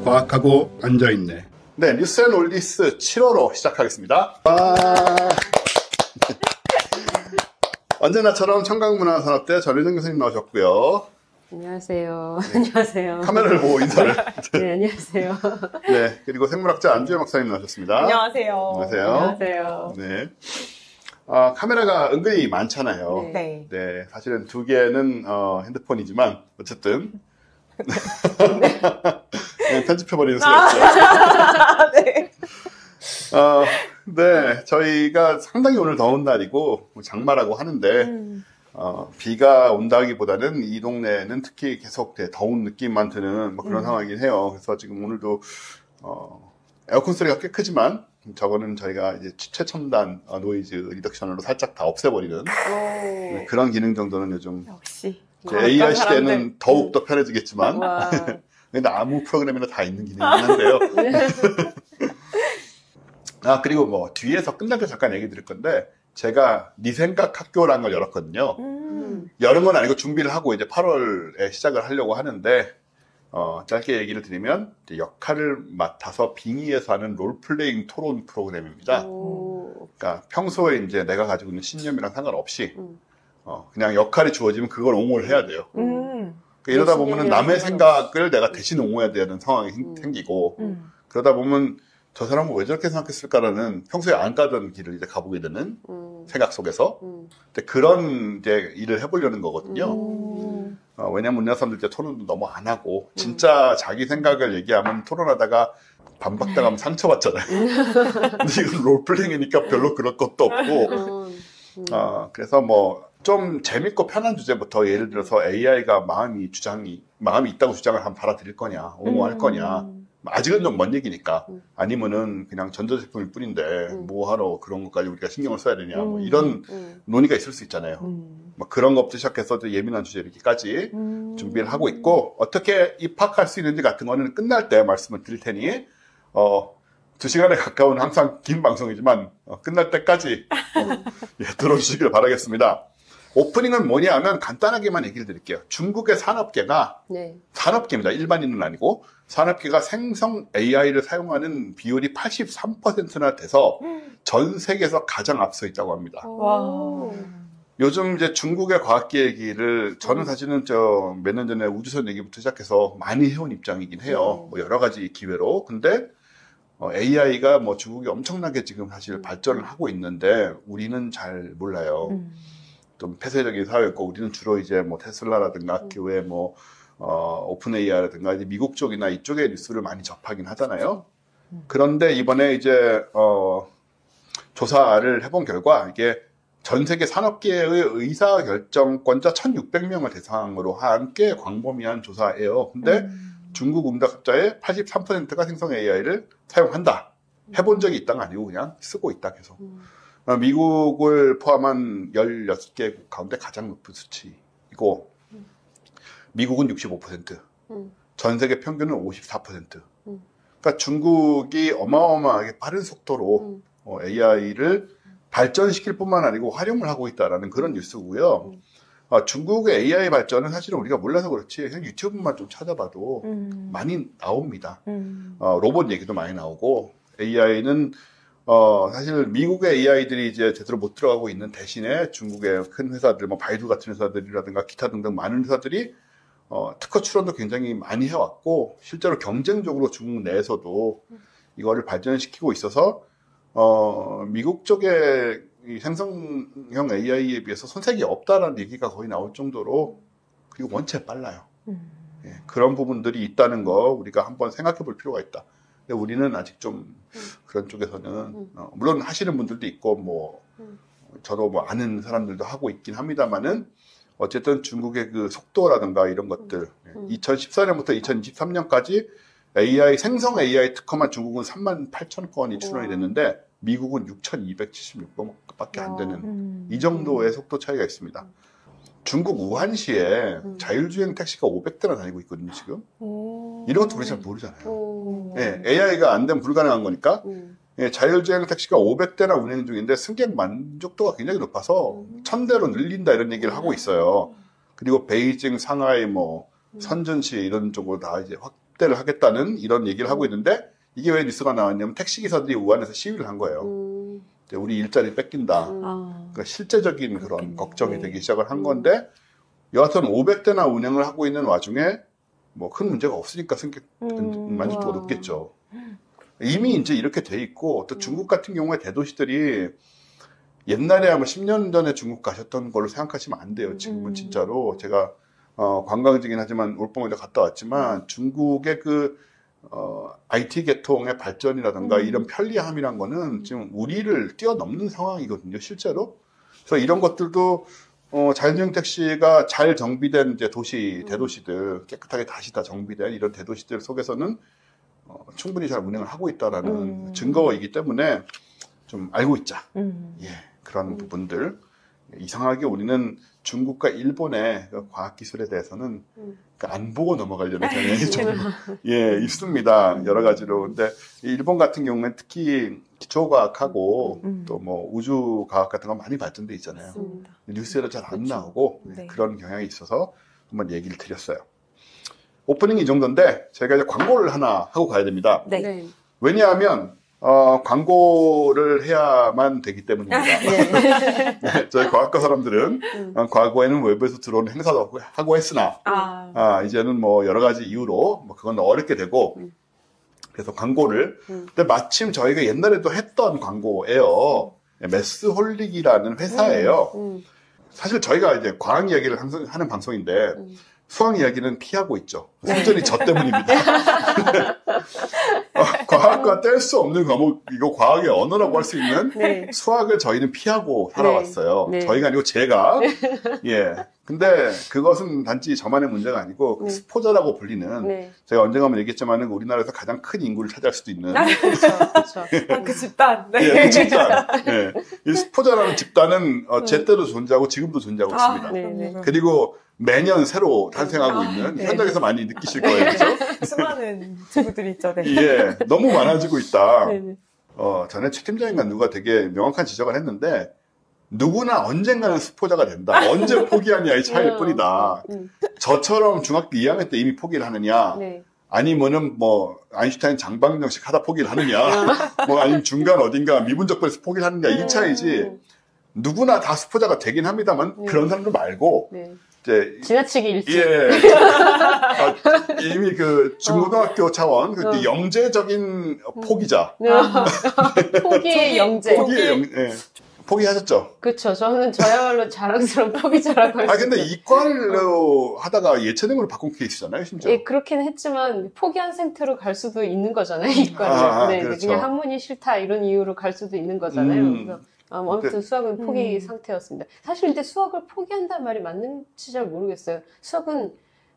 과학하고 앉아있네. 네, 뉴스앤올디스 7호로 시작하겠습니다. 언제나처럼 청강문화산업대 전혜정 교수님 나오셨고요. 안녕하세요. 네. 안녕하세요. 카메라를 보고 인사를. 네, 안녕하세요. 네, 그리고 생물학자 안주혜 박사님 나오셨습니다. 안녕하세요. 안녕하세요. 안녕하세요. 네. 카메라가 은근히 많잖아요. 네. 네, 사실은 두 개는 핸드폰이지만 어쨌든 네, 편집해버리는 수가 있어요. 네. 네, 저희가 상당히 오늘 더운 날이고 장마라고 하는데 비가 온다기보다는 이 동네는 특히 계속 더운 느낌만 드는 뭐 그런 상황이긴 해요. 그래서 지금 오늘도 에어컨 소리가 꽤 크지만 저거는 저희가 이제 최첨단 노이즈 리덕션으로 살짝 다 없애버리는 네, 그런 기능 정도는 요즘 역시 AI 시대는 더욱 더 편해지겠지만 근데 아무 프로그램이나 다 있는 기능이긴 한데요. 그리고 뭐 뒤에서 끝날 때 잠깐 얘기 드릴 건데 제가 네 생각 학교라는 걸 열었거든요. 열은 건 아니고 준비를 하고 이제 8월에 시작을 하려고 하는데 짧게 얘기를 드리면 이제 역할을 맡아서 빙의해서 하는 롤플레잉 토론 프로그램입니다. 그러니까 평소에 이제 내가 가지고 있는 신념이랑 상관없이 그냥 역할이 주어지면 그걸 옹호를 해야 돼요. 그러니까 이러다 보면은 남의 생각을 내가 대신 옹호해야 되는 상황이 생기고 그러다 보면 저 사람은 왜 저렇게 생각했을까라는 평소에 안 가던 길을 이제 가보게 되는 생각 속에서 그런 이제 일을 해보려는 거거든요. 왜냐면 우리나라 사람들 이제 토론도 너무 안 하고 진짜 자기 생각을 얘기하면 토론하다가 반박당하면 상처받잖아요. 근데 이건 롤플레잉이니까 별로 그럴 것도 없고 그래서 뭐 좀 재밌고 편한 주제부터 예를 들어서 AI가 마음이 있다고 주장을 한번 받아들일 거냐 옹호할 거냐 아직은 좀 먼 얘기니까 아니면은 그냥 전자제품일 뿐인데 뭐하러 그런 것까지 우리가 신경을 써야 되냐 뭐 이런 논의가 있을 수 있잖아요. 뭐 그런 것부터 시작해서 예민한 주제 이렇게까지 준비를 하고 있고 어떻게 입학할 수 있는지 같은 거는 끝날 때 말씀을 드릴 테니 2시간에 가까운 항상 긴 방송이지만 끝날 때까지 들어주시길 바라겠습니다. 오프닝은 뭐냐 하면 간단하게만 얘기를 드릴게요. 중국의 산업계가 산업계입니다. 일반인은 아니고 산업계가 생성 AI를 사용하는 비율이 83%나 돼서 전 세계에서 가장 앞서 있다고 합니다. 와. 요즘 이제 중국의 과학계 얘기를 저는 사실은 몇 년 전에 우주선 얘기부터 시작해서 많이 해온 입장이긴 해요. 뭐 여러 가지 기회로. 근데 AI가 뭐 중국이 엄청나게 지금 사실 발전을 하고 있는데 우리는 잘 몰라요. 좀 폐쇄적인 사회였고 우리는 주로 이제 뭐 테슬라라든가 그 외에 뭐 오픈 AI라든가 이제 미국 쪽이나 이쪽의 뉴스를 많이 접하긴 하잖아요. 그런데 이번에 이제 조사를 해본 결과 이게 전 세계 산업계의 의사결정권자 1,600명을 대상으로 한 꽤 광범위한 조사예요. 근데 중국 응답자의 83%가 생성 AI를 사용한다. 해본 적이 있다가 아니고 그냥 쓰고 있다 계속. 미국을 포함한 16개국 가운데 가장 높은 수치이고 미국은 65%, 전 세계 평균은 54%. 그러니까 중국이 어마어마하게 빠른 속도로 AI를 발전시킬 뿐만 아니고 활용을 하고 있다라는 그런 뉴스고요. 중국의 AI 발전은 사실은 우리가 몰라서 그렇지 그냥 유튜브만 좀 찾아봐도 많이 나옵니다. 로봇 얘기도 많이 나오고 AI는 사실 미국의 AI들이 이제 제대로 못 들어가고 있는 대신에 중국의 큰 회사들, 뭐 바이두 같은 회사들이라든가 기타 등등 많은 회사들이 특허 출원도 굉장히 많이 해왔고 실제로 경쟁적으로 중국 내에서도 이거를 발전시키고 있어서 미국 쪽의 이 생성형 AI에 비해서 손색이 없다라는 얘기가 거의 나올 정도로 그리고 원체 빨라요. 예, 그런 부분들이 있다는 거 우리가 한번 생각해 볼 필요가 있다. 근데 우리는 아직 좀 그런 쪽에서는 물론 하시는 분들도 있고 뭐 저도 뭐 아는 사람들도 하고 있긴 합니다만은 어쨌든 중국의 그 속도라든가 이런 것들 2014년부터 2023년까지 생성 AI 특허만 중국은 38,000건이 출원이 됐는데 미국은 6,276건밖에 안 되는 이 정도의 속도 차이가 있습니다. 중국 우한시에 자율주행 택시가 500대나 다니고 있거든요, 지금. 이런 것도 우리 잘 모르잖아요. 예, AI가 안 되면 불가능한 거니까. 예, 자율주행 택시가 500대나 운행 중인데 승객 만족도가 굉장히 높아서 1,000대로 늘린다 이런 얘기를 하고 있어요. 그리고 베이징, 상하이, 뭐 선전시 이런 쪽으로 다 이제 확대를 하겠다는 이런 얘기를 하고 있는데 이게 왜 뉴스가 나왔냐면 택시기사들이 우한에서 시위를 한 거예요. 우리 일자리 뺏긴다. 그러니까 실제적인 그런 걱정이 되기 시작을 한 건데 여하튼 500대나 운행을 하고 있는 와중에 뭐 큰 문제가 없으니까 만족도가 높겠죠. 이미 이제 이렇게 돼 있고 또 중국 같은 경우에 대도시들이 옛날에 아마 10년 전에 중국 가셨던 걸로 생각하시면 안 돼요. 지금은 진짜로 제가 관광지긴 하지만 올 봄에 갔다 왔지만 중국의 그 IT 계통의 발전이라든가 이런 편리함이란 거는 지금 우리를 뛰어넘는 상황이거든요, 실제로. 그래서 이런 것들도 자율주행 택시가 잘 정비된 이제 도시, 대도시들, 깨끗하게 다시 다 정비된 이런 대도시들 속에서는 충분히 잘 운행을 하고 있다라는 증거이기 때문에 좀 알고 있자. 예, 그런 부분들. 이상하게 우리는 중국과 일본의 과학기술에 대해서는 안 보고 넘어가려는 경향이 좀, 예, 있습니다. 여러 가지로. 근데 일본 같은 경우는 특히 기초과학하고 또 뭐 우주과학 같은 거 많이 발전돼 있잖아요. 맞습니다. 뉴스에도 잘 안 나오고 네. 그런 경향이 있어서 한번 얘기를 드렸어요. 오프닝이 이 정도인데 제가 이제 광고를 하나 하고 가야 됩니다. 네. 네. 왜냐하면 광고를 해야만 되기 때문입니다. 네. 네, 저희 과학과 사람들은 과거에는 외부에서 들어오는 행사도 하고 했으나 이제는 뭐 여러 가지 이유로 뭐 그건 어렵게 되고 그래서 광고를 근데 마침 저희가 옛날에도 했던 광고예요. 매스홀릭이라는 회사예요. 사실 저희가 이제 과학 이야기를 항상 하는 방송인데 수학 이야기는 피하고 있죠. 순전히 저 때문입니다. 과학과 뗄 수 없는 과목, 이거 과학의 언어라고 할 수 있는 네. 수학을 저희는 피하고 살아왔어요. 네. 저희가 아니고 제가. 예. 근데 그것은 단지 저만의 문제가 아니고 네. 스포자라고 불리는 네. 제가 언젠가 한번 얘기했지만 우리나라에서 가장 큰 인구를 차지할 수도 있는 그렇죠. 그 집단. 네. 예, 그 집단. 예. 이 스포자라는 집단은 제때도 존재하고 지금도 존재하고 있습니다. 네, 네. 그리고 매년 새로 탄생하고 있는 네. 현장에서 많이 느끼실 거예요. 그렇죠? 수많은 친구들이 있죠. 네. 예, 너무 많아지고 있다. 네, 네. 전에 최 팀장인가 누가 되게 명확한 지적을 했는데 누구나 언젠가는 스포자가 된다. 언제 포기하냐의 차이일 뿐이다. 저처럼 중학교 2학년 때 이미 포기를 하느냐 네. 아니면은 뭐 아인슈타인 장방정식 하다 포기를 하느냐 뭐 아니면 중간 어딘가 미분적분에서 포기를 하느냐 이 차이지 누구나 다 스포자가 되긴 합니다만 그런 사람들 말고 네. 이제 지나치게 일찍. 예. 이미 그 중고등학교 차원, 그 영재적인 포기자. 포기의 영재. 포기하셨죠? 그렇죠. 저는 저야말로 자랑스러운 포기자라고 할 수 근데 있죠. 이과로 하다가 예체능으로 바꾼 케이스잖아요, 심지어. 예, 그렇긴 했지만 포기한 상태로 갈 수도 있는 거잖아요, 이과를. 네, 그렇죠. 그냥 학문이 싫다 이런 이유로 갈 수도 있는 거잖아요. 그래서 아무튼 수학은 포기 상태였습니다. 사실 근데 수학을 포기한다는 말이 맞는지 잘 모르겠어요. 수학은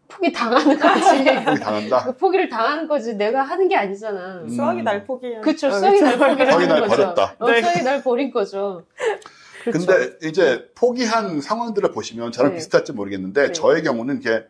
포기 당하는 거지. 포기 당한다. 포기를 당하는 거지. 내가 하는 게 아니잖아. 수학이 날 포기해. 그렇죠. 수학이 날 포기를 수학이 하는 날 거죠. 버렸다. 수학이 날 버린 거죠. 그렇죠. 근데 이제 포기한 상황들을 보시면 저랑 네. 비슷할지 모르겠는데 네. 저의 경우는 이게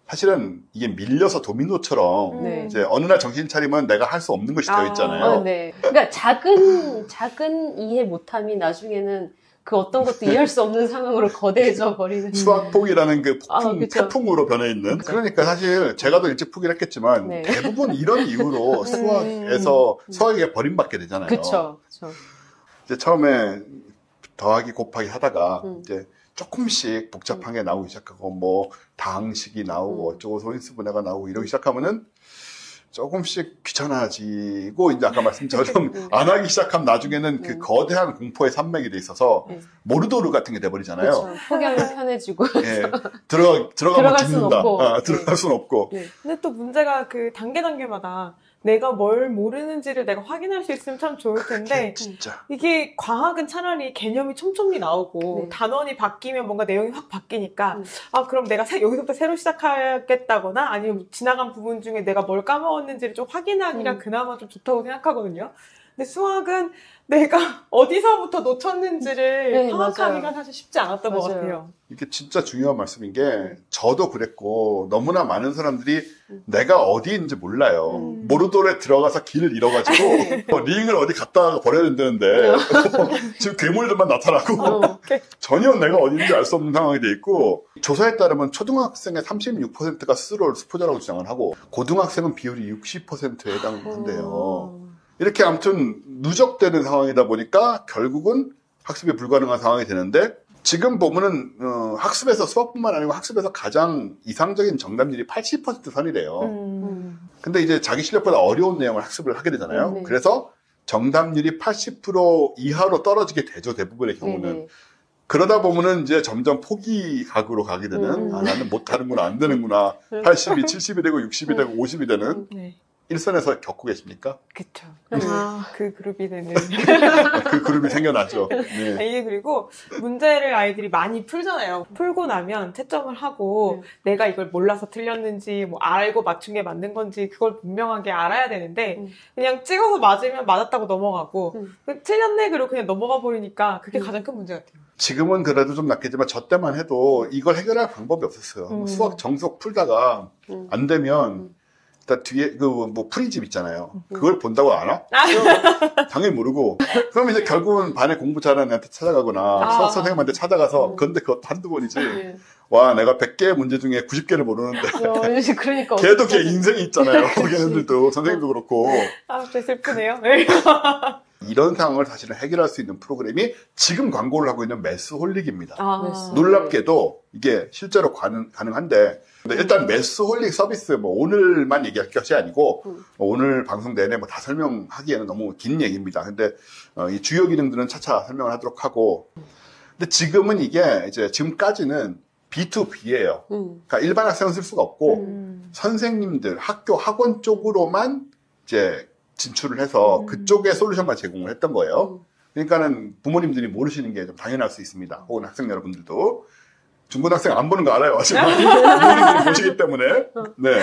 사실은 이게 밀려서 도미노처럼 네. 이제 어느 날 정신 차리면 내가 할 수 없는 것이 되어 있잖아요. 네. 그러니까 작은 이해 못함이 나중에는 그 어떤 것도 이해할 수 없는 상황으로 거대해져 버리는. 수학폭이라는 그 그쵸. 태풍으로 변해 있는. 그러니까 사실 제가도 일찍 포기를 했겠지만 네. 대부분 이런 이유로 수학에 버림받게 되잖아요. 그렇죠. 이제 처음에 더하기 곱하기 하다가 이제 조금씩 복잡한 게 나오기 시작하고 뭐 다항식이 나오고 어쩌고 소인수 분해가 나오고 이러기 시작하면은 조금씩 귀찮아지고 이제 아까 말씀처럼 안 하기 시작하면 나중에는 그 거대한 공포의 산맥이 돼 있어서 모르도르 같은 게 돼버리잖아요. 그렇죠. 포기하면 편해지고. 예, 들어가면 죽는다. 들어갈 수는 없고. 네. 근데 또 문제가 그 단계마다 내가 뭘 모르는지를 내가 확인할 수 있으면 참 좋을 텐데 진짜. 이게 과학은 차라리 개념이 촘촘히 나오고 네. 단원이 바뀌면 뭔가 내용이 확 바뀌니까 그럼 내가 여기서부터 새로 시작하겠다거나 아니면 지나간 부분 중에 내가 뭘 까먹었는지를 좀 확인하기가 그나마 좀 좋다고 생각하거든요. 근데 수학은 내가 어디서부터 놓쳤는지를 네, 파악하기가 맞아요. 사실 쉽지 않았던 것 맞아요. 같아요. 이게 진짜 중요한 말씀인 게 저도 그랬고 너무나 많은 사람들이 내가 어디인지 몰라요. 모르도에 들어가서 길을 잃어가지고 링을 어디 갖다가 버려야 된다는데 지금 괴물들만 나타나고 전혀 내가 어디인지 알 수 없는 상황이 돼 있고 조사에 따르면 초등학생의 36%가 스스로를 수포자라고 주장을 하고 고등학생은 비율이 60%에 해당한대요. 이렇게 아무튼 누적되는 상황이다 보니까 결국은 학습이 불가능한 상황이 되는데 지금 보면은 학습에서 수학뿐만 아니고 학습에서 가장 이상적인 정답률이 80% 선이래요. 근데 이제 자기 실력보다 어려운 내용을 학습을 하게 되잖아요. 네. 그래서 정답률이 80% 이하로 떨어지게 되죠. 대부분의 경우는. 네네. 그러다 보면은 이제 점점 포기 각으로 가게 되는 나는 못하는구나 안 되는구나 80이 70이 되고 60이 되고 50이 되는 네. 일선에서 겪고 계십니까? 그쵸. 아. 그 그룹이 되는. 그 그룹이 생겨나죠. 네. 이게 그리고 문제를 아이들이 많이 풀잖아요. 풀고 나면 채점을 하고 내가 이걸 몰라서 틀렸는지 뭐 알고 맞춘 게 맞는 건지 그걸 분명하게 알아야 되는데 그냥 찍어서 맞으면 맞았다고 넘어가고 틀렸네 그리고 그냥 넘어가 버리니까 그게 가장 큰 문제 같아요. 지금은 그래도 좀 낫겠지만 저 때만 해도 이걸 해결할 방법이 없었어요. 수학 정석 풀다가 안 되면 일단 뒤에 그 뭐 풀이집 있잖아요. 그걸 본다고 알아? 당연히 모르고. 그럼 이제 결국은 반에 공부 잘하는 애한테 찾아가거나 수학 선생님한테 찾아가서 근데 그것도 한두 번이지. 네. 와 내가 100개의 문제 중에 90개를 모르는데 그러니까 걔도 걔 인생이 있잖아요. 걔네들도 선생님도 그렇고. 아, 갑자기 슬프네요. 이런 상황을 사실은 해결할 수 있는 프로그램이 지금 광고를 하고 있는 매스홀릭입니다. 아. 놀랍게도 이게 실제로 가능한데 근데 일단 매스홀릭 서비스 뭐 오늘만 얘기할 것이 아니고 오늘 방송 내내 뭐 다 설명하기에는 너무 긴 얘기입니다. 근데 이 주요 기능들은 차차 설명을 하도록 하고 근데 지금은 이게 이제 지금까지는 B2B예요. 그러니까 일반 학생은 쓸 수가 없고 선생님들 학교 학원 쪽으로만 이제 진출을 해서 그쪽에 솔루션만 제공을 했던 거예요. 그러니까는 부모님들이 모르시는 게 좀 당연할 수 있습니다. 혹은 학생 여러분들도. 중고등학생 안 보는 거 알아요. 부모님들이 보시기 때문에. 네.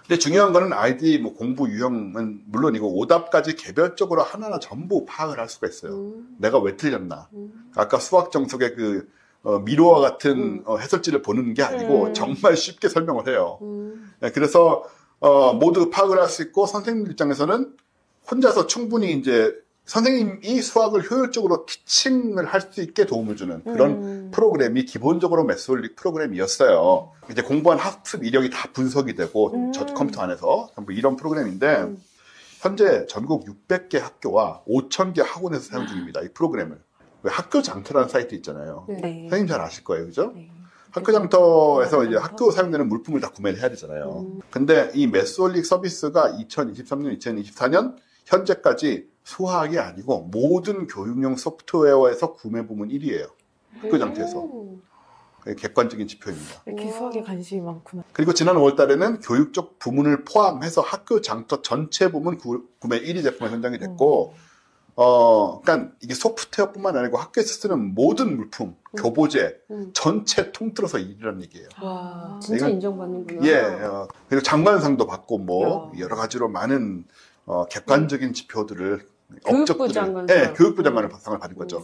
근데 중요한 거는 아이들이 뭐 공부 유형은 물론이고 오답까지 개별적으로 하나하나 전부 파악을 할 수가 있어요. 내가 왜 틀렸나. 아까 수학 정석의 그 미로와 같은 해설지를 보는 게 아니고 정말 쉽게 설명을 해요. 네, 그래서 모두 파악을 할 수 있고 선생님 입장에서는 혼자서 충분히 이제 선생님이 수학을 효율적으로 티칭을 할 수 있게 도움을 주는 그런 프로그램이 기본적으로 매스홀릭 프로그램이었어요. 이제 공부한 학습 이력이 다 분석이 되고 저 컴퓨터 안에서 전부 이런 프로그램인데 현재 전국 600개 학교와 5,000개 학원에서 사용 중입니다. 이 프로그램을. 학교 장터라는 사이트 있잖아요. 네. 선생님 잘 아실 거예요, 그죠? 네. 학교 장터에서 이제 학교 사용되는 물품을 다 구매를 해야 되잖아요. 근데 이 매스홀릭 서비스가 2023년, 2024년 현재까지 수학이 아니고 모든 교육용 소프트웨어에서 구매 부문 1위예요. 학교 장터에서. 객관적인 지표입니다. 이렇게 수학에 관심이 많구나. 그리고 지난 5월 달에는 교육 쪽 부문을 포함해서 학교 장터 전체 부문 구매 1위 제품이 선정이 됐고 그러니까 이게 소프트웨어뿐만 아니고 학교에서 쓰는 모든 물품, 교보제 전체 통틀어서 1위라는 얘기예요. 와, 진짜 이건- 인정받는구나. 예, 그리고 장관상도 받고 뭐 여러 가지로 많은 객관적인 지표들을 교육부 장관상. 예, 교육부 장관의 상을 받은 거죠.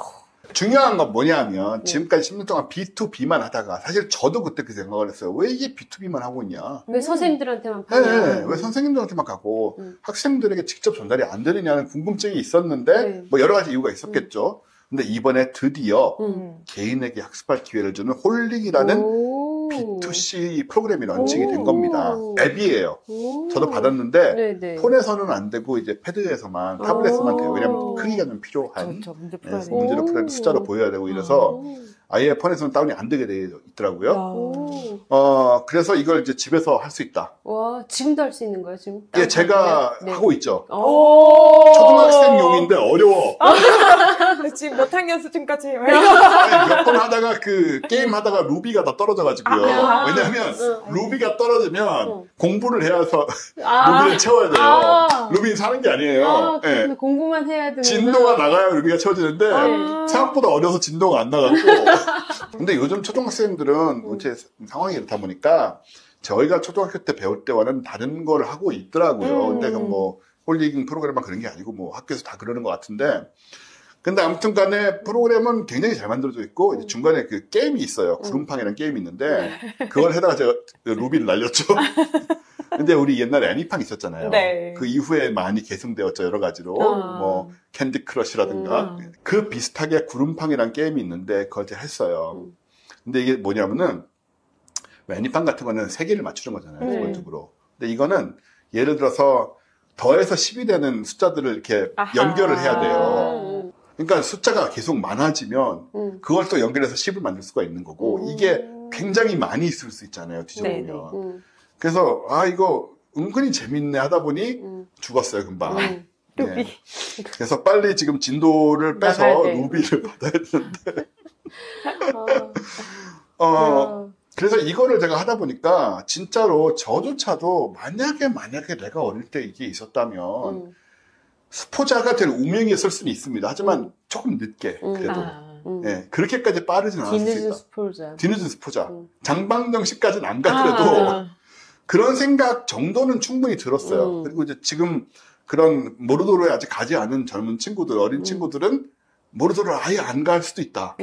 중요한 건 뭐냐면 지금까지 10년 동안 B2B만 하다가 사실 저도 그때 그 생각을 했어요. 왜 이게 B2B만 하고 있냐? 왜 선생님들한테만 네, 파냐? 왜 선생님들한테만 가고 학생들에게 직접 전달이 안 되느냐는 궁금증이 있었는데 네. 뭐 여러 가지 이유가 있었겠죠. 근데 이번에 드디어 개인에게 학습할 기회를 주는 홀릭이라는 B2C 프로그램이 런칭이 된 겁니다. 앱이에요. 저도 받았는데 네네. 폰에서는 안 되고 이제 패드에서만 타블렛에만 돼요. 왜냐면 크기가 좀 필요한 그렇죠. 문제 네, 풀어야 돼. 문제를 풀어야 숫자로 보여야 되고 이래서 아예 폰에서는 다운이 안 되게 돼 있더라고요. 그래서 이걸 이제 집에서 할 수 있다. 와, 지금도 할 수 있는 거예요, 지금? 예, 제가 네. 하고 있죠. 오! 초등학생용인데 어려워. 지금 몇 학년 수준까지? 몇 번 하다가 그 게임 하다가 루비가 다 떨어져가지고요. 왜냐면 루비가 떨어지면 공부를 해서 루비를 채워야 돼요. 루비는 사는 게 아니에요. 예. 그런데 공부만 해야 되는 진도가 나가야 루비가 채워지는데 생각보다 어려서 진도가 안 나가고. 근데 요즘 초등학생들은 제 상황이 이렇다 보니까 저희가 초등학교 때 배울 때와는 다른 걸 하고 있더라고요. 근데 뭐 홀링 프로그램만 그런 게 아니고 뭐 학교에서 다 그러는 것 같은데 근데 아무튼 간에 프로그램은 굉장히 잘 만들어져 있고 이제 중간에 그 게임이 있어요. 구름팡이라는 게임이 있는데 그걸 해다가 제가 루비를 날렸죠. 근데 우리 옛날에 애니팡 있었잖아요. 네. 그 이후에 많이 계승되었죠. 여러 가지로. 뭐 캔디 크러쉬라든가 그 비슷하게 구름팡이라는 게임이 있는데 그걸 제가 했어요. 근데 이게 뭐냐면은 애니팡 같은 거는 3개를 맞추는 거잖아요. 기본적으로. 근데 이거는 예를 들어서 더해서 10이 되는 숫자들을 이렇게 연결을 해야 돼요. 그러니까 숫자가 계속 많아지면 그걸 또 연결해서 10을 만들 수가 있는 거고 이게 굉장히 많이 있을 수 있잖아요. 뒤져보면. 그래서 이거 은근히 재밌네 하다 보니 죽었어요. 금방. 루비. 네. 그래서 빨리 지금 진도를 빼서 루비를 받아야 되는데 그래서 이거를 제가 하다 보니까 진짜로 저조차도 만약에 내가 어릴 때 이게 있었다면 스포자가 될 운명이었을 수는 있습니다. 하지만 조금 늦게 그래도 네, 그렇게까지 빠르진 않았을 수 있다. 뒤늦은 스포자. 장방정식까지는 안 가더라도 그런 생각 정도는 충분히 들었어요. 그리고 이제 지금 그런 모르도로에 아직 가지 않은 젊은 친구들, 어린 친구들은 모르도를 아예 안 갈 수도 있다.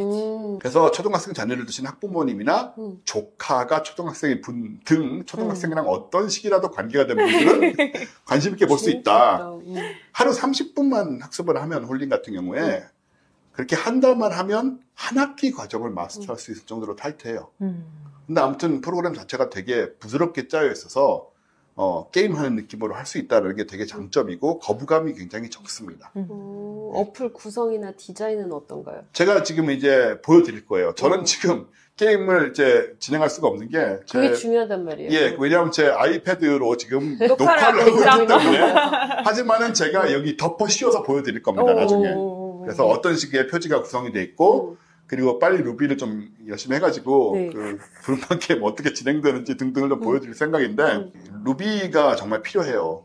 그래서 초등학생 자녀를 두신 학부모님이나 조카가 초등학생의 분 등 초등학생이랑 어떤 식이라도 관계가 된 분들은 관심 있게 볼 수 있다. 하루 30분만 학습을 하면 홀링 같은 경우에 그렇게 한 달만 하면 한 학기 과정을 마스터할 수 있을 정도로 타이트해요. 근데 아무튼 프로그램 자체가 되게 부드럽게 짜여 있어서 게임하는 느낌으로 할 수 있다는 게 되게 장점이고 거부감이 굉장히 적습니다. 어플 구성이나 디자인은 어떤가요? 제가 지금 이제 보여드릴 거예요. 저는 지금 게임을 이제 진행할 수가 없는 게 그게 중요하단 말이에요. 예, 왜냐하면 제 아이패드로 지금 녹화를 하고 있기 때문에 하지만은 제가 여기 덮어 씌워서 보여드릴 겁니다. 나중에. 그래서 어떤 식의 표지가 구성이 돼 있고 그리고 빨리 루비를 좀 열심히 해가지고 그 구름팡 게임 어떻게 진행되는지 등등을 좀 보여드릴 생각인데 루비가 정말 필요해요.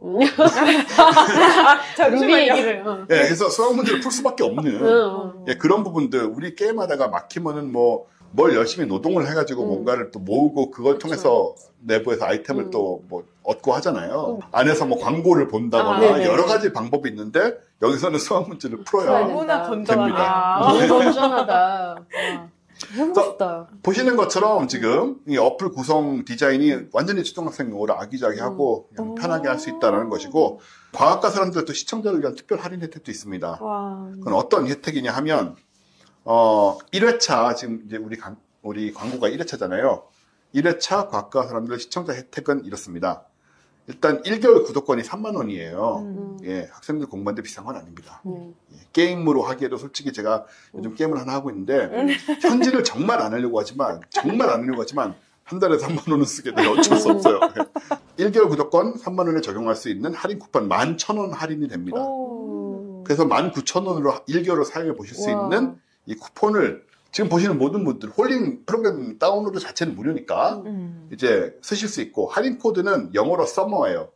루비 얘기를. 예, 그래서 수학 문제를 풀 수밖에 없는 예, 그런 부분들 우리 게임하다가 막히면은 뭘 열심히 노동을 해가지고 뭔가를 또 모으고 그걸 통해서 내부에서 아이템을 또 뭐 얻고 하잖아요. 안에서 뭐 광고를 본다거나 여러 가지 방법이 있는데 여기서는 수학 문제를 풀어야 너무나 건전하네요. 너무 건전하다. 해보고 싶다. 보시는 것처럼 지금 이 어플 구성 디자인이 완전히 초등학생용으로 아기자기하고 그냥 편하게 할 수 있다는 것이고 과학과 사람들도 시청자를 위한 특별 할인 혜택도 있습니다. 그건 어떤 혜택이냐 하면 1회차 지금 이제 우리 광고가 1회차잖아요. 1회차 과학과 사람들 시청자 혜택은 이렇습니다. 일단 1개월 구독권이 3만 원이에요. 예, 학생들 공부하는데 비싼 건 아닙니다. 예, 게임으로 하기에도 솔직히 제가 요즘 게임을 하나 하고 있는데 현질을 정말 안 하려고 하지만 한 달에 3만 원은 쓰게 돼요. 어쩔 수 없어요. 1개월 구독권 3만 원에 적용할 수 있는 할인 쿠폰 11,000원 할인이 됩니다. 그래서 19,000원으로 1개월을 사용해 보실 수 있는 이 쿠폰을 지금 보시는 모든 분들 홀링 프로그램 다운로드 자체는 무료니까 이제 쓰실 수 있고 할인 코드는 영어로 summer예요.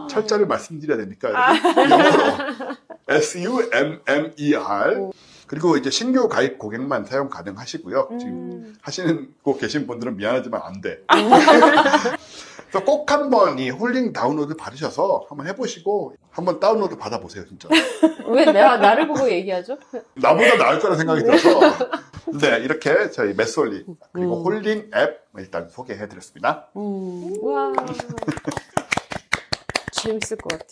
철자를 말씀드려야 되니까 영어로 SUMMER 그리고 이제 신규 가입 고객만 사용 가능하시고요. 지금 하시는 고 계신 분들은 미안하지만 안 돼. 그래서 꼭 한번 이 홀링 다운로드 받으셔서 한번 해보시고 한번 다운로드 받아보세요, 진짜. 왜 나를 보고 얘기하죠? 나보다 나을 거라 생각이 들어서. 네, 이렇게 저희 매스홀링 그리고 홀링 앱 일단 소개해드렸습니다. 와. 재밌을 것 같아.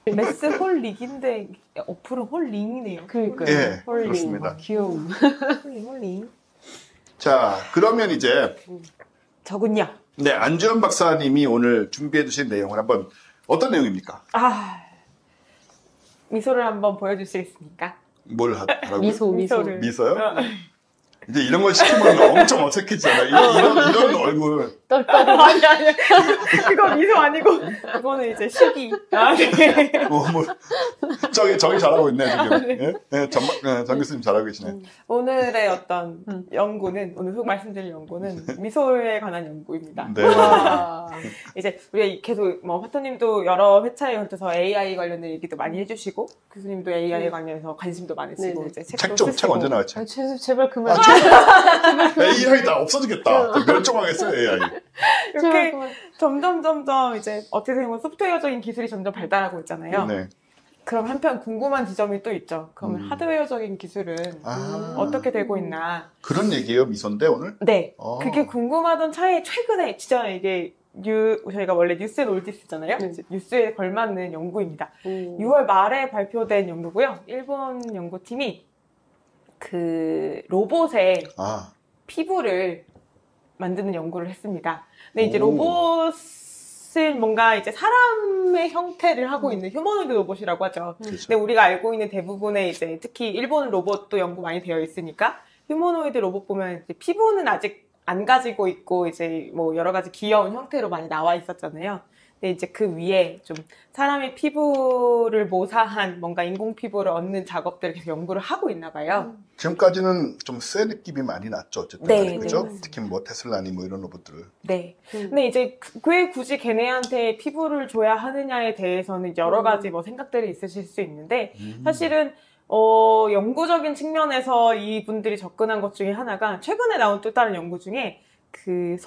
매스 홀릭인데 어플은 홀링이네요. 그러니까요. 예, 홀링. 그렇습니다. 귀여움. 홀링. 자, 그러면 이제 저군요. 네, 안주현 박사님이 오늘 준비해 주신 내용은 한번 어떤 내용입니까? 미소를 한번 보여주시겠습니까? 뭘 하라고요? 미소를. 미소요? 이제 이런 걸 시키면 엄청 어색해지잖아요. 이런 얼굴. 떨떠리. 아니. 그거 미소 아니고, 그거는 이제 시기. 네. 저기 잘하고 있네, 지금. 네? 네, 정 교수님 잘하고 계시네. 오늘의 어떤 연구는, 오늘 후 말씀드릴 연구는 미소에 관한 연구입니다. 네. 이제 우리 계속 화토님도 여러 회차에 걸쳐서 AI 관련된 얘기도 많이 해주시고, 교수님도 AI 관련해서 관심도 많으시고, 네네. 이제 책도 책 언제 나왔죠? 제발 그만. AI 다 없어지겠다. 멸종하겠어요, AI. 이렇게 점점 이제 어떻게 보면 소프트웨어적인 기술이 점점 발달하고 있잖아요. 네. 그럼 한편 궁금한 지점이 또 있죠. 그러면 하드웨어적인 기술은 어떻게 되고 있나. 그런 얘기예요, 미선데 오늘? 네. 그게 궁금하던 차에 최근에 진짜 이게 저희가 원래 뉴스앤 올디스잖아요. 뉴스에 걸맞는 연구입니다. 6월 말에 발표된 연구고요. 일본 연구팀이 그 로봇의 피부를 만드는 연구를 했습니다. 근데 이제 로봇은 뭔가 이제 사람의 형태를 하고 있는 휴머노이드 로봇이라고 하죠. 근데 우리가 알고 있는 대부분의 이제 특히 일본 로봇도 연구 많이 되어 있으니까 휴머노이드 로봇 보면 이제 피부는 아직 안 가지고 있고 이제 뭐 여러 가지 귀여운 형태로 많이 나와 있었잖아요. 근데 이제 그 위에 좀 사람의 피부를 모사한 뭔가 인공 피부를 얻는 작업들을 계속 연구를 하고 있나 봐요. 지금까지는 좀 새 느낌이 많이 났죠. 어쨌든. 네, 그죠? 네. 특히 뭐 테슬라니 뭐 이런 로봇들을. 네. 근데 이제 왜 굳이 걔네한테 피부를 줘야 하느냐에 대해서는 여러 가지 뭐 생각들이 있으실 수 있는데 사실은 연구적인 측면에서 이분들이 접근한 것 중에 하나가 최근에 나온 또 다른 연구 중에 그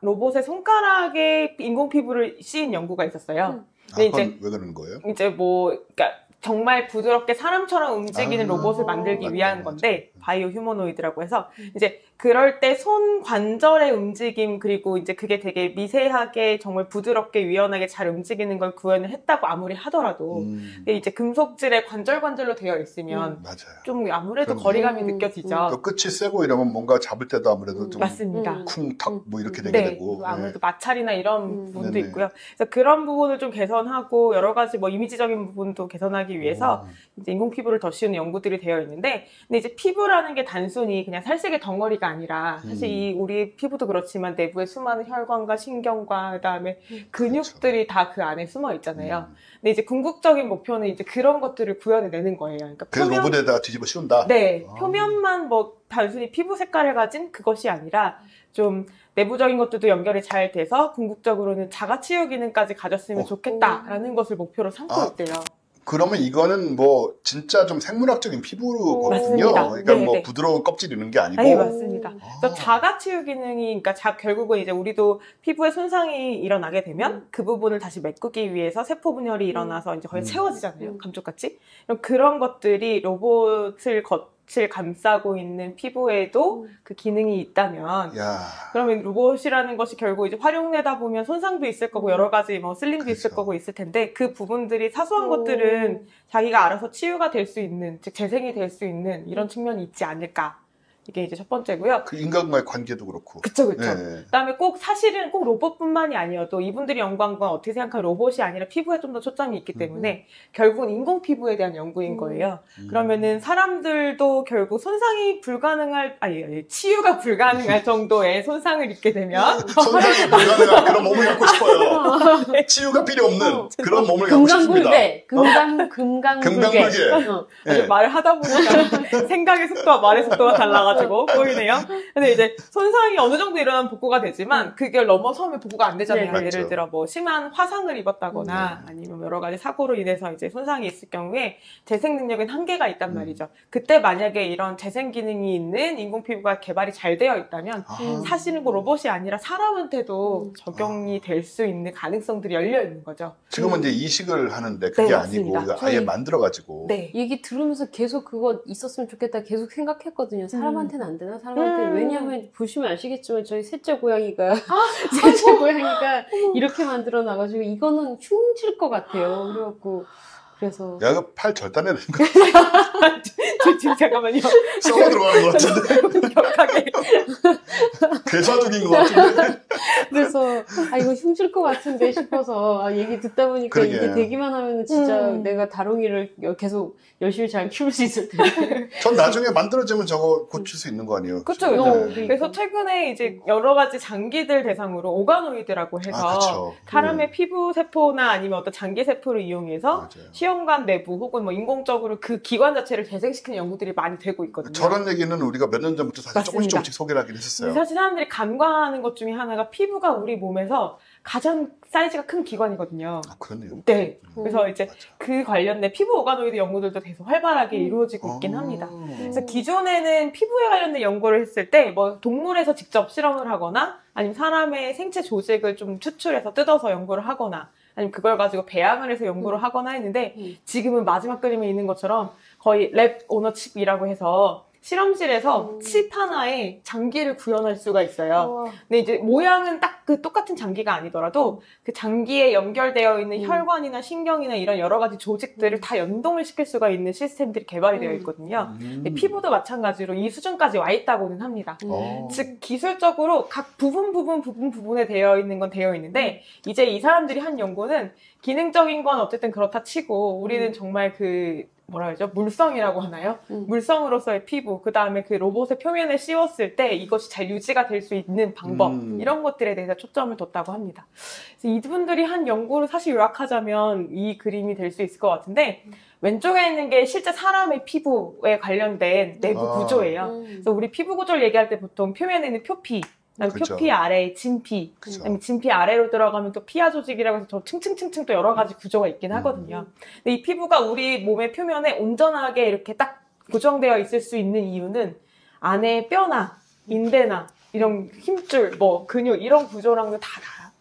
로봇의 손가락에 인공 피부를 씌인 연구가 있었어요. 근데 이제 왜 그러는 거예요? 이제 그러니까 정말 부드럽게 사람처럼 움직이는 로봇을 만들기 위한 건데 바이오 휴머노이드라고 해서 이제 그럴 때 손 관절의 움직임 그리고 이제 그게 되게 미세하게 정말 부드럽게 유연하게 잘 움직이는 걸 구현을 했다고 아무리 하더라도 이제 금속질의 관절로 되어 있으면 좀 아무래도 거리감이 느껴지죠. 또 끝이 세고 이러면 뭔가 잡을 때도 아무래도 좀 맞습니다. 쿵탁 뭐 이렇게 되게 되고 아무래도 마찰이나 이런 부분도 있고요. 그래서 그런 부분을 좀 개선하고 여러 가지 뭐 이미지적인 부분도 개선하기 위해서 이제 인공 피부를 더 씌우는 연구들이 되어 있는데 근데 이제 피부라는 게 단순히 그냥 살색의 덩어리가 아니라 사실 우리 피부도 그렇지만 내부에 수많은 혈관과 신경과 그다음에 근육들이 다 그 안에 숨어 있잖아요. 근데 이제 궁극적인 목표는 이제 그런 것들을 구현해내는 거예요. 그러니까 그래서 로봇에다가 뒤집어 씌운다? 네. 표면만 뭐 단순히 피부 색깔을 가진 그것이 아니라 좀 내부적인 것들도 연결이 잘 돼서 궁극적으로는 자가치유 기능까지 가졌으면 좋겠다라는 것을 목표로 삼고 있대요. 그러면 이거는 뭐 진짜 좀 생물학적인 피부거든요. 맞습니다. 그러니까 네네. 뭐 부드러운 껍질 이런 게 아니고. 네, 맞습니다. 그래서 자가치유 기능이, 그러니까 결국은 이제 우리도 피부에 손상이 일어나게 되면 그 부분을 다시 메꾸기 위해서 세포 분열이 일어나서 이제 거의 채워지잖아요. 감쪽같이. 그런 것들이 로봇을 감싸고 있는 피부에도 그 기능이 있다면 그러면 로봇이라는 것이 결국 이제 활용되다 보면 손상도 있을 거고 여러 가지 뭐 쓸림도 있을 거고 있을 텐데 그 부분들이 사소한 것들은 자기가 알아서 치유가 될 수 있는 즉 재생이 될 수 있는 이런 측면이 있지 않을까. 이게 이제 첫 번째고요. 그 인간과의 관계도 그렇고. 그쵸. 네. 그다음에 사실은 꼭 로봇뿐만이 아니어도 이분들이 연구한 건 어떻게 생각하면 로봇이 아니라 피부에 좀 더 초점이 있기 때문에 결국은 인공 피부에 대한 연구인 거예요. 그러면은 사람들도 결국 치유가 불가능할 정도의 손상을 입게 되면 손상이 불가능한 그런 몸을 갖고 싶어요. 네. 치유가 필요 없는 그런 몸을 갖고 싶습니다. 금강불개. 말을 하다 보니까 생각의 속도와 말의 속도가 달라가지고 보이네요. 근데 이제 손상이 어느 정도 일어나면 복구가 되지만 그걸 넘어서면 복구가 안 되잖아요. 네, 예를 들어 뭐 심한 화상을 입었다거나 아니면 여러 가지 사고로 인해서 이제 손상이 있을 경우에 재생 능력엔 한계가 있단 말이죠. 그때 만약에 이런 재생 기능이 있는 인공 피부가 개발이 잘 되어 있다면 사실은 뭐 로봇이 아니라 사람한테도 적용이 될 수 있는 가능성들이 열려 있는 거죠. 지금은 이제 이식을 하는데 그게 아니고 아예 만들어가지고. 얘기 들으면서 계속 그거 있었으면 좋겠다 계속 생각했거든요. 사람한테는 안 되나? 사람한테는 왜냐하면 보시면 아시겠지만 저희 셋째 고양이가 이렇게 만들어 나가지고 이거는 흉질 것 같아요. 그래서 야, 이거 팔 절단해야 되는 거 지금 잠깐만요. 썩어 들어가는 것 같은데. 격하게. 괴사적인 것 같은데. 그래서 이거 흉질 것 같은데 싶어서 얘기 듣다 보니까 이게 되기만 하면 진짜 내가 다롱이를 계속 열심히 잘 키울 수 있을 텐데. 전 나중에 만들어지면 저거 고칠 수 있는 거 아니에요? 그렇죠. 그래서 최근에 이제 여러 가지 장기들 대상으로 오가노이드라고 해서 사람의 피부 세포나 아니면 어떤 장기 세포를 이용해서 시험관 내부 혹은 뭐 인공적으로 그 기관 자체를 재생시키는 연구들이 많이 되고 있거든요. 저런 얘기는 우리가 몇 년 전부터 사실 조금씩 소개를 하긴 했었어요. 사실 사람들이 간과하는 것 중에 하나가 피부가 우리 몸에서 가장 사이즈가 큰 기관이거든요. 아, 그렇네요. 네. 그래서 이제 맞아. 그 관련된 피부 오가노이드 연구들도 계속 활발하게 이루어지고 있긴 합니다. 그래서 기존에는 피부에 관련된 연구를 했을 때 뭐 동물에서 직접 실험을 하거나 아니면 사람의 생체 조직을 좀 추출해서 뜯어서 연구를 하거나 아니면 그걸 가지고 배양을 해서 연구를 하거나 했는데 지금은 마지막 그림에 있는 것처럼 거의 랩 오너 칩이라고 해서 실험실에서 칩 하나에 장기를 구현할 수가 있어요. 근데 이제 모양은 딱 그 똑같은 장기가 아니더라도 그 장기에 연결되어 있는 혈관이나 신경이나 이런 여러 가지 조직들을 다 연동을 시킬 수가 있는 시스템들이 개발이 되어 있거든요. 근데 피부도 마찬가지로 이 수준까지 와 있다고는 합니다. 즉 기술적으로 각 부분에 되어 있는 건 되어 있는데 이제 이 사람들이 한 연구는 기능적인 건 어쨌든 그렇다 치고 우리는 정말 그 뭐라 그러죠? 물성이라고 하나요? 물성으로서의 피부, 그 다음에 그 로봇의 표면에 씌웠을 때 이것이 잘 유지가 될 수 있는 방법, 이런 것들에 대해서 초점을 뒀다고 합니다. 그래서 이분들이 한 연구를 사실 요약하자면 이 그림이 될 수 있을 것 같은데, 왼쪽에 있는 게 실제 사람의 피부에 관련된 내부 구조예요. 그래서 우리 피부 구조를 얘기할 때 보통 표면에 있는 표피, 그쵸. 표피 아래에 진피, 아니면 진피 아래로 들어가면 또 피하 조직이라고 해서 저 층층층층 또 여러 가지 구조가 있긴 하거든요. 근데 이 피부가 우리 몸의 표면에 온전하게 이렇게 딱 고정되어 있을 수 있는 이유는 안에 뼈나 인대나 이런 힘줄, 뭐 근육 이런 구조랑도 다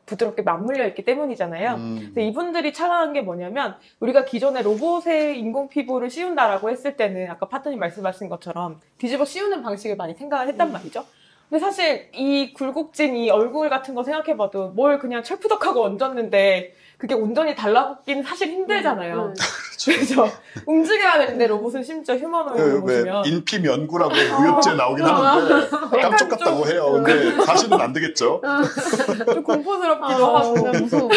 부드럽게 맞물려 있기 때문이잖아요. 그래서 이분들이 찾아낸 게 뭐냐면 우리가 기존에 로봇의 인공 피부를 씌운다라고 했을 때는 아까 파트님 말씀하신 것처럼 뒤집어 씌우는 방식을 많이 생각을 했단 말이죠. 근데 사실 이 굴곡진 이 얼굴 같은 거 생각해봐도 뭘 그냥 철푸덕하고 얹었는데 그게 온전히 달라붙기는 사실 힘들잖아요. 그렇죠. 움직여야 되는데 로봇은 심지어 휴머노이드를 보시면 인피면구라고 무협지에 나오긴 하는데 깜짝같다고 해요. 근데 사실은 안 되겠죠. 좀 공포스럽기도 하고 무서워.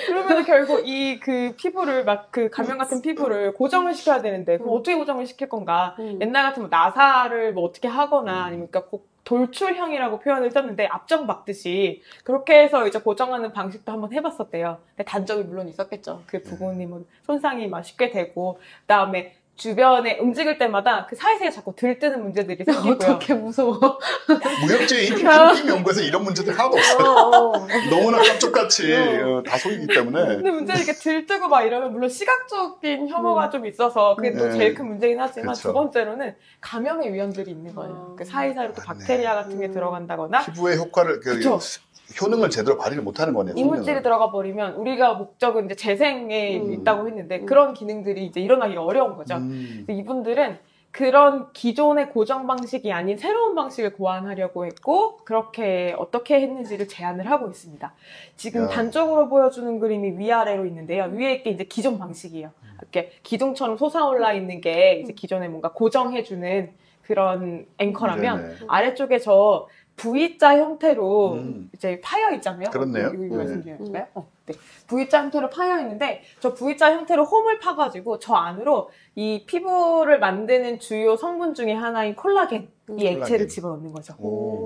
그러면 결국 이 그 피부를 막 그 가면 같은 피부를 고정을 시켜야 되는데 그럼 어떻게 고정을 시킬 건가? 옛날 같으면 나사를 뭐 어떻게 하거나 아니면 그러니까 돌출형이라고 표현을 썼는데 앞정 박듯이 그렇게 해서 이제 고정하는 방식도 한번 해봤었대요. 근데 단점이 물론 있었겠죠. 그 부분이 뭐 손상이 막 쉽게 되고 그다음에 주변에 움직일 때마다 그 사이사이에 자꾸 들뜨는 문제들이 생기고요. 어떻게 무서워. 무협지의 인피 연구에서 이런 문제들 하나도 없어요. 너무나 깜짝같이 다 속이기 때문에. 근데 문제는 이렇게 들뜨고 막 이러면 물론 시각적인 혐오가 좀 있어서 그게 또 제일 큰 문제긴 하지만 그쵸. 두 번째로는 감염의 위험들이 있는 거예요. 그 사이사이로 또 박테리아 같은 게 들어간다거나 피부의 효과를 그쵸. 효능을 제대로 발휘를 못하는 거네요. 이물질이 들어가 버리면 우리가 목적은 이제 재생에 있다고 했는데 그런 기능들이 이제 일어나기가 어려운 거죠. 근데 이분들은 그런 기존의 고정 방식이 아닌 새로운 방식을 고안하려고 했고 그렇게 어떻게 했는지를 제안을 하고 있습니다. 지금 단적으로 보여주는 그림이 위아래로 있는데요. 위에 있게 이제 기존 방식이에요. 이렇게 기둥처럼 솟아올라 있는 게 이제 기존에 뭔가 고정해주는 그런 앵커라면 아래쪽에 저 V자 형태로 이제 파여 있잖아요. 그렇네요. 이거 말씀드릴까요? 네. V자 형태로 파여 있는데 저 V자 형태로 홈을 파가지고 저 안으로 이 피부를 만드는 주요 성분 중에 하나인 콜라겐 이 액체를 집어넣는 거죠.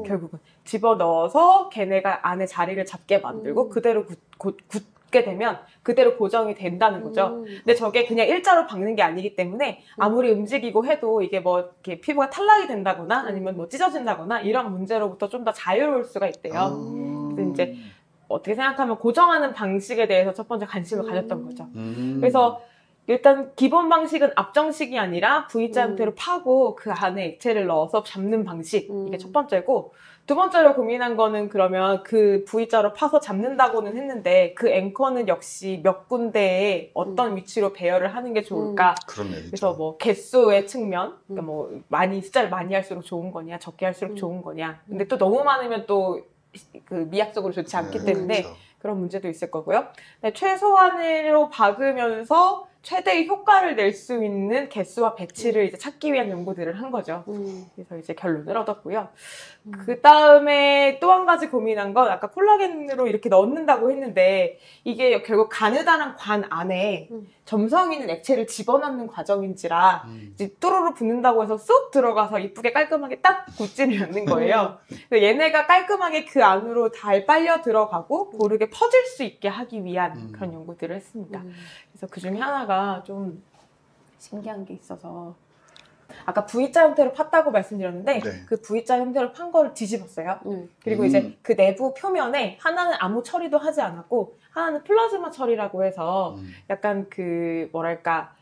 결국은 집어넣어서 걔네가 안에 자리를 잡게 만들고 그대로 굳게 되면 그대로 고정이 된다는 거죠. 근데 저게 그냥 일자로 박는 게 아니기 때문에 아무리 움직이고 해도 이게 뭐 이렇게 피부가 탈락이 된다거나 아니면 뭐 찢어진다거나 이런 문제로부터 좀 더 자유로울 수가 있대요. 그래서 이제 어떻게 생각하면 고정하는 방식에 대해서 첫 번째 관심을 가졌던 거죠. 그래서 일단 기본 방식은 앞정식이 아니라 V자 형태로 파고 그 안에 액체를 넣어서 잡는 방식 이게 첫 번째고 두 번째로 고민한 거는 그러면 그 V자로 파서 잡는다고는 했는데 그 앵커는 역시 몇 군데에 어떤 위치로 배열을 하는 게 좋을까? 그렇네요. 그래서 뭐 개수의 측면, 그러니까 뭐 숫자를 많이 할수록 좋은 거냐, 적게 할수록 좋은 거냐. 근데 또 너무 많으면 또 그 미학적으로 좋지 않기 때문에 그런 문제도 있을 거고요. 최소한으로 박으면서 최대의 효과를 낼 수 있는 개수와 배치를 이제 찾기 위한 연구들을 한 거죠. 그래서 이제 결론을 얻었고요. 그 다음에 또 한 가지 고민한 건 아까 콜라겐으로 이렇게 넣는다고 했는데 이게 결국 가느다란 관 안에 점성 있는 액체를 집어넣는 과정인지라 이제 또로로 붙는다고 해서 쏙 들어가서 이쁘게 깔끔하게 딱 굳지는 않는 거예요. 그래서 얘네가 깔끔하게 그 안으로 잘 빨려 들어가고 고르게 퍼질 수 있게 하기 위한 그런 연구들을 했습니다. 그래서 그 중에 하나가 좀 신기한 게 있어서 아까 V자 형태로 팠다고 말씀드렸는데 네. 그 V자 형태로 판 거를 뒤집었어요. 그리고 이제 그 내부 표면에 하나는 아무 처리도 하지 않았고 하나는 플라즈마 처리라고 해서 약간 그 뭐랄까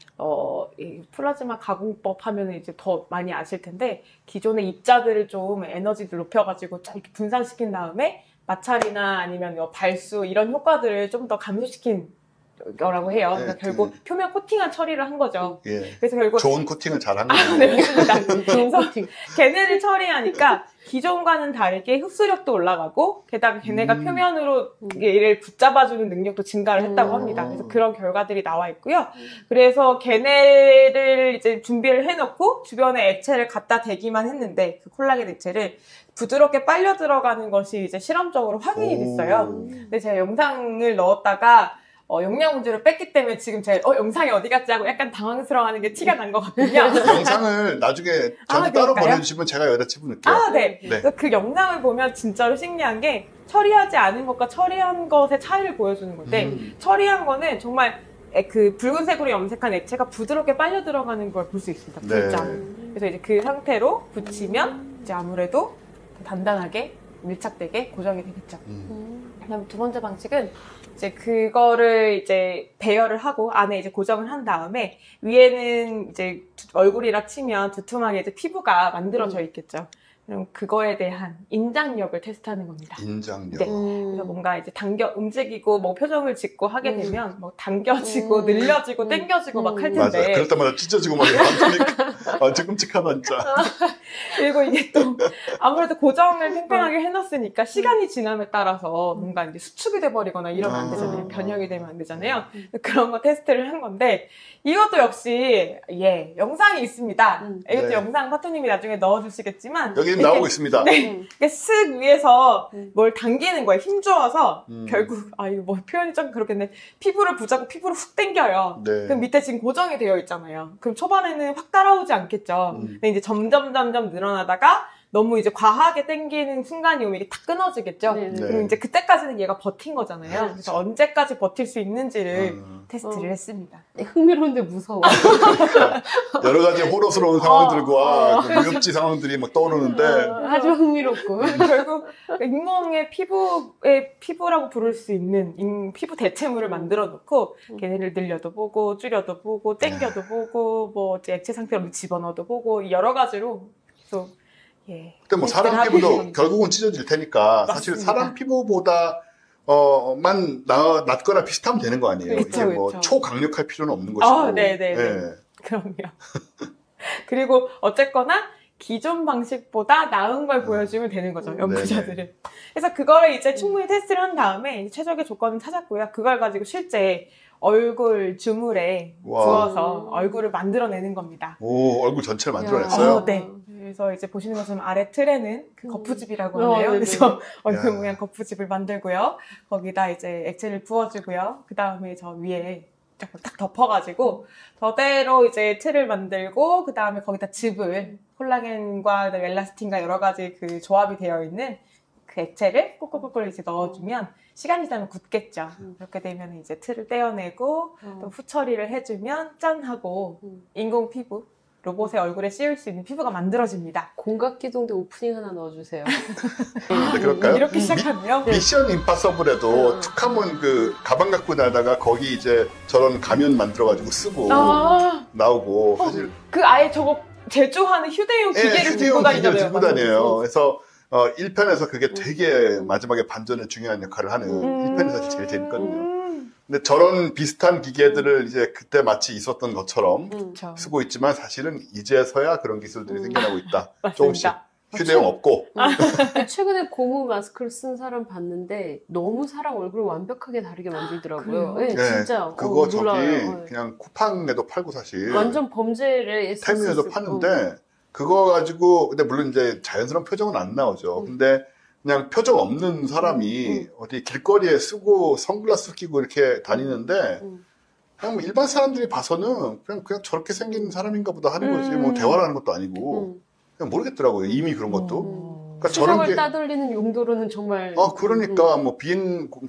이 플라즈마 가공법 하면은 이제 더 많이 아실 텐데 기존의 입자들을 좀 에너지를 높여가지고 좀 이렇게 분산시킨 다음에 마찰이나 아니면 발수 이런 효과들을 좀 더 감소시킨 거라고 해요. 그러니까 결국 표면 코팅한 처리를 한 거죠. 예. 그래서 결국 좋은 코팅을 잘 한 거예요. 네, 맞습니다. 좋은 코팅. 걔네를 처리하니까 기존과는 다르게 흡수력도 올라가고 게다가 걔네가 표면으로 얘를 붙잡아주는 능력도 증가를 했다고 합니다. 그래서 그런 결과들이 나와 있고요. 그래서 걔네를 이제 준비를 해놓고 주변에 액체를 갖다 대기만 했는데 그 콜라겐 액체를 부드럽게 빨려 들어가는 것이 이제 실험적으로 확인이 됐어요. 근데 제가 영상을 넣었다가 영양 문제를 뺐기 때문에 지금 제 영상이 어디 갔지 하고 약간 당황스러워하는 게 티가 난 것 같거든요. 영상을 나중에 저한테 따로 그럴까요? 보내주시면 제가 여기다 집어넣을게요. 네. 네. 그래서 그 영상을 보면 진짜로 신기한 게 처리하지 않은 것과 처리한 것의 차이를 보여주는 건데 처리한 거는 정말 그 붉은색으로 염색한 액체가 부드럽게 빨려 들어가는 걸 볼 수 있습니다. 진짜. 네. 그래서 이제 그 상태로 붙이면 이제 아무래도 단단하게 밀착되게 고정이 되겠죠. 그다음 두 번째 방식은 이제 그거를 이제 배열을 하고 안에 이제 고정을 한 다음에 위에는 이제 얼굴이라 치면 두툼하게 이제 피부가 만들어져 있겠죠. 그럼 그거에 대한 인장력을 테스트하는 겁니다. 인장력. 네. 그래서 뭔가 이제 움직이고 뭐 표정을 짓고 하게 되면 뭐 당겨지고 늘려지고 당겨지고 막 할 텐데. 맞아요. 그럴 때마다 찢어지고 막 이러니까 완전 끔찍하다 진짜. 그리고 이게 또 아무래도 고정을 팽팽하게 해놨으니까 시간이 지남에 따라서 뭔가 이제 수축이 돼버리거나 이러면 안 되잖아요. 변형이 되면 안 되잖아요. 그런 거 테스트를 한 건데 이것도 역시 영상이 있습니다. 이것도 네. 영상 파토님이 나중에 넣어주시겠지만 여기 나오고 있습니다. 네. 이렇게 쓱 위에서 뭘 당기는 거예요. 힘주어서 결국 이거 뭐 표현이 좀 그렇겠네. 피부를 붙잡고 피부를 훅 당겨요. 네. 그럼 밑에 지금 고정이 되어 있잖아요. 그럼 초반에는 확 따라오지 않겠죠. 근데 이제 점점 늘어나다가 너무 이제 과하게 당기는 순간이 오면 이게 탁 끊어지겠죠. 네. 그럼 이제 그때까지는 얘가 버틴 거잖아요. 그래서 언제까지 버틸 수 있는지를 테스트를 했습니다. 흥미로운데 무서워. 여러 가지 호러스러운 상황들과 그 무협지 상황들이 막 떠오르는데 아주 흥미롭고. 결국 잇몸의 피부라고 부를 수 있는 피부 대체물을 만들어 놓고 걔네를 늘려도 보고 줄여도 보고 당겨도 보고 뭐 이제 액체 상태로 집어넣어도 보고 여러 가지로 계속 근데 뭐 사람 피부도 결국은 찢어질 테니까 사실 사람 피부보다 만 낫거나 비슷하면 되는 거 아니에요. 그렇죠, 이게 뭐 그렇죠. 초강력할 필요는 없는 것이고. 네네네. 네. 그럼요. 그리고 어쨌거나 기존 방식보다 나은 걸 보여주면 되는 거죠, 연구자들은. 그래서 그거를 이제 충분히 테스트를 한 다음에 최적의 조건을 찾았고요. 그걸 가지고 실제 얼굴 주물에 부어서 얼굴을 만들어내는 겁니다. 오, 얼굴 전체를 만들어냈어요? 네. 그래서 이제 보시는 것처럼 아래 틀에는 그 거푸집이라고 하네요. 그래서 얼굴 모양 거푸집을 만들고요. 거기다 이제 액체를 부어주고요. 그 다음에 저 위에 조금 딱 덮어가지고 저대로 이제 틀을 만들고 그 다음에 거기다 즙을 콜라겐과 엘라스틴과 여러 가지 그 조합이 되어 있는 그 액체를 꿀꿀꿀 이제 넣어주면 시간이 지나면 굳겠죠. 그렇게 되면 이제 틀을 떼어내고 또 후처리를 해주면 짠 하고 인공 피부 로봇의 얼굴에 씌울 수 있는 피부가 만들어집니다. 공각기동대 오프닝 하나 넣어주세요. 네, 그럴까요? 이렇게 시작하네요. 미션 임파서블에도 툭하면 그 가방 갖고 다니다가 거기 이제 저런 가면 만들어가지고 쓰고 나오고 사실 그 아예 저거 제조하는 휴대용 기계를 들고 다니잖아요. 들고 다녀요. 그래서 1편에서 그게 되게 마지막에 반전의 중요한 역할을 하는 1편이 사실 제일 재밌거든요. 근데 저런 비슷한 기계들을 이제 그때 마치 있었던 것처럼 쓰고 있지만 사실은 이제서야 그런 기술들이 생겨나고 있다. 조금씩. 휴대용 없고. 최근에 고무 마스크를 쓴 사람 봤는데 너무 사람 얼굴을 완벽하게 다르게 만들더라고요. 네, 진짜. 그거 놀라워요. 그냥 쿠팡에도 팔고 사실. 완전 범죄를 테미에도 파는데 그거 가지고 근데 물론 이제 자연스러운 표정은 안 나오죠. 근데 그냥 표정 없는 사람이 어디 길거리에 쓰고 선글라스 끼고 이렇게 다니는데 그냥 뭐 일반 사람들이 봐서는 그냥 저렇게 생긴 사람인가 보다 하는 거지 뭐 대화를 하는 것도 아니고 그냥 모르겠더라고요. 이미 그런 것도. 그러니까 저런 게 따돌리는 용도로는 정말. 그러니까 뭐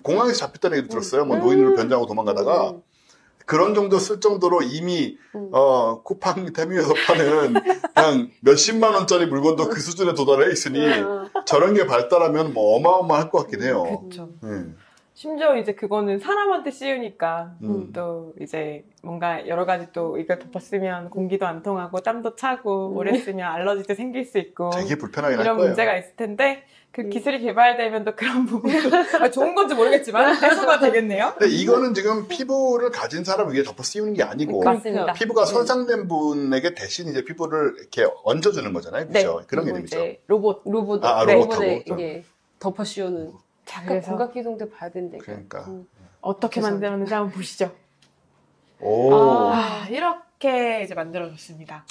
공항에서 잡혔다는 얘기도 들었어요. 뭐 노인으로 변장하고 도망가다가 그런 정도 쓸 정도로 이미 쿠팡 테미에서 파는 그냥 몇십만 원짜리 물건도 그 수준에 도달해 있으니 저런 게 발달하면 뭐 어마어마할 것 같긴 해요. 그렇죠. 심지어 이제 그거는 사람한테 씌우니까 또 이제 뭔가 여러 가지 또 이걸 덮었으면 공기도 안 통하고 땀도 차고 오래 쓰면 알러지도 생길 수 있고 되게 불편하긴 할 이런 거예요. 문제가 있을 텐데 그 기술이 개발되면 또 그런 부분도 좋은 건지 모르겠지만 해소가 되겠네요. 근데 이거는 지금 피부를 가진 사람 위에 덮어 씌우는 게 아니고 맞습니다. 피부가 손상된 분에게 대신 이제 피부를 이렇게 얹어주는 거잖아요. 그렇죠? 네. 그런 개념이죠. 로봇 로봇에 이게 덮어 씌우는. 그래서 감각기동대 봐야 된대. 그러니까 어떻게 만들었는지 한번 보시죠. 오. 이렇게 이제 만들어졌습니다.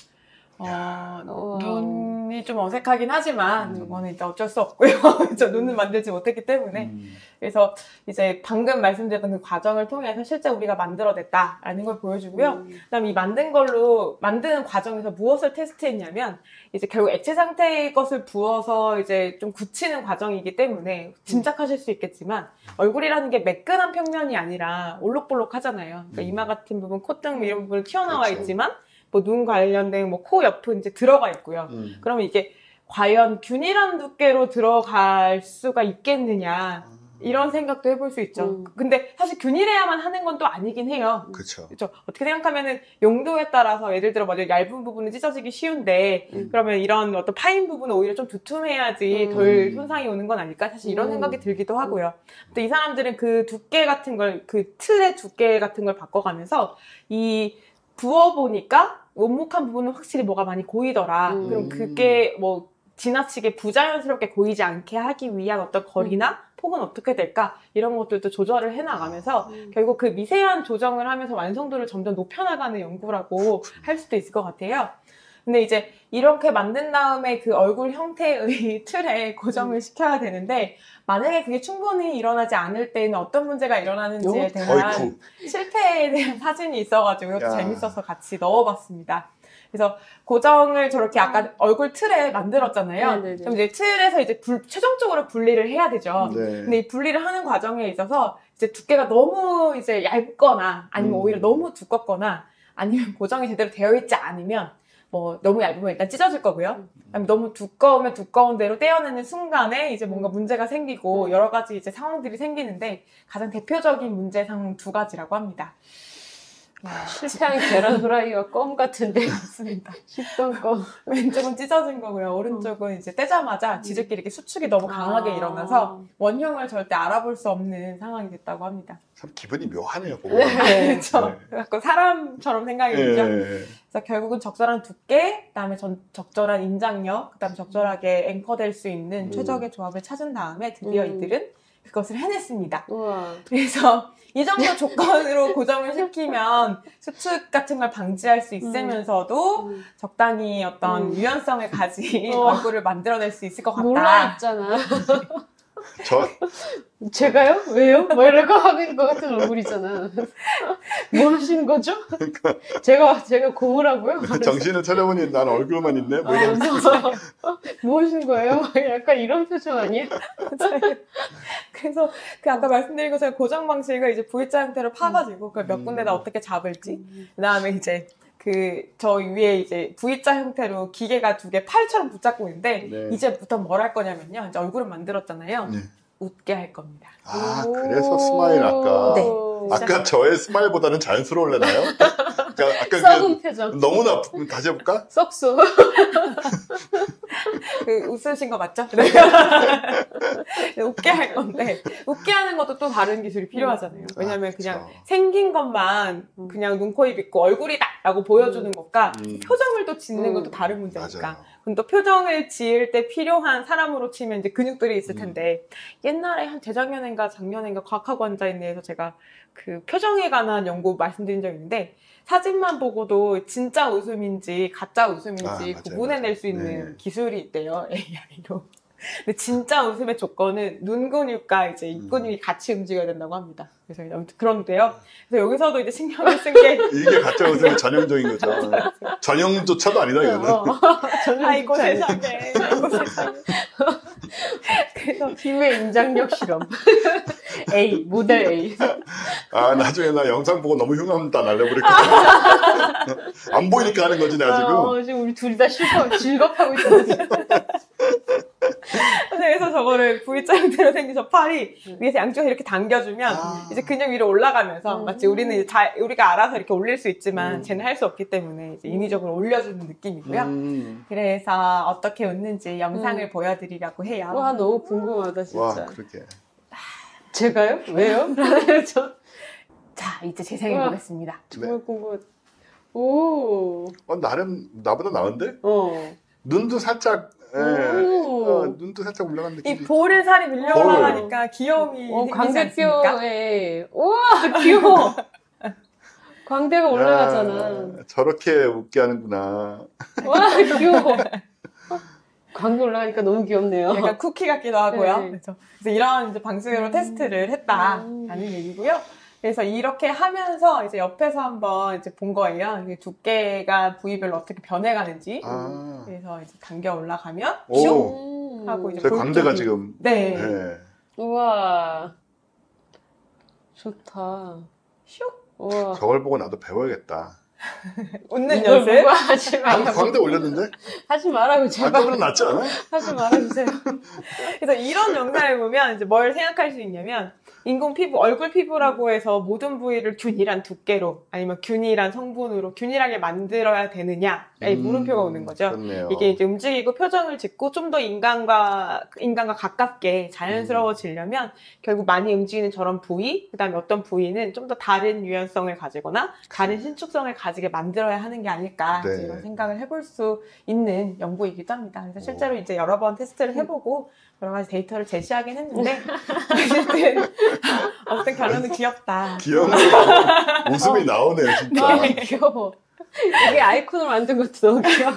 눈이 좀 어색하긴 하지만 그거는 일단 어쩔 수 없고요. 저 눈은 만들지 못했기 때문에 그래서 이제 방금 말씀드렸던 그 과정을 통해서 실제 우리가 만들어냈다라는 걸 보여주고요. 그다음에 이 만드는 과정에서 무엇을 테스트했냐면 이제 결국 액체 상태의 것을 부어서 이제 좀 굳히는 과정이기 때문에 짐작하실 수 있겠지만 얼굴이라는 게 매끈한 평면이 아니라 올록볼록하잖아요. 그러니까 이마 같은 부분, 콧등 이런 부분 튀어나와 그렇죠. 있지만 뭐 눈 관련된 뭐 코 옆은 이제 들어가 있고요. 그러면 이게 과연 균일한 두께로 들어갈 수가 있겠느냐 이런 생각도 해볼 수 있죠. 근데 사실 균일해야만 하는 건 또 아니긴 해요. 그렇죠. 어떻게 생각하면은 용도에 따라서 예를 들어 먼저 얇은 부분은 찢어지기 쉬운데 그러면 이런 어떤 파인 부분은 오히려 좀 두툼해야지 덜 손상이 오는 건 아닐까? 사실 이런 생각이 들기도 하고요. 또 이 사람들은 그 두께 같은 걸, 그 틀의 두께 같은 걸 바꿔가면서 이 부어보니까 원목한 부분은 확실히 뭐가 많이 고이더라. 그럼 그게 뭐 지나치게 부자연스럽게 고이지 않게 하기 위한 어떤 거리나 폭은 어떻게 될까? 이런 것들도 조절을 해나가면서 결국 그 미세한 조정을 하면서 완성도를 점점 높여나가는 연구라고 할 수도 있을 것 같아요. 근데 이제 이렇게 만든 다음에 그 얼굴 형태의 틀에 고정을 시켜야 되는데 만약에 그게 충분히 일어나지 않을 때는 어떤 문제가 일어나는지에 대한 실패에 대한 사진이 있어가지고 이것도 재밌어서 같이 넣어봤습니다. 그래서 고정을 저렇게 아까 얼굴 틀에 만들었잖아요. 그럼 이제 틀에서 이제 최종적으로 분리를 해야 되죠. 근데 이 분리를 하는 과정에 있어서 이제 두께가 너무 이제 얇거나 아니면 오히려 너무 두껍거나 아니면 고정이 제대로 되어 있지 않으면 뭐 너무 얇으면 일단 찢어질 거고요. 너무 두꺼우면 두꺼운 대로 떼어내는 순간에 이제 뭔가 문제가 생기고 여러 가지 이제 상황들이 생기는데 가장 대표적인 문제 상황 2가지라고 합니다. 실패한 계란 후라이와 껌 같은데. 맞습니다. 씹던 껌. 왼쪽은 찢어진 거고요. 오른쪽은 이제 떼자마자 지들끼리 이렇게 수축이 너무 강하게 일어나서 원형을 절대 알아볼 수 없는 상황이 됐다고 합니다. 참 기분이 묘하네요. 그렇죠. 그래서 사람처럼 생각이 들죠. 그래서 결국은 적절한 두께, 그다음에 적절한 인장력, 그다음에 적절하게 앵커될 수 있는 최적의 조합을 찾은 다음에 드디어 이들은 그것을 해냈습니다. 그래서 이 정도 조건으로 고정을 시키면 수축 같은 걸 방지할 수 있으면서도 적당히 어떤 유연성을 가진 얼굴을 만들어낼 수 있을 것 같다. 놀라웠잖아. 제가요? 왜요? 뭐 이럴 거 하는 것 같은 얼굴이잖아. 뭐 하시는 거죠? 제가 고무라고요? 정신을 차려보니 난 얼굴만 있네? 뭐 이러면서. 뭐 하시는 거예요? 약간 이런 표정 아니에요? 그래서 그 아까 말씀드린 것처럼 고정 방식을 이제 V자 형태로 파가지고 그걸 몇 군데다 어떻게 잡을지 그 다음에 이제 저 위에 이제 V자 형태로 기계가 2개 팔처럼 붙잡고 있는데 이제부터 뭘 할 거냐면요. 이제 얼굴을 만들었잖아요. 웃게 할 겁니다. 그래서 스마일 아까. 네. 아까 저의 스마일보다는 자연스러울래나요? 아까 썩은 표정. 너무나 다시 해볼까? 썩소. 웃으신 거 맞죠? 웃게 할 건데 웃게 하는 것도 또 다른 기술이 필요하잖아요. 왜냐면 그냥 생긴 것만 그냥 눈, 코, 입 있고 얼굴이다 라고 보여주는 것과 표정을 또 짓는 것도 다른 문제니까. 그럼 또 표정을 지을 때 필요한 사람으로 치면 이제 근육들이 있을 텐데 옛날에 한 재작년인가 작년인가 과학학원자인데에서 제가 그 표정에 관한 연구 말씀드린 적이 있는데 사진만 보고도 진짜 웃음인지 가짜 웃음인지 구분해낼 수 있는 기술이 있대요. AI로. 근데 진짜 웃음의 조건은 눈 근육과 이제 입 근육이 같이 움직여야 된다고 합니다. 그래서 아무튼 그런데요. 그래서 여기서도 이제 신경을 쓴 게 이게 가짜 웃음의 전형적인 거죠. 전형조차도 아니다 이거는. 아이고 세상에. 아이고 세상에. 그래서 힘의 인장력 실험. A 모델 A. 아, 나중에 나 영상 보고 너무 흉함다 날려버릴거든. 안 보이니까 하는 거지, 내가 지금. 지금 우리 둘이 다 즐겁하고 있잖아. 그래서 저거를 V자 형태로 생긴 저 팔이 위에서 양쪽에서 이렇게 당겨주면 이제 근육 위로 올라가면서 마치 우리는 이제 우리가 알아서 이렇게 올릴 수 있지만 쟤는 할 수 없기 때문에 이제 인위적으로 올려주는 느낌이고요. 그래서 어떻게 웃는지 영상을 보여드리려고 해요. 와, 너무 궁금하다, 진짜. 와, 그렇게. 제가요? 왜요? 자, 이제 재생해 보겠습니다. 정말 궁금해. 오. 나름 나보다 나은데? 눈도 살짝, 눈도 살짝 올라간 느낌. 이 볼에 살이 밀려 올라가니까 귀여움이 생기지 않습니까? 광대뼈에. 우와, 귀여워. 광대가 올라가잖아. 저렇게 웃게 하는구나. 와, 귀여워. 광대 올라가니까 너무 귀엽네요. 약간 쿠키 같기도 하고요. 네. 그래서 이런 이제 방식으로 테스트를 했다라는 얘기고요. 그래서 이렇게 하면서 이제 옆에서 한번 이제 본 거예요. 이게 두께가 부위별로 어떻게 변해가는지. 그래서 이제 당겨 올라가면 슝 하고 이제 제 광대가 지금. 네. 우와. 좋다. 슉. 우와. 저걸 보고 나도 배워야겠다. 웃는 연습? 하지 말고. 광대 올렸는데? 하지 말라고, 제발. 광대보다 낫지 않아? 하지 말아주세요. 그래서 이런 영상을 보면 이제 뭘 생각할 수 있냐면 인공 피부, 얼굴 피부라고 해서 모든 부위를 균일한 두께로 아니면 균일한 성분으로 균일하게 만들어야 되느냐의 물음표가 오는 거죠. 좋네요. 이게 이제 움직이고 표정을 짓고 좀 더 인간과 가깝게 자연스러워지려면 결국 많이 움직이는 저런 부위, 그 다음에 어떤 부위는 좀 더 다른 유연성을 가지거나 다른 신축성을 가지게 만들어야 하는 게 아닐까 네. 이런 생각을 해볼 수 있는 연구이기도 합니다. 그래서 실제로 이제 여러 번 테스트를 해보고 여러 가지 데이터를 제시하긴 했는데 어쨌든 결론은 귀엽다. 귀여운 웃음이 나오네요, 진짜. 너무 귀여워. 이게 아이콘을 만든 것도 너무 귀여워.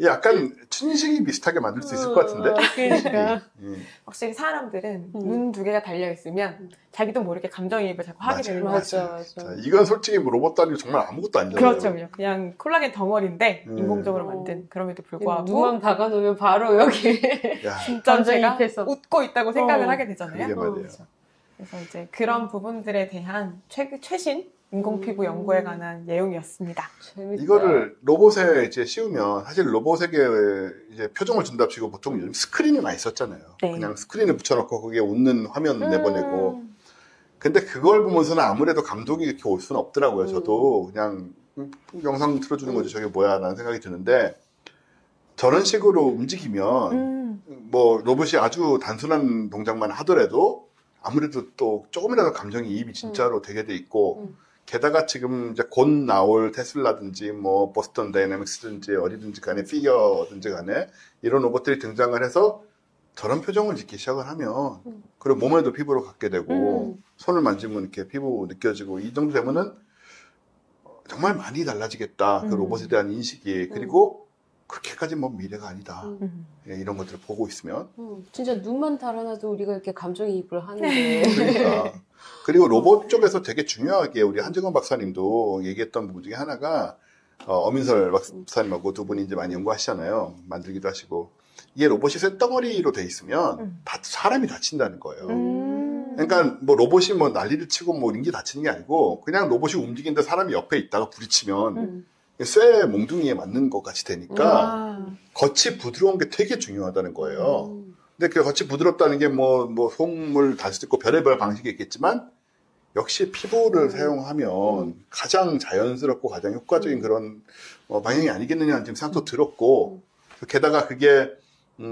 약간 춘식이 비슷하게 만들 수 있을 것 같은데? 그러니까. 확실히 사람들은 눈 두 개가 달려있으면 자기도 모르게 감정이입을 자꾸 하게 되는 것 같아요. 맞아. 자, 이건 솔직히 뭐 로봇도 아니고 정말 아무것도 아니잖아요. 그렇죠. 그냥 콜라겐 덩어리인데 인공적으로 만든 그럼에도 불구하고 눈만 박아놓으면 바로 여기 진짜 제가 감정이입해서. 웃고 있다고 생각을 하게 되잖아요. 그게 말이에요. 그래서 이제 그런 부분들에 대한 최신 인공 피부 연구에 관한 내용이었습니다. 재밌다. 이거를 로봇에 이제 씌우면 사실 로봇에게 이제 표정을 준답시고 보통 요즘 스크린이 많이 썼잖아요. 네. 그냥 스크린을 붙여놓고 거기에 웃는 화면 내보내고. 근데 그걸 보면서는 아무래도 감동이 이렇게 올 수는 없더라고요. 저도 그냥 영상 틀어주는 거지 저게 뭐야 라는 생각이 드는데 저런 식으로 움직이면 뭐 로봇이 아주 단순한 동작만 하더라도 아무래도 또 조금이라도 감정이입이 진짜로 되게 돼 있고 게다가 지금 이제 곧 나올 테슬라든지 뭐 보스턴 다이내믹스든지 어디든지 간에 피겨든지 간에 이런 로봇들이 등장을 해서 저런 표정을 짓기 시작을 하면 그리고 몸에도 피부를 갖게 되고 손을 만지면 이렇게 피부 느껴지고 이 정도 되면은 정말 많이 달라지겠다. 그 로봇에 대한 인식이. 그리고 그렇게까지 뭐 미래가 아니다. 예, 이런 것들을 보고 있으면. 진짜 눈만 달아놔도 우리가 이렇게 감정이입을 하는데. 그러니까. 그리고 로봇 쪽에서 되게 중요하게 우리 한정원 박사님도 얘기했던 부분 중에 하나가 어민설 박사님하고 두 분이 이제 많이 연구하시잖아요. 만들기도 하시고. 이게 로봇이 쇳덩어리로 돼 있으면 사람이 다친다는 거예요. 그러니까 뭐 로봇이 뭐 난리를 치고 뭐 이런 게 다치는 게 아니고 그냥 로봇이 움직이는데 사람이 옆에 있다가 부딪히면 쇠 몽둥이에 맞는 것 같이 되니까 겉이 부드러운 게 되게 중요하다는 거예요. 근데 그 겉이 부드럽다는 게 뭐 속물 달 수도 있고 별의별 방식이 있겠지만 역시 피부를 사용하면 가장 자연스럽고 가장 효과적인 그런 방향이 아니겠느냐는 지금 생각도 들었고 게다가 그게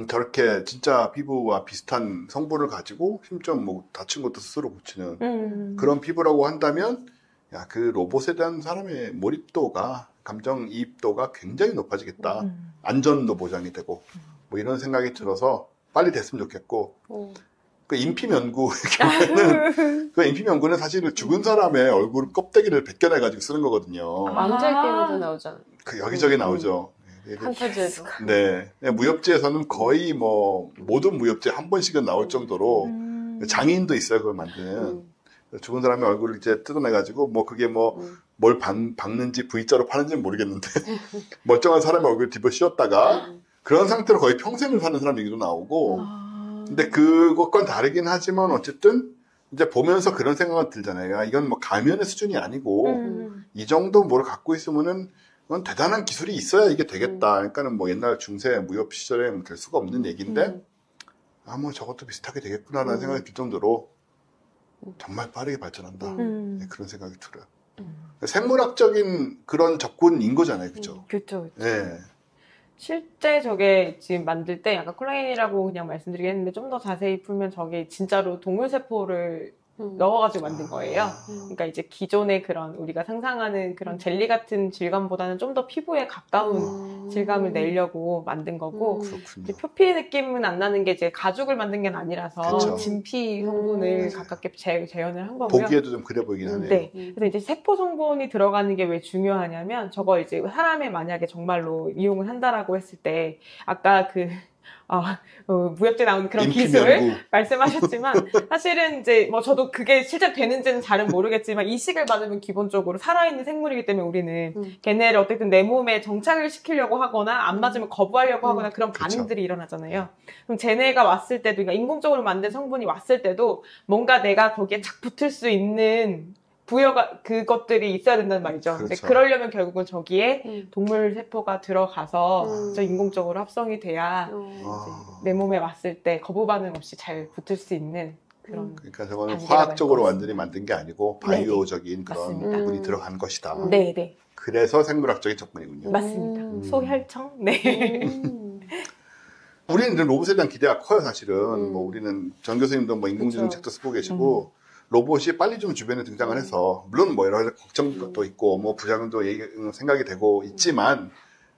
저렇게 진짜 피부와 비슷한 성분을 가지고 심지어 뭐 다친 것도 스스로 고치는 그런 피부라고 한다면 야, 그 로봇에 대한 사람의 몰입도가 감정이입도가 굉장히 높아지겠다. 안전도 보장이 되고 뭐 이런 생각이 들어서 빨리 됐으면 좋겠고 그 인피면구 경우에는 그 인피면구는 사실 죽은 사람의 얼굴 껍데기를 벗겨내가지고 쓰는 거거든요. 왕자의 게임에도 나오잖아. 그 여기저기 나오죠. 판타지에도. 네. 무협지에서는 거의 뭐 모든 무협지에 한 번씩은 나올 정도로 장인도 있어요. 그걸 만드는. 죽은 사람의 얼굴을 이제 뜯어내가지고 뭐 그게 뭐 뭘 박는지 V자로 파는지는 모르겠는데 멀쩡한 사람의 얼굴을 뒤집어 씌웠다가 그런 상태로 거의 평생을 사는 사람 얘기도 나오고 근데 그것과는 다르긴 하지만 어쨌든 이제 보면서 그런 생각은 들잖아요. 이건 뭐 가면의 수준이 아니고 이 정도 뭘 갖고 있으면은 그건 대단한 기술이 있어야 이게 되겠다. 그러니까는 뭐 옛날 중세 무협 시절에 될 수가 없는 얘기인데 아, 뭐 저것도 비슷하게 되겠구나라는 생각이 들 정도로 정말 빠르게 발전한다. 네, 그런 생각이 들어요. 생물학적인 그런 접근인 거잖아요. 그죠? 그렇죠. 네. 실제 저게 지금 만들 때 약간 콜라겐이라고 그냥 말씀드리겠는데 좀 더 자세히 풀면 저게 진짜로 동물세포를 넣어가지고 만든 거예요. 그러니까 이제 기존의 그런 우리가 상상하는 그런 젤리 같은 질감보다는 좀 더 피부에 가까운 질감을 내려고 만든 거고 이제 표피 느낌은 안 나는 게 이제 가죽을 만든 게 아니라서 그쵸. 진피 성분을 가깝게 재현을 한 거고요. 보기에도 좀 그래 보이긴 하네요. 네. 그래서 이제 세포 성분이 들어가는 게 왜 중요하냐면 저거 이제 사람에 만약에 정말로 이용을 한다라고 했을 때 아까 그 무협지에 나오는 그런 기술을 말씀하셨지만 사실은 이제 뭐 저도 그게 실제 되는지는 잘은 모르겠지만 이식을 받으면 기본적으로 살아있는 생물이기 때문에 우리는 걔네를 어쨌든 내 몸에 정착을 시키려고 하거나 안 맞으면 거부하려고 하거나 그런 반응들이 일어나잖아요. 그럼 쟤네가 왔을 때도 그러니까 인공적으로 만든 성분이 왔을 때도 뭔가 내가 거기에 착 붙을 수 있는 부여가 그것들이 있어야 된다는 말이죠. 그렇죠. 근데 그러려면 결국은 저기에 동물 세포가 들어가서 저 인공적으로 합성이 돼야 내 몸에 왔을 때 거부 반응 없이 잘 붙을 수 있는 그런. 그러니까 저거는 화학적으로 완전히 만든 게 아니고 바이오적인 그런 맞습니다. 부분이 들어간 것이다. 네네. 그래서 생물학적인 접근이군요. 맞습니다. 소혈청. 네. 우리는 이제 로봇에 대한 기대가 커요, 사실은. 뭐 우리는 전 교수님도 뭐 인공지능 책도 쓰고 계시고. 로봇이 빨리 좀 주변에 등장을 해서 물론 뭐 여러 가지 걱정도 있고 뭐 부작용도 생각이 되고 있지만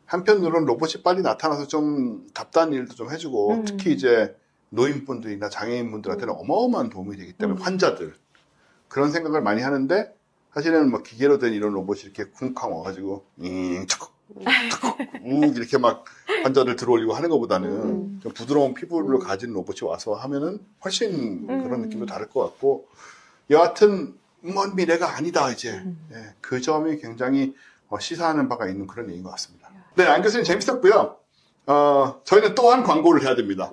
한편으로는 로봇이 빨리 나타나서 좀 답답한 일도 좀 해주고 특히 이제 노인분들이나 장애인분들한테는 어마어마한 도움이 되기 때문에 환자들 그런 생각을 많이 하는데 사실은 뭐 기계로 된 이런 로봇이 이렇게 쿵쾅 와가지고 이렇게 막 환자를 들어올리고 하는 것보다는 좀 부드러운 피부를 가진 로봇이 와서 하면은 훨씬 그런 느낌도 다를 것 같고 여하튼 먼 미래가 아니다 이제 그 점이 굉장히 시사하는 바가 있는 그런 얘기인 것 같습니다. 네, 안 교수님 재밌었고요. 저희는 또 한 광고를 해야 됩니다.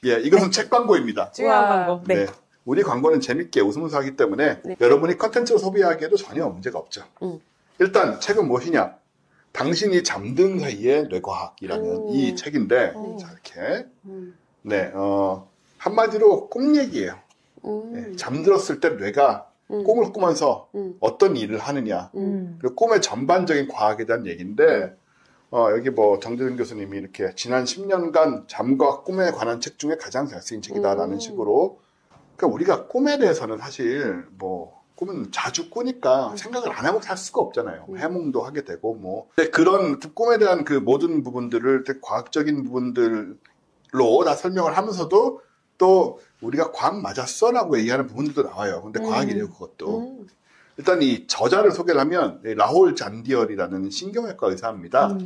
예, 이것은 책 광고입니다. 중요한 광고. 네. 우리 광고는 재밌게 웃으면서 하기 때문에 여러분이 컨텐츠로 소비하기에도 전혀 문제가 없죠. 일단 책은 무엇이냐? 당신이 잠든 사이의 뇌과학이라는 이 책인데 자 이렇게 한마디로 꿈 얘기예요. 잠들었을 때 뇌가 꿈을 꾸면서 어떤 일을 하느냐 그리고 꿈의 전반적인 과학에 대한 얘기인데 여기 뭐 정재준 교수님이 이렇게 지난 10년간 잠과 꿈에 관한 책 중에 가장 잘 쓰인 책이다라는 식으로 그러니까 우리가 꿈에 대해서는 사실 뭐 꿈은 자주 꾸니까 생각을 안 하고 살 수가 없잖아요. 해몽도 하게 되고 뭐 그런 꿈에 대한 그 모든 부분들을 과학적인 부분들로 다 설명을 하면서도 또 우리가 과학 맞았어라고 얘기하는 부분들도 나와요. 근데 과학이래요, 그것도. 일단 이 저자를 소개를 하면 라홀 잔디얼이라는 신경외과 의사입니다.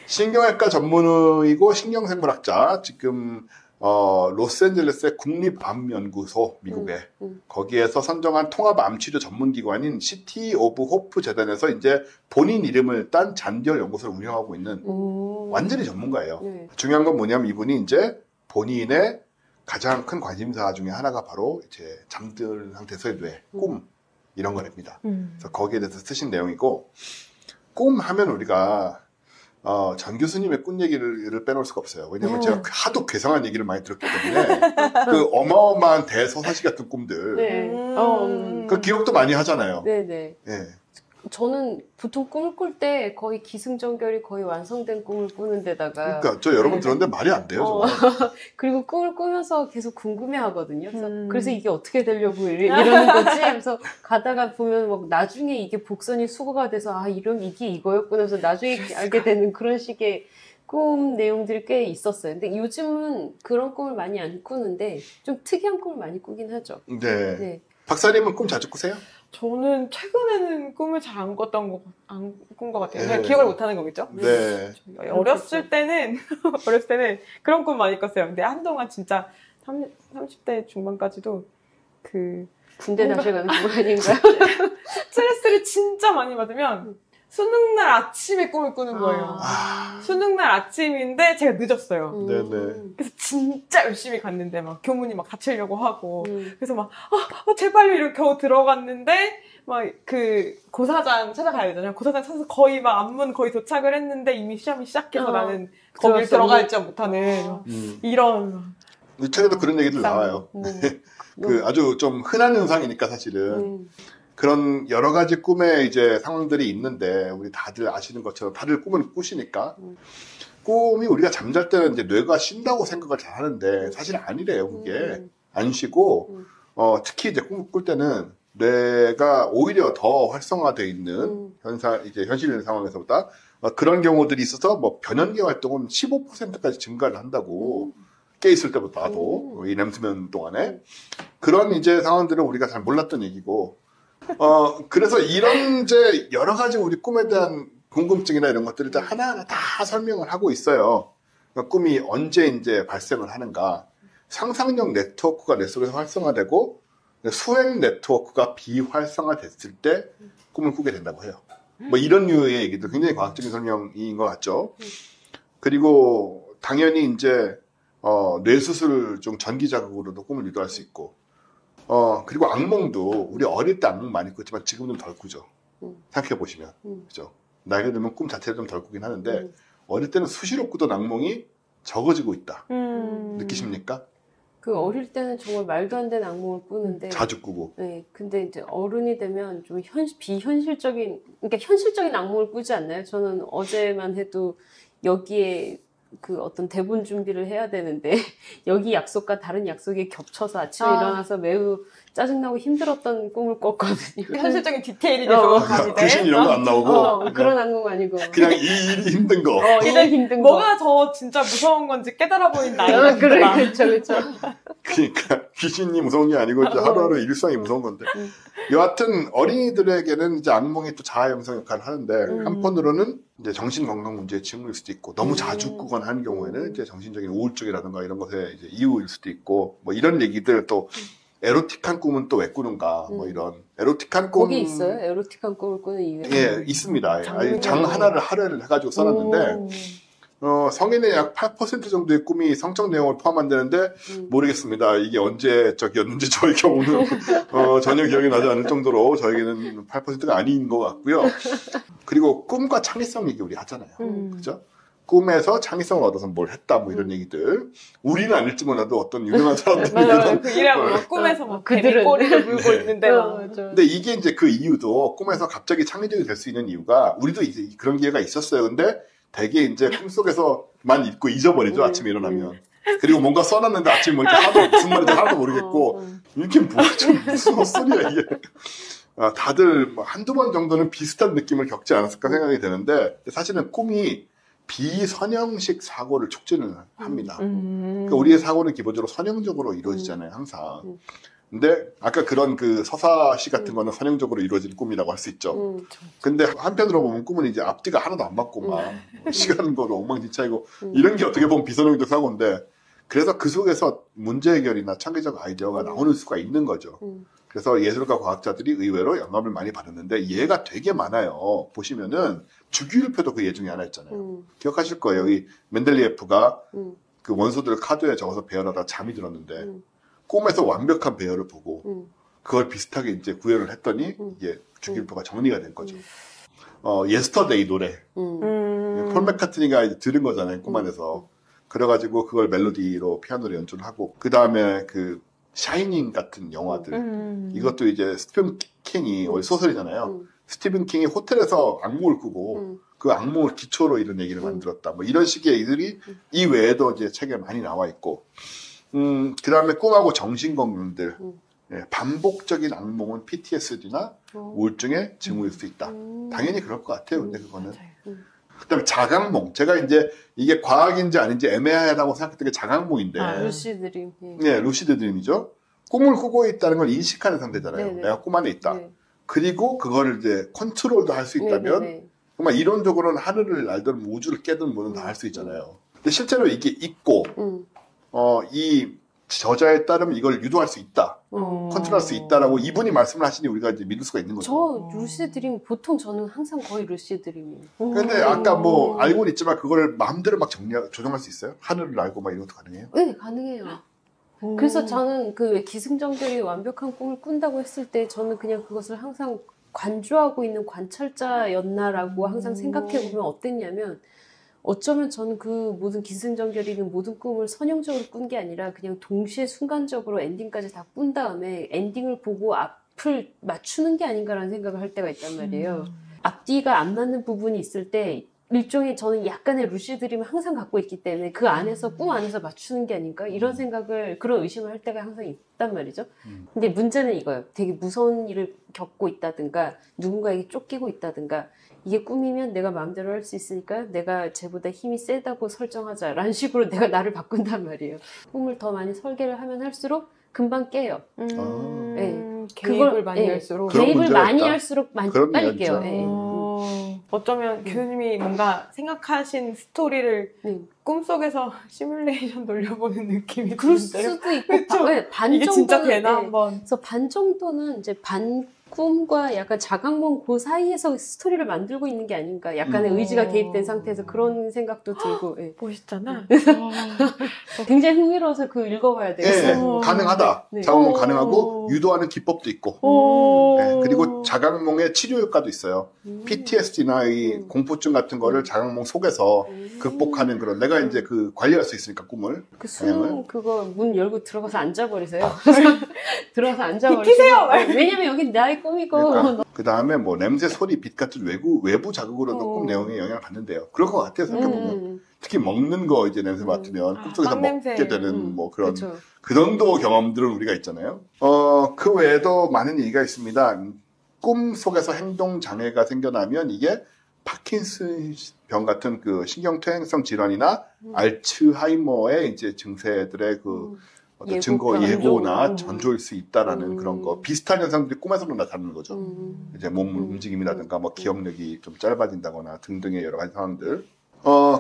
신경외과 전문의이고 신경생물학자. 지금 로스앤젤레스의 국립암연구소 미국에 거기에서 선정한 통합암치료 전문기관인 시티 오브 호프 재단에서 이제 본인 이름을 딴 잔디얼 연구소를 운영하고 있는 완전히 전문가예요. 중요한 건 뭐냐면 이분이 이제 본인의 가장 큰 관심사 중에 하나가 바로 이제 잠든 상태에서의 뇌, 꿈 이런 거랍니다. 그래서 거기에 대해서 쓰신 내용이고 꿈 하면 우리가 전 교수님의 꿈 얘기를 빼놓을 수가 없어요. 왜냐면 제가 하도 괴상한 얘기를 많이 들었기 때문에 그 어마어마한 대서사시 같은 꿈들 그 기억도 많이 하잖아요. 네네. 저는 보통 꿈을 꿀 때 거의 기승전결이 거의 완성된 꿈을 꾸는 데다가 그러니까 저 여러 번 들었는데 말이 안 돼요. 그리고 꿈을 꾸면서 계속 궁금해 하거든요. 그래서 이게 어떻게 되려고 이러는 거지? 그래서 가다가 보면 막 나중에 이게 복선이 수거가 돼서 이러면 이게 이거였구나 해서 나중에 알게 되는 그런 식의 꿈 내용들이 꽤 있었어요. 근데 요즘은 그런 꿈을 많이 안 꾸는데 좀 특이한 꿈을 많이 꾸긴 하죠. 네. 박사님은 꿈 자주 꾸세요? 저는 최근에는 꿈을 잘 안 꾼 것 같아요. 그냥 기억을 못 하는 거겠죠? 네. 어렸을 때는 그런 꿈 많이 꿨어요. 근데 한동안 진짜 30대 중반까지도 군대 다시 가는 꿈 아닌가요? 스트레스를 진짜 많이 받으면 수능날 아침에 꿈을 꾸는 거예요. 수능날 아침인데 제가 늦었어요. 네네. 그래서 진짜 열심히 갔는데 막 교문이 막 닫히려고 하고 그래서 막 제발요 이렇게 겨우 들어갔는데 막 그 고사장 찾아가야 되잖아요. 고사장 찾아서 거의 막 앞문 거의 도착을 했는데 이미 시험이 시작해서 나는 거길 들어갈 줄 못하는 이런. 이 책에도 그런 얘기들 나와요. 그 아주 좀 흔한 현상이니까 사실은. 그런 여러 가지 꿈의 이제 상황들이 있는데, 우리 다들 아시는 것처럼 다들 꿈을 꾸시니까, 꿈이 우리가 잠잘 때는 이제 뇌가 쉰다고 생각을 잘 하는데, 사실 아니래요, 그게. 안 쉬고, 특히 이제 꿈을 꿀 때는 뇌가 오히려 더 활성화되어 있는 이제 현실 상황에서보다 그런 경우들이 있어서 뭐 변연계 활동은 15%까지 증가를 한다고. 깨있을 때보다도, 이 렘수면 동안에. 그런 이제 상황들은 우리가 잘 몰랐던 얘기고, 그래서 이런 이제 여러 가지 우리 꿈에 대한 궁금증이나 이런 것들을 일단 하나하나 다 설명을 하고 있어요. 그러니까 꿈이 언제 이제 발생을 하는가. 상상력 네트워크가 뇌 속에서 활성화되고 수행 네트워크가 비활성화됐을 때 꿈을 꾸게 된다고 해요. 뭐 이런 류의 얘기도 굉장히 과학적인 설명인 것 같죠. 그리고 당연히 이제 뇌수술 중 전기 자극으로도 꿈을 유도할 수 있고, 그리고 악몽도 우리 어릴 때 악몽 많이 꿨지만 지금은 좀 덜 꾸죠. 생각해보시면. 그죠? 나이가 들면 꿈 자체를 좀 덜 꾸긴 하는데, 어릴 때는 수시로 꾸던 악몽이 적어지고 있다. 느끼십니까? 그 어릴 때는 정말 말도 안 되는 악몽을 꾸는데. 자주 꾸고. 네. 근데 이제 어른이 되면 좀 비현실적인, 그러니까 현실적인 악몽을 꾸지 않나요? 저는 어제만 해도 여기에 그 어떤 대본 준비를 해야 되는데 여기 약속과 다른 약속이 겹쳐서 아침에 일어나서 매우 짜증나고 힘들었던 꿈을 꿨거든요. 현실적인 디테일이 들어가는데 귀신 이런 거 안 나오고 그런 악몽 아니고 그냥 이 일이 힘든 거. 일이 힘든 거. 뭐가 더 진짜 무서운 건지 깨달아 보인 나이. 그렇죠. 그러니까 귀신이 무서운 게 아니고 이제 하루하루 일상이 무서운 건데. 여하튼 어린이들에게는 이제 악몽이 또 자아 형성 역할을 하는데 한편으로는 이제 정신 건강 문제의 징후일 수도 있고, 너무 자주 꾸거나 하는 경우에는 이제 정신적인 우울증이라든가 이런 것의 이제 이유일 수도 있고, 뭐 이런 얘기들. 또 에로틱한 꿈은 또 왜 꾸는가, 뭐 이런 에로틱한 꿈. 거기 있어요? 에로틱한 꿈을 꾸는 이유가? 예, 있습니다. 장 하나를 할애를 해가지고 써놨는데, 성인의 약 8% 정도의 꿈이 성적 내용을 포함한다는데, 모르겠습니다. 이게 언제적이었는지 저희 경우는, 전혀 기억이 나지 않을 정도로 저에게는 8%가 아닌 것 같고요. 그리고 꿈과 창의성 얘기 우리 하잖아요. 그죠? 꿈에서 창의성을 얻어서 뭘 했다, 뭐 이런 얘기들. 우리는 아닐지 몰라도 어떤 유명한 사람들은. 그 이래요. 꿈에서 막 그들은 꼬리를 물고 있는데. 근데 이게 이제 그 이유도 꿈에서 갑자기 창의적이 될 수 있는 이유가, 우리도 이제 그런 기회가 있었어요. 근데 되게 이제 꿈속에서만 잊고 잊어버리죠, 아침에 일어나면. 그리고 뭔가 써놨는데 아침에 뭐 이렇게 무슨 말인지 하나도 모르겠고, 이렇게 무슨 소리야, 이게. 다들 뭐 한두 번 정도는 비슷한 느낌을 겪지 않았을까 생각이 되는데, 사실은 꿈이 비선형식 사고를 촉진을 합니다. 그러니까 우리의 사고는 기본적으로 선형적으로 이루어지잖아요, 항상. 근데 아까 그런 그 서사시 같은 거는 선형적으로 이루어지는 꿈이라고 할 수 있죠. 근데 한편으로 보면 꿈은 이제 앞뒤가 하나도 안 맞고 막 시간 거로 엉망진창이고 이런 게 어떻게 보면 비선형적 사고인데, 그래서 그 속에서 문제 해결이나 창의적 아이디어가 나오는 수가 있는 거죠. 그래서 예술가 과학자들이 의외로 영감을 많이 받았는데 얘가 되게 많아요. 보시면은 주기율표도 그 예 중에 하나였잖아요. 기억하실 거예요. 이 멘델리예프가 그 원소들을 카드에 적어서 배열하다 잠이 들었는데 꿈에서 완벽한 배열을 보고 그걸 비슷하게 이제 구현을 했더니 이게 주기율표가 정리가 된 거죠. 예스터데이 노래. 폴 맥카트니가 들은 거잖아요. 꿈 안에서. 그래가지고 그걸 멜로디로 피아노로 연주를 하고, 그 다음에 그 샤이닝 같은 영화들. 이것도 이제 스티븐 킹이 원래 소설이잖아요. 스티븐 킹이 호텔에서 악몽을 꾸고 그 악몽을 기초로 이런 얘기를 만들었다. 뭐 이런 식의 일들이 이 외에도 이제 책에 많이 나와 있고, 그 다음에 꿈하고 정신건강들. 예, 반복적인 악몽은 PTSD나 우울증의 징후일 수 있다. 당연히 그럴 것 같아요. 근데 그거는. 그다음에 자각몽. 제가 이제 이게 과학인지 아닌지 애매하다고 생각했던 게 자각몽인데. 루시드 드림. 네, 루시드 드림이죠. 꿈을 꾸고 있다는 걸 인식하는 상태잖아요. 네네. 내가 꿈 안에 있다. 네. 그리고 그거를 이제 컨트롤도 할 수 있다면, 네네. 정말 이론적으로는 하늘을 날든 우주를 깨든 뭐든 다 할 수 있잖아요. 근데 실제로 이게 있고, 이 저자에 따르면 이걸 유도할 수 있다. 컨트롤할 수 있다라고 이분이 말씀을 하시니 우리가 이제 믿을 수가 있는 거죠. 저 루시드 드림 보통 저는 항상 거의 루시드 드림이에요. 근데 아까 뭐 알고는 있지만 그거를 마음대로 막 조정할 수 있어요? 하늘을 알고 막 이런 것도 가능해요? 네, 가능해요. 그래서 저는 그 기승전결이 완벽한 꿈을 꾼다고 했을 때 저는 그냥 그것을 항상 관조하고 있는 관찰자였나라고 항상 생각해 보면 어땠냐면 어쩌면 저는 그 모든 기승전결이는 모든 꿈을 선형적으로 꾼 게 아니라 그냥 동시에 순간적으로 엔딩까지 다 꾼 다음에 엔딩을 보고 앞을 맞추는 게 아닌가라는 생각을 할 때가 있단 말이에요. 앞뒤가 안 맞는 부분이 있을 때 일종의 저는 약간의 루시드 드림을 항상 갖고 있기 때문에 그 안에서 꿈 안에서 맞추는 게 아닌가 이런 생각을 그런 의심을 할 때가 항상 있단 말이죠. 근데 문제는 이거예요. 되게 무서운 일을 겪고 있다든가 누군가에게 쫓기고 있다든가 이게 꿈이면 내가 마음대로 할 수 있으니까 내가 쟤보다 힘이 세다고 설정하자라는 식으로 내가 나를 바꾼단 말이에요. 꿈을 더 많이 설계를 하면 할수록 금방 깨요. 네. 개입을 많이 할수록 개입을 많이 할수록 빨리 깨요. 네. 어쩌면 교수님이 뭔가 생각하신 스토리를 꿈속에서 시뮬레이션 돌려보는 느낌이 그럴 드는데요. 수도 있고 반 이게 정도는 진짜 되나 한번. 그래서 반 정도는 이제 반 꿈과 약간 자각몽 그 사이에서 스토리를 만들고 있는 게 아닌가 약간의 의지가 개입된 상태에서 그런 생각도 들고 멋있잖아. 굉장히 흥미로워서 그 읽어봐야 되겠어요. 네, 가능하다. 자각몽 가능하고 유도하는 기법도 있고 네, 그리고 자각몽의 치료 효과도 있어요. PTSD나 이 공포증 같은 거를 자각몽 속에서 극복하는 그런 내가 이제 그 관리할 수 있으니까 꿈을 그 숨 그거 문 열고 들어가서 앉아버리세요. 들어가서 앉아버리세요. 비키세요. 왜냐면 여기 나의 꿈이고. 그러니까, 그 다음에 뭐 냄새, 소리, 빛 같은 외부 자극으로도 꿈 내용에 영향을 받는데요. 그럴 것 같아요. 생각해보면. 특히 먹는 거 이제 냄새 맡으면 꿈속에서 먹게 되는 뭐 그런 그쵸. 그 정도 경험들은 우리가 있잖아요. 그 외에도 많은 얘기가 있습니다. 꿈 속에서 행동 장애가 생겨나면 이게 파킨슨 병 같은 그 신경퇴행성 질환이나 알츠하이머의 이제 증세들의 그 어떤 예고나 전조일 수 있다라는 그런 거 비슷한 현상들이 꿈에서도 나타나는 거죠. 이제 몸 움직임이라든가 뭐 기억력이 좀 짧아진다거나 등등의 여러 가지 상황들.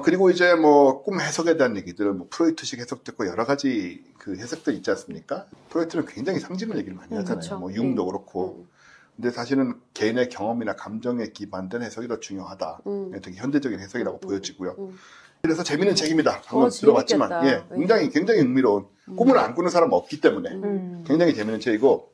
그리고 이제 뭐 꿈 해석에 대한 얘기들, 뭐 프로이트식 해석도 있고 여러 가지 그 해석들 있지 않습니까? 프로이트는 굉장히 상징을 얘기를 많이 하잖아요. 그쵸. 뭐 융도 그렇고. 근데 사실은 개인의 경험이나 감정에 기반된 해석이 더 중요하다. 되게 현대적인 해석이라고 보여지고요. 그래서 재미있는 책입니다. 한번 들어봤지만, 예, 굉장히 흥미로운. 꿈을 안 꾸는 사람은 없기 때문에 굉장히 재미있는 책이고,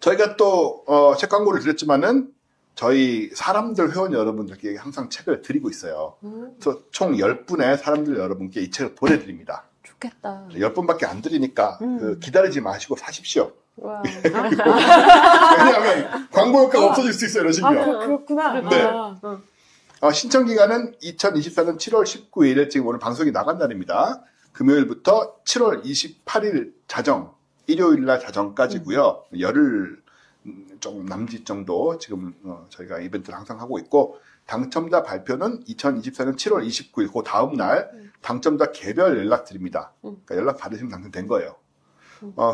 저희가 또, 책 광고를 드렸지만은, 저희 사람들 회원 여러분들께 항상 책을 드리고 있어요. 그래서 총 10분의 사람들 여러분께 이 책을 보내드립니다. 좋겠다. 10분밖에 안 드리니까, 기다리지 마시고 사십시오. 와. 왜냐하면 광고 효과가 없어질 수 있어요, 이러시면. 그렇구나. 네. 신청 기간은 2024년 7월 19일, 지금 오늘 방송이 나간 날입니다. 금요일부터 7월 28일 자정, 일요일날 자정까지고요. 열흘 좀 남짓 정도 지금 저희가 이벤트를 항상 하고 있고, 당첨자 발표는 2024년 7월 29일, 그 다음 날 당첨자 개별 연락 드립니다. 그러니까 연락 받으시면 당첨된 거예요.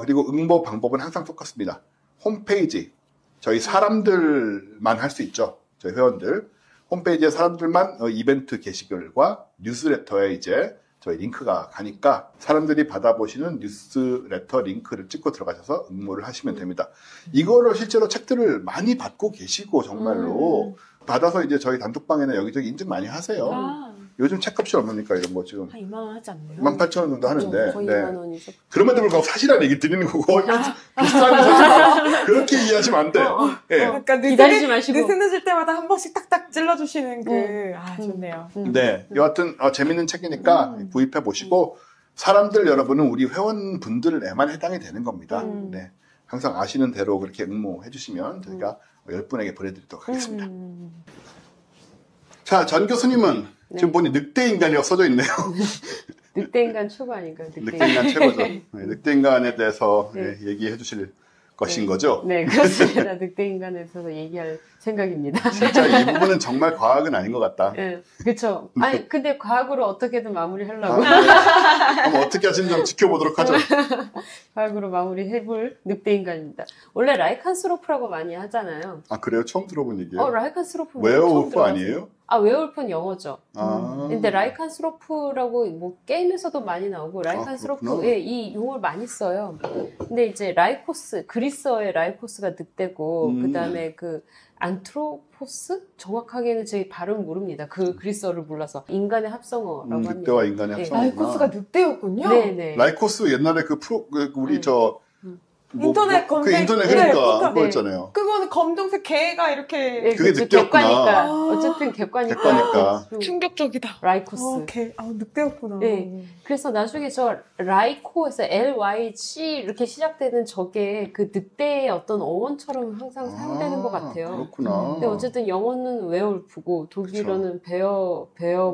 그리고 응모 방법은 항상 똑같습니다. 홈페이지, 저희 사람들만 할 수 있죠. 저희 회원들. 홈페이지에 사람들만 이벤트 게시글과 뉴스레터에 이제 저희 링크가 가니까 사람들이 받아보시는 뉴스레터 링크를 찍고 들어가셔서 응모를 하시면 됩니다. 이거를 실제로 책들을 많이 받고 계시고 정말로 받아서 이제 저희 단톡방에는 여기저기 인증 많이 하세요. 요즘 책값이 얼마입니까? 이런 거 지금. 한 2만 원 하지 않나요? 18,000원 정도 하는데. 거의 2만 원이죠. 그럼에도 불구하고 사실이라는 얘기 드리는 거고, 비싼 사실 그렇게 이해하시면 안 돼요. 예. 그러니까 기다리지 마시고. 늦을 때마다 한 번씩 딱딱 찔러주시는 좋네요. 네. 여하튼, 재밌는 책이니까 구입해 보시고, 사람들 여러분은 우리 회원분들에만 해당이 되는 겁니다. 네. 항상 아시는 대로 그렇게 응모해 주시면 저희가 10분에게 보내드리도록 하겠습니다. 자, 전 교수님은 지금 보니 늑대인간이라고 써져 있네요. 늑대인간 최고 아닌가요? 늑대인간 최고죠. 네, 늑대인간에 대해서 얘기해 주실 것인 거죠? 네, 그렇습니다. 늑대인간에 대해서 얘기할 생각입니다. 진짜 이 부분은 정말 과학은 아닌 것 같다. 네, 그렇죠. 아니, 근데 과학으로 어떻게든 마무리하려고. 한번 어떻게 하시는지 좀 지켜보도록 하죠. 과학으로 마무리해볼 늑대인간입니다. 원래 라이칸스로프라고 많이 하잖아요. 아, 그래요? 처음 들어본 얘기예요. 라이칸스로프 웨어울프 아니에요? 웨어울프는 영어죠. 아. 근데 라이칸스로프라고 뭐 게임에서도 많이 나오고 라이칸스로프에 이 용어를 많이 써요. 근데 이제 라이코스, 그리스어의 라이코스가 늑대고 그다음에 그 안트로포스? 정확하게는 제 발음 모릅니다. 그 그리스어를 몰라서 인간의 합성어라고 합니다. 늑대와 인간의 합성어. 라이코스가 늑대였군요. 네네. 라이코스 옛날에 우리 인터넷 검색. 그 인터넷 그러니까 그거였잖아요. 그거는 검정색 개가 이렇게. 네, 그게 늑대였구나. 객관이니까. 어쨌든 객관이니까. 객관이니까. 충격적이다. 라이코스. 늑대였구나. 네. 그래서 나중에 저 라이코에서 LYC 이렇게 시작되는 저게 그 늑대의 어떤 어원처럼 항상 사용되는 것 같아요. 그렇구나. 근데 어쨌든 영어는 웨어울프고 독일어는 베어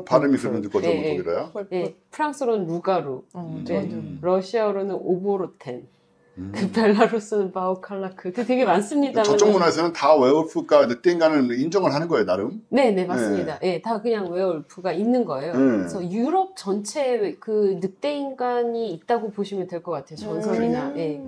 발음이 그런데 거죠, 네, 독일어요? 네. 프랑스어는 루가루. 네. 맞아. 러시아어로는 오보로텐. 그 벨라루스는 바오칼라크. 되게 많습니다. 저쪽 문화에서는 다 웨어울프가 늑대 인간을 인정을 하는 거예요, 나름. 네네, 맞습니다. 네. 다 그냥 웨어울프가 있는 거예요. 그래서 유럽 전체에 그 늑대 인간이 있다고 보시면 될 것 같아요. 전설이나. 예.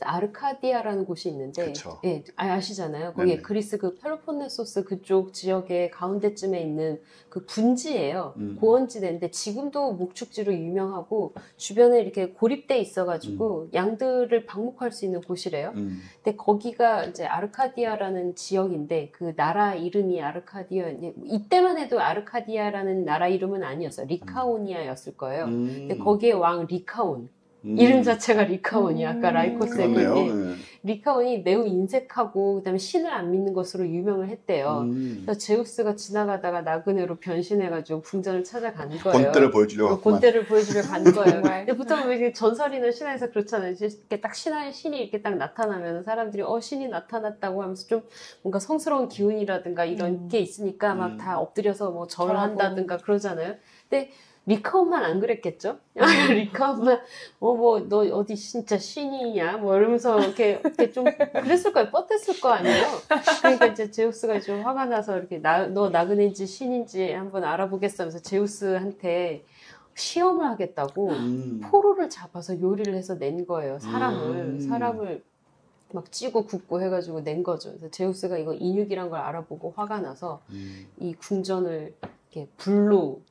아르카디아라는 곳이 있는데, 예, 아시잖아요. 거기에 네네. 그리스 그 펠로폰네소스 그쪽 지역의 가운데쯤에 있는 그 분지예요. 고원지대인데 지금도 목축지로 유명하고 주변에 이렇게 고립돼 있어가지고 양들을 방목할 수 있는 곳이래요. 근데 거기가 이제 아르카디아라는 지역인데 그 나라 이름이 아르카디아. 이때만 해도 아르카디아라는 나라 이름은 아니었어요. 리카오니아였을 거예요. 근데 거기에 왕 리카온. 이름 자체가 리카온이야. 아까 라이코스의 그렇네요. 리카온이 매우 인색하고 그다음에 신을 안 믿는 것으로 유명을 했대요. 그래서 제우스가 지나가다가 나그네로 변신해가지고 궁전을 찾아간 거예요. 본때를 보여주려고. 본때를 보여주려 간 거예요. 근데 보통 이렇게 전설이나 신화에서 그렇잖아요. 이렇게 딱 신이 이렇게 딱 나타나면 사람들이 신이 나타났다고 하면서 좀 뭔가 성스러운 기운이라든가 이런 게 있으니까 막 다 엎드려서 뭐 절을 한다든가 그러잖아요. 근데 리카온만 안 그랬겠죠? 리카온만, 너 어디 진짜 신이냐? 뭐 이러면서 이렇게 좀 그랬을 거예요. 뻗댔을 거 아니에요? 그러니까 이제 제우스가 좀 화가 나서 이렇게 너 나그네인지 신인지 한번 알아보겠어 하면서 제우스한테 시험을 하겠다고 포로를 잡아서 요리를 해서 낸 거예요. 사람을 막 찌고 굽고 해가지고 낸 거죠. 그래서 제우스가 이거 인육이란 걸 알아보고 화가 나서 이 궁전을 이렇게 불로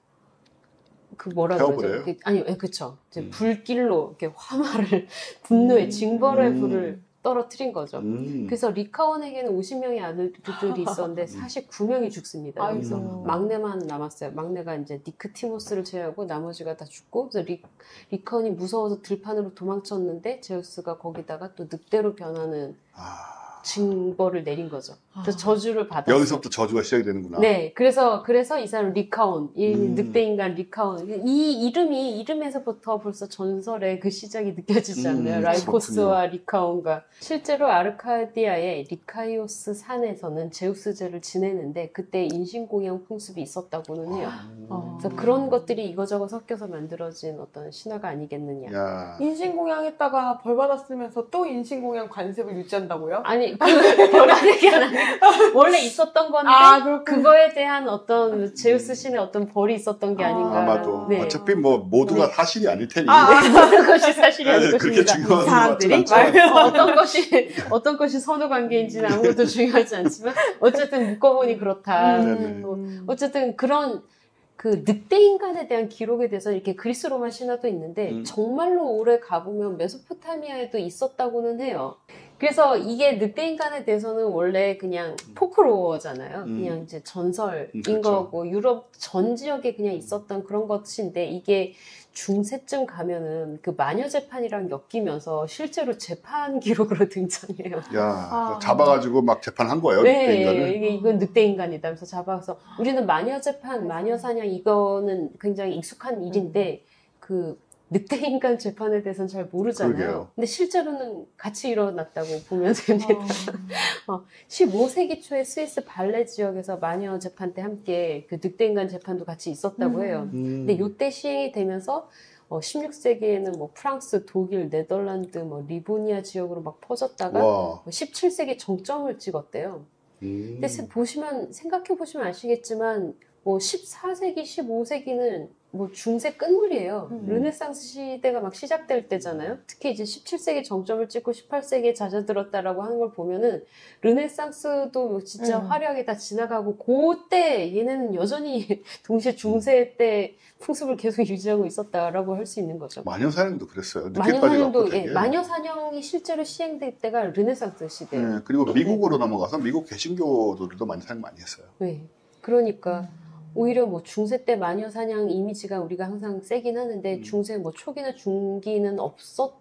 그러죠? 아니요, 그쵸. 이제 불길로 이렇게 화마를 분노의 징벌의 불을 떨어뜨린 거죠. 그래서 리카온에게는 50명의 아들들이 있었는데 49명이 죽습니다. 그래서 막내만 남았어요. 막내가 이제 니크티모스를 제외하고 나머지가 다 죽고, 그래서 리카온이 무서워서 들판으로 도망쳤는데 제우스가 거기다가 또 늑대로 변하는 징벌을 내린 거죠. 그래서 저주를 받았어요. 여기서부터 저주가 시작이 되는구나. 네, 그래서 이 사람 리카온, 이 늑대인간 리카온, 이 이름에서부터 벌써 전설의 그 시작이 느껴지지 않나요? 라이코스와 리카온과. 실제로 아르카디아의 리카이오스 산에서는 제우스제를 지내는데 그때 인신공양 풍습이 있었다고는 해요. 그래서 그런 것들이 이거저거 섞여서 만들어진 어떤 신화가 아니겠느냐. 인신공양했다가 벌 받았으면서 또 인신공양 관습을 유지한다고요? 아니, 벌받은 게 아니라 원래 있었던 건데 그거에 대한 어떤 제우스 신의 어떤 벌이 있었던 게 아닌가. 아마도. 네. 어차피 뭐 모두가 사실이 아닐 테니. 모든 것이 사실이 아닐 그렇게 것입니다. 중요한 사람들이 어떤 것이 선후 관계인지는 아무것도 중요하지 않지만 어쨌든 묶어보니 그렇다. 어쨌든 그런 그 늑대 인간에 대한 기록에 대해서 이렇게 그리스 로마 신화도 있는데 정말로 오래 가보면 메소포타미아에도 있었다고는 해요. 그래서 이게 늑대 인간에 대해서는 원래 그냥 포크로어잖아요. 그냥 이제 전설인 거고 유럽 전 지역에 그냥 있었던 그런 것인데 이게 중세쯤 가면은 그 마녀 재판이랑 엮이면서 실제로 재판 기록으로 등장해요. 잡아가지고 막 재판한 거예요. 네, 늑대 인간을. 이건 늑대 인간이다. 그래서 잡아서 우리는 마녀 재판, 마녀 사냥 이거는 굉장히 익숙한 일인데 그 늑대 인간 재판에 대해서는 잘 모르잖아요. 그러게요. 근데 실제로는 같이 일어났다고 보면 됩니다. 15세기 초에 스위스 발레 지역에서 마녀 재판 때 함께 그 늑대 인간 재판도 같이 있었다고 해요. 근데 이때 시행이 되면서 16세기에는 뭐 프랑스, 독일, 네덜란드, 뭐 리보니아 지역으로 막 퍼졌다가 17세기 정점을 찍었대요. 근데 생각해 보시면 아시겠지만 뭐 14세기, 15세기는 뭐 중세 끝물이에요. 르네상스 시대가 막 시작될 때잖아요. 특히 이제 17세기 정점을 찍고 18세기에 잦아들었다라고 하는 걸 보면은 르네상스도 진짜 화려하게 다 지나가고 그때 얘네는 여전히 동시에 중세 때 풍습을 계속 유지하고 있었다라고 할 수 있는 거죠. 마녀사냥도 그랬어요. 마녀사냥도 마녀사냥이 실제로 시행될 때가 르네상스 시대예요. 네, 그리고 미국으로 넘어가서 미국 개신교도들도 마녀사냥 많이 했어요. 네, 그러니까 오히려 뭐 중세 때 마녀사냥 이미지가 우리가 항상 세긴 하는데 중세 뭐 초기나 중기는 없었던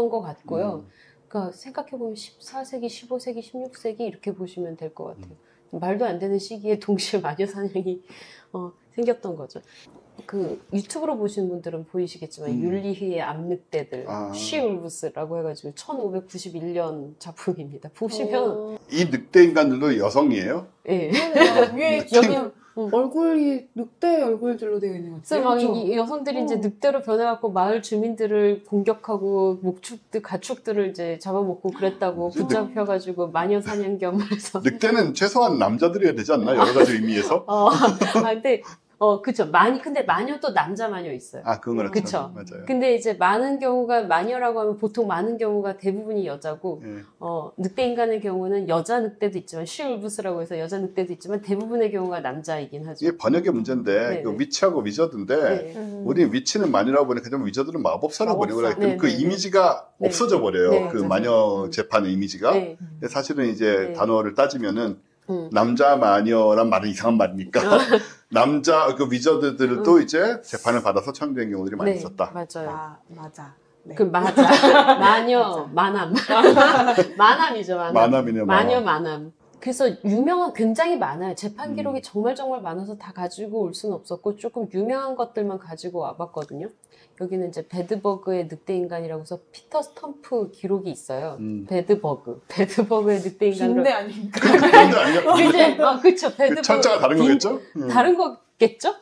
것 같고요. 그러니까 생각해보면 14세기, 15세기, 16세기 이렇게 보시면 될 것 같아요. 말도 안 되는 시기에 동시에 마녀사냥이 생겼던 거죠. 그 유튜브로 보시는 분들은 보이시겠지만 율리히의 암늑대들 쉬울브스라고 해가지고 1591년 작품입니다. 보시면 이 늑대 인간들도 여성이에요? 네. 위에 여기 얼굴이 늑대 얼굴들로 되어 있는 것 같아요. 그래서 막 이 여성들이 이제 늑대로 변해갖고 마을 주민들을 공격하고 목축들, 가축들을 이제 잡아먹고 그랬다고 붙잡혀가지고 마녀 사냥 겸해서. 늑대는 최소한 남자들이어야 되지 않나? 여러 가지 의미에서? 근데 그쵸. 근데 마녀도 남자 마녀 있어요. 그건 그렇죠. 그쵸. 맞아요. 근데 이제 많은 경우가 마녀라고 하면 보통 많은 경우가 대부분이 여자고, 늑대 인간의 경우는 여자 늑대도 있지만, 쉬울부스라고 해서 여자 늑대도 있지만, 대부분의 경우가 남자이긴 하죠. 이게 번역의 문제인데, 그 위치하고 위저드인데, 우리 위치는 마녀라고 보니까 좀 위저드는 마법사라고 번역을 하기 때문에 그 이미지가 없어져 버려요. 그 마녀 재판의 이미지가. 근데 사실은 이제 단어를 따지면은, 남자 마녀란 말은 이상한 말이니까 남자 그 위저드들도 이제 재판을 받아서 처형된 경우들이 많이 있었다. 맞아요. 맞아. 네. 맞아. 마녀 만함. 만함이죠. 만함이네요. 마녀 만함. 그래서 굉장히 많아요. 재판 기록이 정말 많아서 다 가지고 올 수는 없었고 조금 유명한 것들만 가지고 와봤거든요. 여기는 이제 베드버그의 늑대인간이라고 해서 피터 스텀프 기록이 있어요. 베드버그의 늑대인간. 빈대 아닌가? 빈대 아닌가? 그쵸. 베드버그. 철자가 다른 거겠죠? 다른 거겠죠?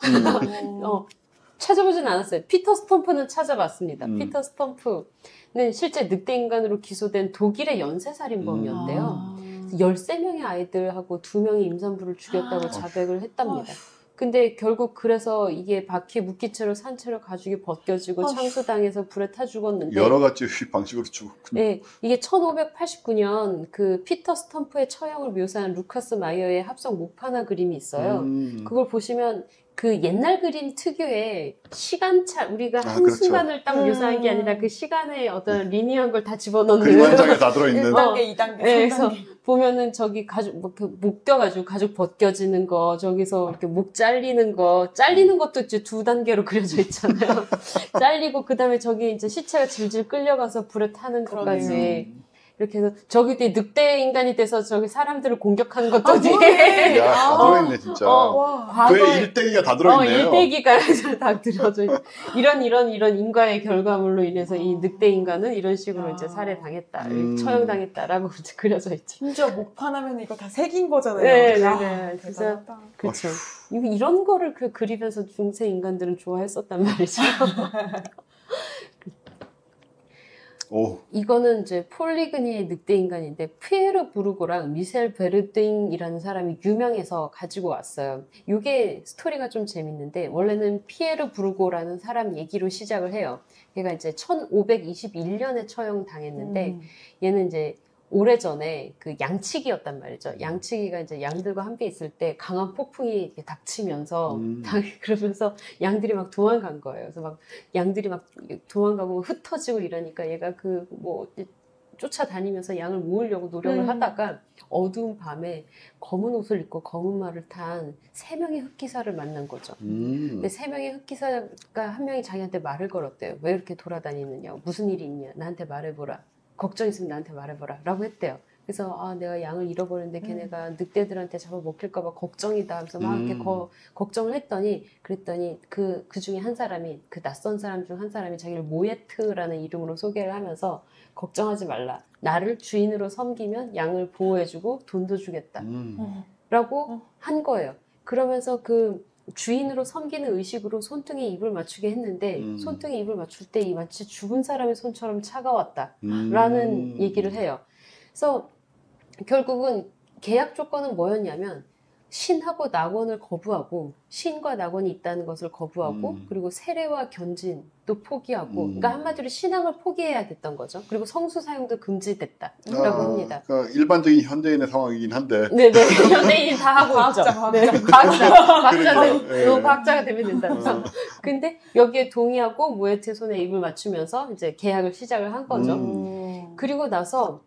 찾아보진 않았어요. 피터 스톰프는 찾아봤습니다. 피터 스톰프는 실제 늑대인간으로 기소된 독일의 연쇄살인범이었대요. 13명의 아이들하고 2명의 임산부를 죽였다고 자백을 했답니다. 근데 결국 그래서 이게 바퀴 묶인 채로 산채로 가죽이 벗겨지고 창수당해서 불에 타 죽었는데 여러 가지 방식으로 죽었군요. 네, 이게 1589년 그 피터 스텀프의 처형을 묘사한 루카스 마이어의 합성 목판화 그림이 있어요. 그걸 보시면 그 옛날 그림 특유의 시간차 우리가 한순간을 딱 묘사한 게 아니라 그 시간에 어떤 리니어한 걸 다 집어넣는 그림 한 장에 다 들어있는 1단계, 2단계, 3단계. 그래서 보면은 저기 가죽 목 껴가지고 가죽 벗겨지는 거 저기서 이렇게 목 잘리는 것도 이제 2단계로 그려져 있잖아요. 잘리고 그다음에 저기 이제 시체가 질질 끌려가서 불에 타는 것까지 이렇게 해서 저기 뒤에 늑대 인간이 돼서 저기 사람들을 공격하는 것도 뒤에 야, 다 들어있네 진짜. 왜 일대기가 다 들어있네요. 일대기가 다 들어져 있. 이런 인과의 결과물로 인해서 이 늑대 인간은 이런 식으로 이제 살해당했다, 처형당했다라고 이제 그려져 있죠. 심지어 목판하면 이거 다 새긴 거잖아요. 네. 그래서 그렇죠. 이런 거를 그리면서 중세 인간들은 좋아했었단 말이죠. 이거는 이제 폴리그니의 늑대 인간인데 피에르 부르고랑 미셀 베르딩이라는 사람이 유명해서 가지고 왔어요. 이게 스토리가 좀 재밌는데 원래는 피에르 부르고라는 사람 얘기로 시작을 해요. 얘가 이제 1521년에 처형당했는데 얘는 이제 오래전에 그 양치기였단 말이죠. 양치기가 이제 양들과 함께 있을 때 강한 폭풍이 이렇게 닥치면서 그러면서 양들이 막 도망간 거예요. 그래서 막 양들이 막 도망가고 흩어지고 이러니까 얘가 쫓아다니면서 양을 모으려고 노력을 하다가 어두운 밤에 검은 옷을 입고 검은 말을 탄 3명의 흑기사를 만난 거죠. 근데 3명의 흑기사가 한 명이 자기한테 말을 걸었대요. 왜 이렇게 돌아다니느냐, 무슨 일이 있냐, 나한테 말해보라. 걱정 있으면 나한테 말해보라 라고 했대요. 그래서 내가 양을 잃어버렸는데 걔네가 늑대들한테 잡아먹힐까봐 걱정이다 하면서 막 이렇게 걱정을 그랬더니 그 중에 한 사람이 그 낯선 사람 중 한 사람이 자기를 모예트라는 이름으로 소개를 하면서 걱정하지 말라. 나를 주인으로 섬기면 양을 보호해주고 돈도 주겠다. 라고 한 거예요. 그러면서 그 주인으로 섬기는 의식으로 손등에 입을 맞추게 했는데 손등에 입을 맞출 때 이 마치 죽은 사람의 손처럼 차가웠다라는 얘기를 해요. 그래서 결국은 계약 조건은 뭐였냐면 신하고 낙원을 거부하고 신과 낙원이 있다는 것을 거부하고 그리고 세례와 견진도 포기하고 그러니까 한마디로 신앙을 포기해야 됐던 거죠. 그리고 성수 사용도 금지됐다라고 합니다. 그러니까 일반적인 현대인의 상황이긴 한데 네네 현대인 다 하고 있죠. 과학자가 되면 된다면서. 근데 여기에 동의하고 모에트의 손에 입을 맞추면서 이제 계약을 시작을 한 거죠. 그리고 나서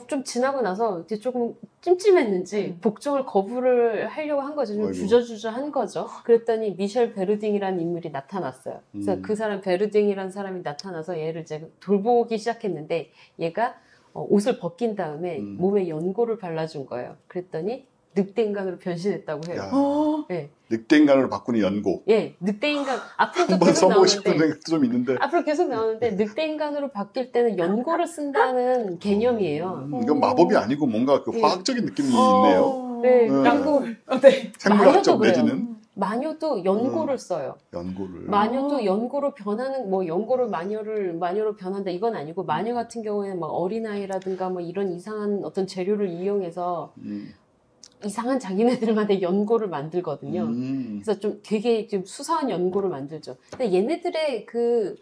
좀 지나고 나서 이제 조금 찜찜했는지 복종을 거부를 하려고 한 거죠. 좀 주저주저한 거죠. 그랬더니 미셸 베르딩이라는 인물이 나타났어요. 그래서 그 사람 베르딩이라는 사람이 나타나서 얘를 이제 돌보기 시작했는데 얘가 옷을 벗긴 다음에 몸에 연고를 발라준 거예요. 그랬더니 늑대인간으로 변신했다고 해요. 네. 늑대인간으로 바꾸는 연고. 예, 늑대인간 앞으로도 한번 계속 써보고 나오는데 싶은 생각도 좀 있는데. 앞으로 계속 나오는데 늑대인간으로 바뀔 때는 연고를 쓴다는 개념이에요. 이건 마법이 아니고 뭔가 그 화학적인 느낌이 있네요. 네, 그리고 생물학적 내지는 마녀도 연고를 써요. 연고를. 마녀도 연고로 변하는 뭐 연고를 마녀로 변한다 이건 아니고 마녀 같은 경우에는 막 어린아이라든가 뭐 이런 이상한 어떤 재료를 이용해서 이상한 자기네들만의 연고를 만들거든요. 그래서 좀 되게 좀 수사한 연고를 만들죠. 근데 얘네들의 그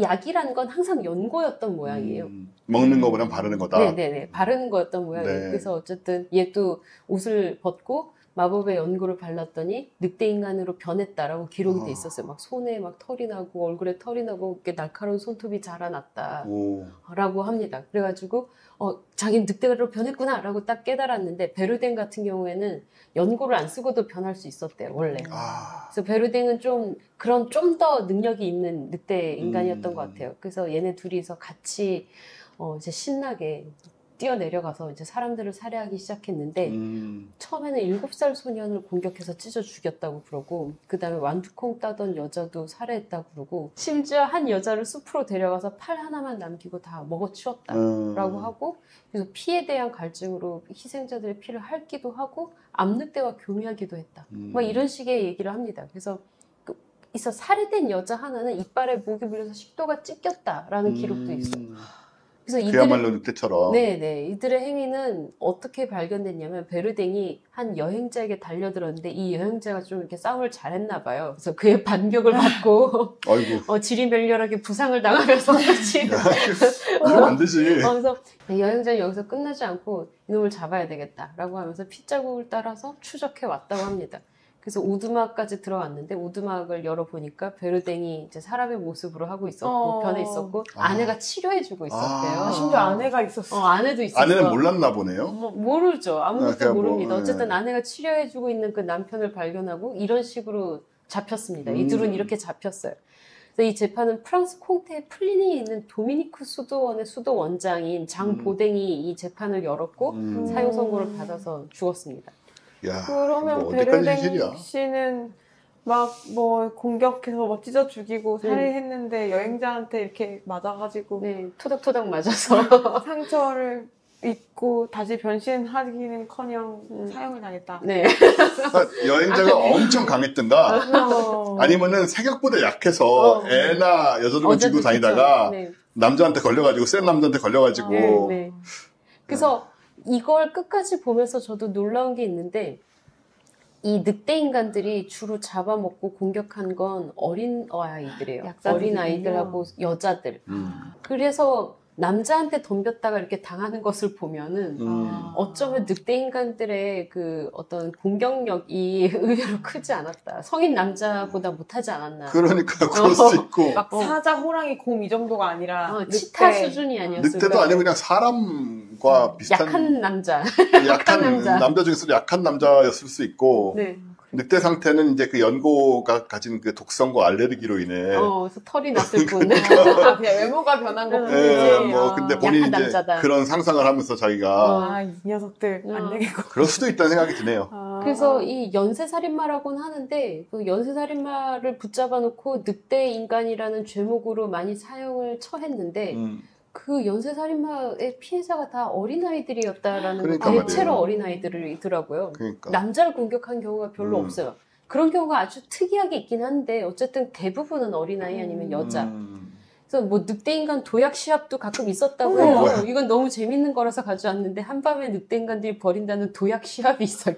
약이라는 건 항상 연고였던 모양이에요. 먹는 거보단 바르는 거다. 네네네. 바르는 거였던 모양이에요. 네. 그래서 어쨌든 얘도 옷을 벗고 마법의 연고를 발랐더니 늑대인간으로 변했다라고 기록이 돼 있었어요. 막 손에 막 털이 나고 얼굴에 털이 나고 이렇게 날카로운 손톱이 자라났다라고 합니다. 그래가지고 자기는 늑대로 변했구나라고 딱 깨달았는데 베르댕 같은 경우에는 연고를 안 쓰고도 변할 수 있었대요 원래. 그래서 베르댕은 좀 더 능력이 있는 늑대 인간이었던 것 같아요. 그래서 얘네 둘이서 같이 이제 신나게 뛰어내려가서 이제 사람들을 살해하기 시작했는데 처음에는 7살 소년을 공격해서 찢어 죽였다고 그러고 그 다음에 완두콩 따던 여자도 살해했다고 그러고 심지어 한 여자를 숲으로 데려가서 팔 하나만 남기고 다 먹어치웠다라고 하고 그래서 피에 대한 갈증으로 희생자들의 피를 핥기도 하고 암늑대와 교미하기도 했다. 막 이런 식의 얘기를 합니다. 그래서 살해된 여자 하나는 이빨에 목이 물려서 식도가 찢겼다라는 기록도 있어요. 그래서 그야말로 늑대처럼. 네네. 이들의 행위는 어떻게 발견됐냐면 베르댕이 한 여행자에게 달려들었는데 이 여행자가 좀 이렇게 싸움을 잘했나 봐요. 그래서 그의 반격을 받고 지리멸렬하게 부상을 당하면서 그러면 안 되지. 그래서 여행자는 여기서 끝나지 않고 이놈을 잡아야 되겠다라고 하면서 핏자국을 따라서 추적해 왔다고 합니다. 그래서 오두막까지 들어왔는데 오두막을 열어보니까 베르댕이 이제 사람의 모습으로 하고 있었고 변해 있었고 아내가 치료해주고 있었대요. 심지어 아내가 있었어. 아내도 있었어. 아내는 몰랐나 보네요. 모르죠. 아무것도 모릅니다. 네. 어쨌든 아내가 치료해주고 있는 그 남편을 발견하고 이런 식으로 잡혔습니다. 이 둘은 이렇게 잡혔어요. 그래서 이 재판은 프랑스 콩테의 플리니에 있는 도미니크 수도원의 수도 원장인 장 보댕이 이 재판을 열었고 사형 선고를 받아서 죽었습니다. 야, 그러면 베르댕 씨는 막 뭐 공격해서 뭐 찢어 죽이고 살해했는데 여행자한테 이렇게 맞아가지고 토닥토닥 맞아서 상처를 입고 다시 변신하기는커녕 사형을 당했다. 네. 그러니까 여행자가 엄청 강했던가 아니면은 생각보다 약해서 애나 여자들만 쥐고 다니다가 남자한테 걸려가지고 센 남자한테 걸려가지고 그래서 이걸 끝까지 보면서 저도 놀라운 게 있는데 이 늑대 인간들이 주로 잡아먹고 공격한 건 어린 아이들이에요. 어린 아이들하고 여자들. 그래서 남자한테 덤볐다가 이렇게 당하는 것을 보면은 어쩌면 늑대 인간들의 그 어떤 공격력이 의외로 크지 않았다. 성인 남자보다 못하지 않았나. 그러니까 그럴 수 있고. 막 사자, 호랑이, 곰 이 정도가 아니라 치타 수준이 아니었어요. 늑대도 아니고 그냥 사람과 비슷한 약한 남자. 약한 남자 중에서도 약한 남자였을 수 있고. 네. 늑대 상태는 이제 그 연고가 가진 그 독성과 알레르기로 인해. 그래서 털이 났을 뿐. 그냥 외모가 변한 거 뿐이지. 근데 본인이 이제 남자다. 그런 상상을 하면서 자기가. 이 녀석들 안 되겠고. 그럴 수도 있다는 생각이 드네요. 그래서 이 연쇄살인마라고는 하는데, 그 연쇄살인마를 붙잡아 놓고 늑대 인간이라는 죄목으로 많이 사형을 처했는데, 그 연쇄살인마의 피해자가 다 어린아이들이었다라는 대체로 어린아이들이더라고요. 그러니까. 남자를 공격한 경우가 별로 없어요. 그런 경우가 아주 특이하게 있긴 한데 어쨌든 대부분은 어린아이 아니면 여자. 그래서 뭐 늑대인간 도약 시합도 가끔 있었다고 해요. 이건 너무 재밌는 거라서 가져왔는데 한밤에 늑대인간들이 벌인다는 도약 시합이 있어요.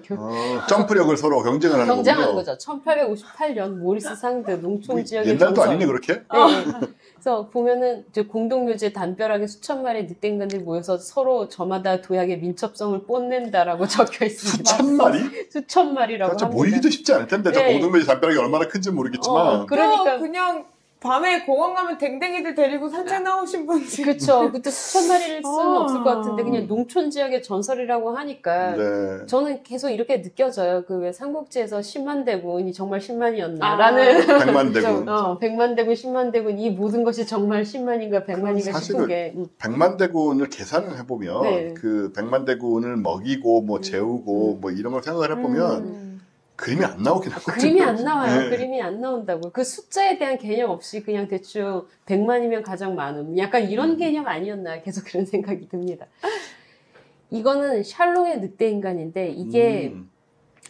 점프력을 서로 경쟁을 하는 경쟁하는 거군요. 거죠. 1858년 모리스 상드 농촌 지역의 옛날도 정설. 아니네 그렇게? 네. 그래서 보면은 공동묘지에 담벼락에 수천 마리의 늑대인간들이 모여서 서로 저마다 도약의 민첩성을 뽐낸다라고 적혀 있습니다. 수천 마리? 수천 마리라고 그렇죠. 합니다. 모이기도 쉽지 않을 텐데 저 네. 공동묘지 담벼락이 얼마나 큰지 모르겠지만 그러니까 그냥 밤에 공원 가면 댕댕이들 데리고 산책 나오신 분들. 그렇죠. 그때 수천 마리를 수는 없을 것 같은데 그냥 농촌 지역의 전설이라고 하니까 네. 저는 계속 이렇게 느껴져요. 그 왜 삼국지에서 10만 대군이 정말 10만이었나라는 100만 대군. 100만 대군, 10만 대군 이 모든 것이 정말 10만인가 100만인가 싶은 게 100만 대군을 계산을 해보면 네. 그 100만 대군을 먹이고 뭐 재우고 뭐 이런 걸 생각을 해보면 그림이 안 나오긴 하거든요. 그림이 안 나와요. 네. 그림이 안 나온다고. 그 숫자에 대한 개념 없이 그냥 대충 100만이면 가장 많음. 약간 이런 개념 아니었나 계속 그런 생각이 듭니다. 이거는 샬롱의 늑대인간인데 이게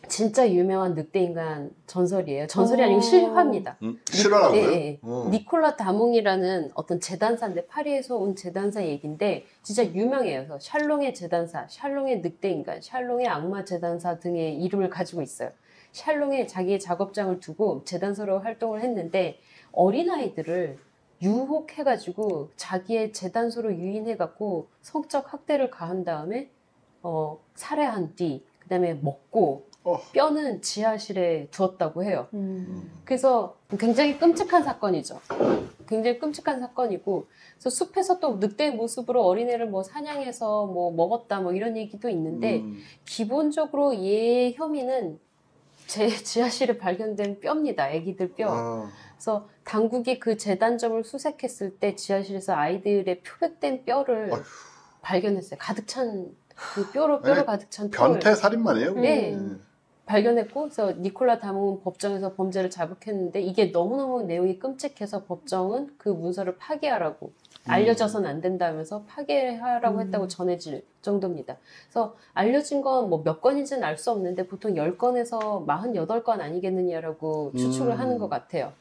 진짜 유명한 늑대인간 전설이에요. 전설이 아니고 실화입니다. 실화라고요? 네. 니콜라 다몽이라는 어떤 재단사인데 파리에서 온 재단사 얘기인데 진짜 유명해요. 그래서 샬롱의 재단사, 샬롱의 늑대인간, 샬롱의 악마 재단사 등의 이름을 가지고 있어요. 샬롱에 자기의 작업장을 두고 재단사로 활동을 했는데 어린아이들을 유혹해가지고 자기의 재단소로 유인해갖고 성적 학대를 가한 다음에 살해한 뒤 그다음에 먹고 뼈는 지하실에 두었다고 해요. 그래서 굉장히 끔찍한 사건이죠. 굉장히 끔찍한 사건이고 그래서 숲에서 또 늑대의 모습으로 어린애를 뭐 사냥해서 뭐 먹었다 뭐 이런 얘기도 있는데 기본적으로 얘의 혐의는 제 지하실에 발견된 뼈입니다. 애기들 뼈. 그래서 당국이 그 재단점을 수색했을 때 지하실에서 아이들의 표백된 뼈를 발견했어요. 가득 찬 그 뼈로 가득 찬 변태 살인마네요. 네. 발견했고 그래서 니콜라 다몽은 법정에서 범죄를 자백했는데 이게 너무너무 내용이 끔찍해서 법정은 그 문서를 파기하라고 알려져서는 안 된다면서 파기하라고 했다고 전해질 정도입니다. 그래서 알려진 건 뭐 몇 건인지는 알 수 없는데 보통 10건에서 48건 아니겠느냐라고 추측을 하는 것 같아요.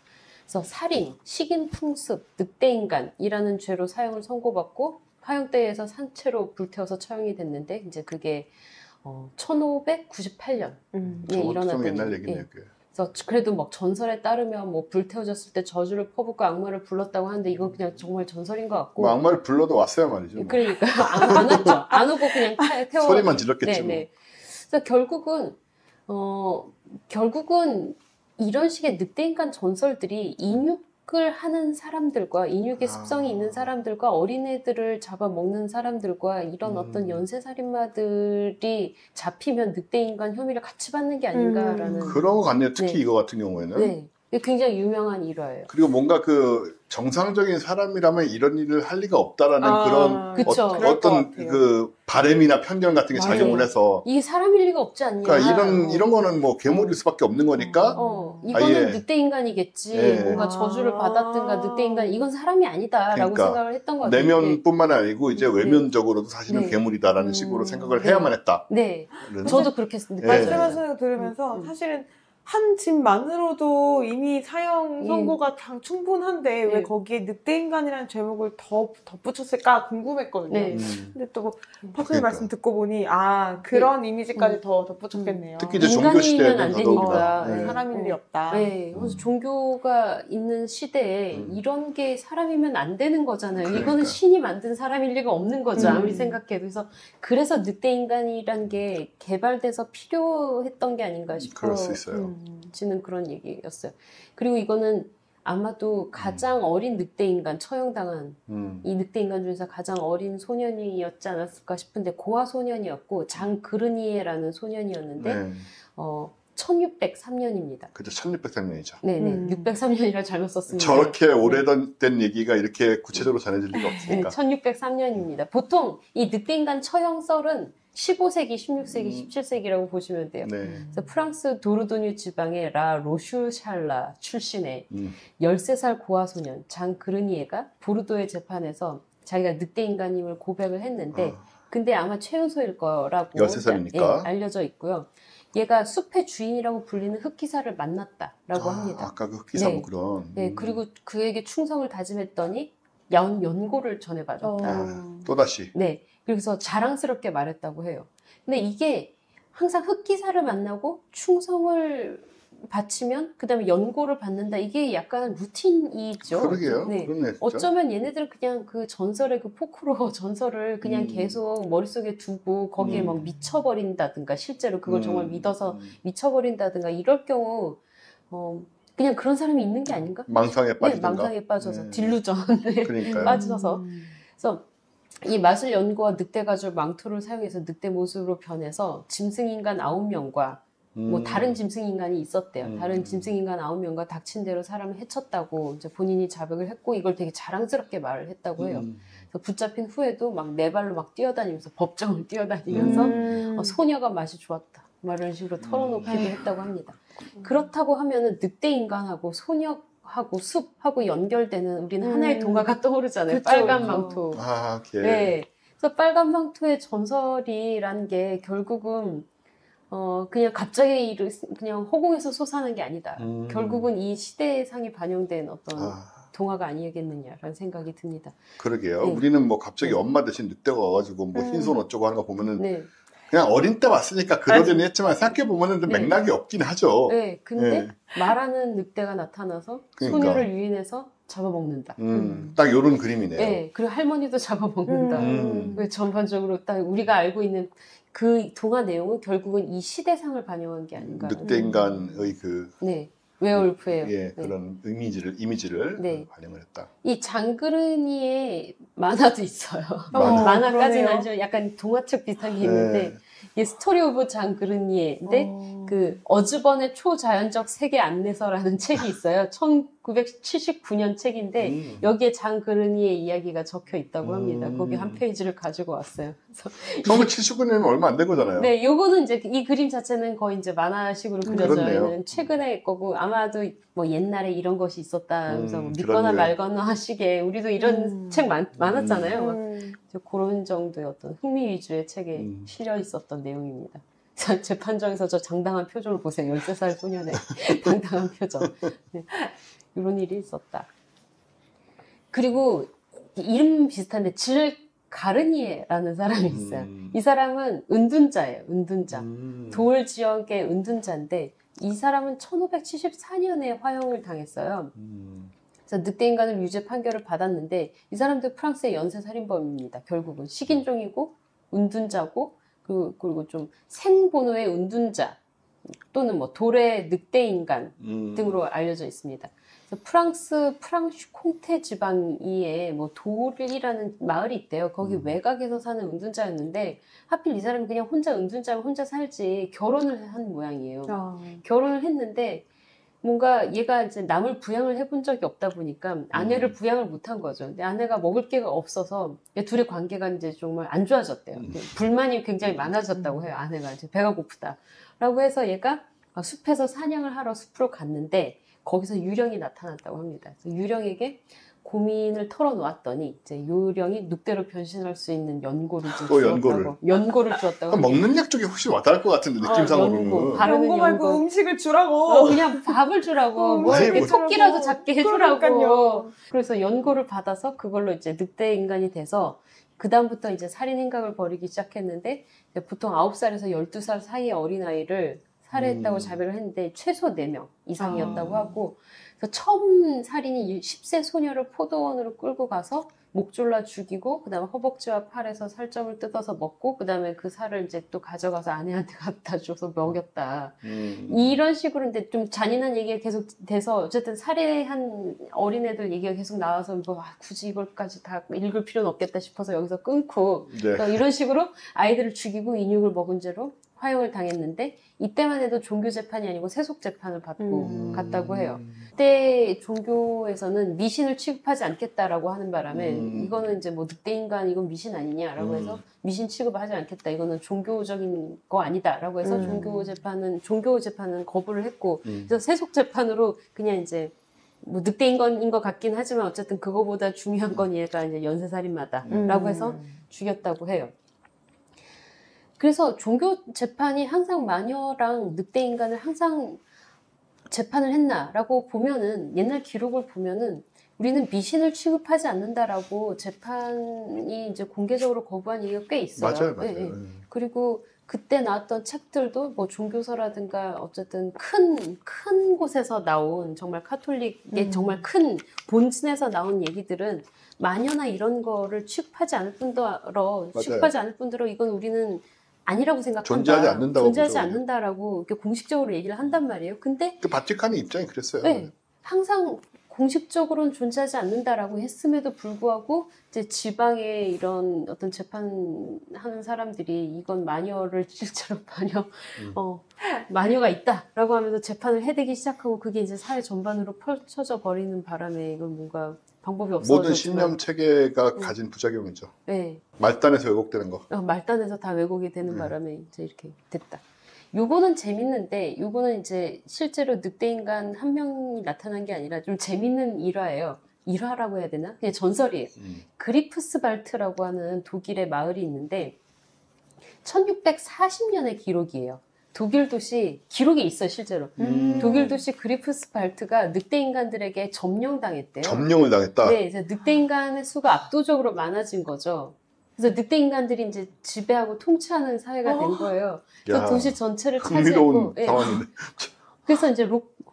그래서 살인, 식인 풍습, 늑대인간이라는 죄로 사형을 선고받고 화형대에서 산채로 불태워서 처형이 됐는데 이제 그게 1598년에 일어났던 좀 옛날 얘기네요. 예. 그래서 그래도 막 전설에 따르면 뭐 불태워졌을 때 저주를 퍼붓고 악마를 불렀다고 하는데 이건 그냥 정말 전설인 것 같고. 뭐 악마를 불러도 왔어야 말이죠. 뭐. 그러니까 안 왔죠. 안 오고 그냥 태워. 소리만 질렀겠지. 네. 그래서 결국은 이런 식의 늑대인간 전설들이 인육을 하는 사람들과 인육의 습성이 있는 사람들과 어린애들을 잡아먹는 사람들과 이런 어떤 연쇄살인마들이 잡히면 늑대인간 혐의를 같이 받는 게 아닌가라는 그런 것 같네요. 특히 네. 이거 같은 경우에는. 네. 굉장히 유명한 일화예요. 그리고 뭔가 그 정상적인 사람이라면 이런 일을 할 리가 없다라는 그런 그쵸. 어떤 그 바램이나 편견 같은 게 작용을 해서 이게 사람일 리가 없지 않냐. 그러니까 이런 거는 뭐 괴물일 수밖에 없는 거니까 이거는 늑대인간이겠지. 예. 뭔가 저주를 받았든가 늑대인간 이건 사람이 아니다라고 그러니까 생각을 했던 것 같아요. 내면뿐만 아니고 이제 외면적으로도 사실은 네. 괴물이다라는 식으로 생각을 해야만 했다. 네. 그런 저도 그렇게 생각해요. 말씀하시는 거 들으면서 사실은 한 집만으로도 이미 사형 선고가 충분한데 왜 거기에 늑대인간이라는 제목을 더 덧붙였을까 궁금했거든요. 네. 근데 또 파크님 말씀 듣고 보니 그런 이미지까지 더 덧붙였겠네요. 특히 이제 종교 시대에는 안 되니까. 더더욱이나. 사람일 리 없다. 네. 그래서 종교가 있는 시대에 이런 게 사람이면 안 되는 거잖아요. 그러니까. 이거는 신이 만든 사람일 리가 없는 거죠. 아무리 생각해도. 그래서 늑대인간이란 게 개발돼서 필요했던 게 아닌가 싶어요. 그럴 수 있어요. 지는 그런 얘기였어요. 그리고 이거는 아마도 가장 어린 늑대인간 처형당한 이 늑대인간 중에서 가장 어린 소년이었지 않았을까 싶은데 고아 소년이었고 장그르니에라는 소년이었는데 1603년입니다. 그죠. 1603년이죠. 네네. 603년이라 잘못 썼습니다. 저렇게 오래된 얘기가 이렇게 구체적으로 전해질 리가 없으니까. 1603년입니다. 보통 이 늑대인간 처형설은 15세기, 16세기, 17세기라고 보시면 돼요. 네. 그래서 프랑스 도르도뉴 지방의 라 로슈샬라 출신의 13살 고아 소년 장 그르니에가 보르도의 재판에서 자기가 늑대인간임을 고백을 했는데 근데 아마 최연소일 거라고 13살이니까. 알려져 있고요. 얘가 숲의 주인이라고 불리는 흑기사를 만났다라고 합니다. 아까 그 흑기사 네. 그런. 네, 그리고 그에게 충성을 다짐했더니 연고를 전해받았다. 또다시. 네. 그래서 자랑스럽게 말했다고 해요. 근데 이게 항상 흑기사를 만나고 충성을 바치면 그다음에 연고를 받는다. 이게 약간 루틴이죠. 그러게요. 네. 그렇네, 진짜. 어쩌면 얘네들은 그냥 그 전설의 그 포크로 전설을 그냥 계속 머릿속에 두고 거기에 막 미쳐버린다든가 실제로 그걸 정말 믿어서 미쳐버린다든가 이럴 경우 그냥 그런 사람이 있는 게 아닌가? 망상에 빠지던가. 네, 망상에 빠져서 딜루전에 그러니까요. 빠져서 그래서 이 마술 연고와 늑대 가죽 망토를 사용해서 늑대 모습으로 변해서 짐승인간 9명과 뭐 다른 짐승인간이 있었대요. 다른 짐승인간 9명과 닥친 대로 사람을 해쳤다고 이제 본인이 자백을 했고 이걸 되게 자랑스럽게 말을 했다고 해요. 그래서 붙잡힌 후에도 막 네 발로 막 뛰어다니면서 법정을 뛰어다니면서 소녀가 맛이 좋았다. 막 이런 식으로 털어놓기도 했다고 합니다. 그렇다고 하면은 늑대 인간하고 소녀하고 숲하고 연결되는 우리는 하나의 동화가 떠오르잖아요. 그쵸, 빨간 그쵸. 망토. 아, 걔. 네. 그래서 빨간 망토의 전설이란 게 결국은 그냥 갑자기 그냥 허공에서 솟아난 게 아니다. 결국은 이 시대의 상이 반영된 어떤 동화가 아니겠느냐라는 생각이 듭니다. 그러게요. 네. 우리는 뭐 갑자기 엄마 대신 늑대가 와가지고 뭐 흰손 어쩌고 하는 거 보면은 네. 그냥 어린 때 봤으니까 그러긴 했지만 생각해보면은 좀 맥락이 없긴 하죠. 네. 근데 네. 말하는 늑대가 나타나서 그러니까. 소녀를 유인해서 잡아먹는다. 딱 요런 그림이네요. 네. 그리고 할머니도 잡아먹는다. 그 전반적으로 딱 우리가 알고 있는 그 동화 내용은 결국은 이 시대상을 반영한 게 아닌가. 늑대 인간의 그 네. 웨어울프예요. 예, 네. 그런 이미지를 네. 반영을 했다. 이 장그르니의 만화도 있어요. 만화. 만화까지는 그러네요. 아니죠. 약간 동화책 비슷한 게 있는데 이게 스토리 오브 장그르니에인데 그 어즈번의 초자연적 세계 안내서라는 책이 있어요. 1979년 책인데 여기에 장그르니의 이야기가 적혀 있다고 합니다. 거기 한 페이지를 가지고 왔어요. 그래서 1979년이면 얼마 안 된 거잖아요. 네, 요거는 이제 이 그림 자체는 거의 이제 만화식으로 그려져 그렇네요. 있는 최근의 거고 아마도 뭐 옛날에 이런 것이 있었다. 그래서 뭐 믿거나 그렇네요. 말거나 하시게 우리도 이런 책 많았잖아요. 막 음. 그런 정도의 어떤 흥미 위주의 책에 실려 있었던 내용입니다. 재판정에서 저 장당한 표정을 보세요. 13살 소년의 당당한 표정. 네, 이런 일이 있었다. 그리고 이름 비슷한데 가르니에라는 사람이 있어요. 이 사람은 은둔자예요. 은둔자. 돌 지역의 은둔자인데 이 사람은 1574년에 화형을 당했어요. 그래서 늑대 인간을 유죄 판결을 받았는데 이 사람도 프랑스의 연쇄 살인범입니다. 결국은 식인종이고 은둔자고 그리고 좀 생본호의 은둔자 또는 뭐 돌의 늑대 인간 등으로 알려져 있습니다. 그래서 프랑스 프랑슈콩테 지방에 뭐 돌이라는 마을이 있대요. 거기 외곽에서 사는 은둔자였는데 하필 이 사람이 그냥 혼자 은둔자면 혼자 살지 결혼을 한 모양이에요. 결혼을 했는데 뭔가 얘가 이제 남을 부양을 해본 적이 없다 보니까 아내를 부양을 못한 거죠. 근데 아내가 먹을 게 없어서 둘의 관계가 이제 정말 안 좋아졌대요. 불만이 굉장히 많아졌다고 해요. 아내가 이제 배가 고프다라고 해서 얘가 숲에서 사냥을 하러 숲으로 갔는데 거기서 유령이 나타났다고 합니다. 그래서 유령에게 고민을 털어놓았더니 이제 유령이 늑대로 변신할 수 있는 연고를 연고를 주었다고. 먹는 약 쪽이 훨씬 와닿을 것 같은데 느낌상으로는. 연고 말고 음식을 주라고. 그냥 밥을 주라고. 뭐 아니, 이렇게 뭐. 토끼라도 잡게 해주라고. 그러니까요. 그래서 연고를 받아서 그걸로 이제 늑대 인간이 돼서 그 다음부터 이제 살인 행각을 벌이기 시작했는데 보통 9살에서 12살 사이의 어린아이를 살해했다고 자백을 했는데 최소 4명 이상이었다고 하고 그래서 처음 살인이 10세 소녀를 포도원으로 끌고 가서 목 졸라 죽이고 그다음에 허벅지와 팔에서 살점을 뜯어서 먹고 그다음에 그 살을 이제 또 가져가서 아내한테 갖다 줘서 먹였다. 이런 식으로 근데 좀 잔인한 얘기가 계속 돼서 어쨌든 살해한 어린애들 얘기가 계속 나와서 뭐 굳이 이걸까지 다 읽을 필요는 없겠다 싶어서 여기서 끊고 그러니까 이런 식으로 아이들을 죽이고 인육을 먹은 죄로 화형을 당했는데 이때만 해도 종교 재판이 아니고 세속 재판을 받고 갔다고 해요. 그때 종교에서는 미신을 취급하지 않겠다라고 하는 바람에 이거는 이제 뭐 늑대 인간 이건 미신 아니냐라고 해서 미신 취급을 하지 않겠다. 이거는 종교적인 거 아니다라고 해서 종교 재판은 거부를 했고 그래서 세속 재판으로 그냥 이제 뭐 늑대 인간인 것 같긴 하지만 어쨌든 그거보다 중요한 건 얘가 이제 연쇄살인마다라고 해서 죽였다고 해요. 그래서 종교 재판이 항상 마녀랑 늑대 인간을 항상 재판을 했나라고 보면은 옛날 기록을 보면은 우리는 미신을 취급하지 않는다라고 재판이 이제 공개적으로 거부한 얘기가 꽤 있어요. 맞아요. 네, 네. 그리고 그때 나왔던 책들도 뭐 종교서라든가 어쨌든 큰 곳에서 나온 정말 카톨릭의 정말 큰 본진에서 나온 얘기들은 마녀나 이런 거를 취급하지 않을 뿐더러 이건 우리는 아니라고 생각한다. 존재하지 않는다고 존재하지 않는다라고 이렇게 공식적으로 얘기를 한단 말이에요. 근데 그 바티칸의 입장이 그랬어요. 네, 항상 공식적으로는 존재하지 않는다라고 했음에도 불구하고 이제 지방의 이런 어떤 재판하는 사람들이 이건 마녀를 실제로 마녀가 있다라고 하면서 재판을 해대기 시작하고 그게 이제 사회 전반으로 펼쳐져 버리는 바람에 이건 뭔가 방법이 없어서 모든 신념 체계가 가진 부작용이죠. 네. 말단에서 왜곡되는 거. 말단에서 다 왜곡이 되는 바람에 이제 이렇게 됐다. 요거는 재밌는데 요거는 이제 실제로 늑대인간 한 명이 나타난 게 아니라 좀 재밌는 일화예요. 일화라고 해야 되나? 그냥 전설이에요. 그리프스발트라고 하는 독일의 마을이 있는데 1640년의 기록이에요. 독일 도시 기록이 있어요, 실제로. 독일 도시 그리프스발트가 늑대인간들에게 점령당했대요. 점령을 당했다? 네, 이제 늑대인간의 수가 압도적으로 많아진 거죠. 그래서 늑대인간들이 이제 지배하고 통치하는 사회가 된 거예요. 그래서 도시 전체를 차지했고. 네. 상황이네. 그래서 이제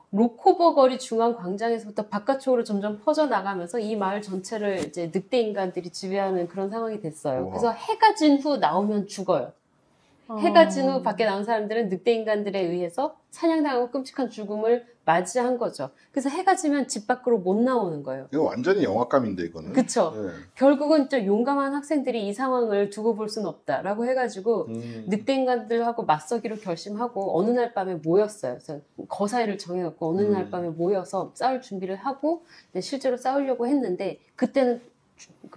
로코버 거리 중앙 광장에서부터 바깥쪽으로 점점 퍼져나가면서 이 마을 전체를 이제 늑대인간들이 지배하는 그런 상황이 됐어요. 우와. 그래서 해가 진 후 나오면 죽어요. 해가 진 후 밖에 나온 사람들은 늑대인간들에 의해서 사냥당하고 끔찍한 죽음을 맞이한 거죠. 그래서 해가 지면 집 밖으로 못 나오는 거예요. 이거 완전히 영화감인데 이거는. 그쵸. 네. 결국은 좀 용감한 학생들이 이 상황을 두고 볼 수는 없다라고 해가지고 늑대인간들하고 맞서기로 결심하고 어느 날 밤에 모였어요. 그래서 거사일을 정해갖고 어느 날 밤에 모여서 싸울 준비를 하고 실제로 싸우려고 했는데 그때는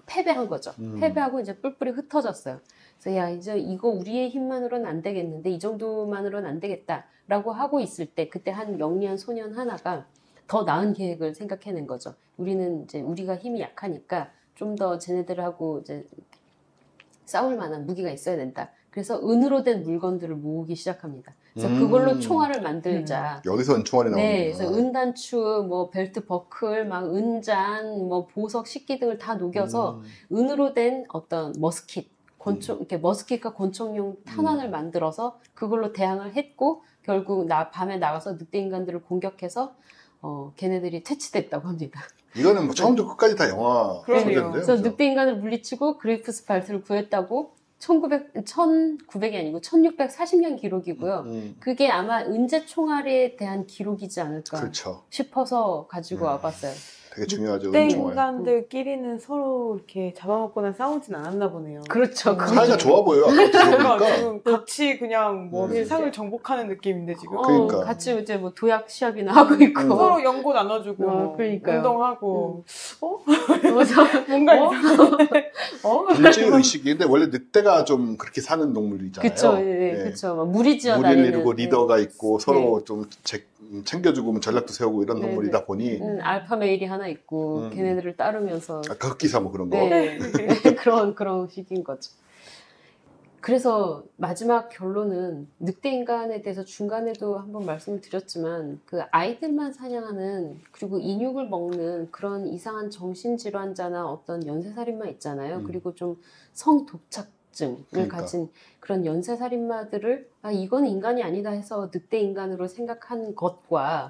패배한 거죠. 패배하고 이제 뿔뿔이 흩어졌어요. 그래서 야 이제 이거 우리의 힘만으로는 안 되겠는데 이 정도만으로는 안 되겠다라고 하고 있을 때 그때 한 영리한 소년 하나가 더 나은 계획을 생각해낸 거죠. 우리는 이제 우리가 힘이 약하니까 좀 더 쟤네들하고 이제 싸울 만한 무기가 있어야 된다. 그래서 은으로 된 물건들을 모으기 시작합니다. 그래서 그걸로 총알을 만들자. 여기서 은총알이 나오는 네, 그래서 은단추, 뭐 벨트 버클, 막 은잔, 뭐 보석, 식기 등을 다 녹여서 은으로 된 어떤 머스킷, 권총, 이렇게 머스킷과 권총용 탄환을 만들어서 그걸로 대항을 했고 결국 밤에 나가서 늑대인간들을 공격해서 걔네들이 퇴치됐다고 합니다. 이거는 뭐 처음부터 끝까지 다 영화 소재인데요. 그래서 늑대인간을 물리치고 그리프스발트를 구했다고 1900이 아니고 1640년 기록이고요. 그게 아마 은제 총알에 대한 기록이지 않을까 그렇죠. 싶어서 가지고 와봤어요. 되게 중요하죠. 늑대인간들끼리는 서로 이렇게 잡아먹거나 싸우진 않았나 보네요. 그렇죠. 사이가 좋아 보여요. 아까 들어보니까. 지금 같이 그냥 뭐 세상을 정복하는 느낌인데 지금. 그러니까. 같이 이제 뭐 도약 시합이나 하고 있고 서로 연고 나눠주고 그러니까요. 운동하고 뭔가 분지 의식인데 원래 늑대가 좀 그렇게 사는 동물이잖아요. 그렇죠. 네. 그렇죠. 무리지어 다니는. 무리를 이루고 리더가 있고 서로 좀 챙겨주고 전략도 세우고 이런 동물이다 보니 알파 메일이 하나 있고 걔네들을 따르면서 흑기사 뭐 그런 거. 네. 그런 식인 거죠. 그래서 마지막 결론은 늑대인간에 대해서 중간에도 한번 말씀을 드렸지만 그 아이들만 사냥하는 그리고 인육을 먹는 그런 이상한 정신질환자나 어떤 연쇄살인마 있잖아요. 그리고 좀 성도착증을 가진 그런 연쇄살인마들을 이건 인간이 아니다 해서 늑대인간으로 생각한 것과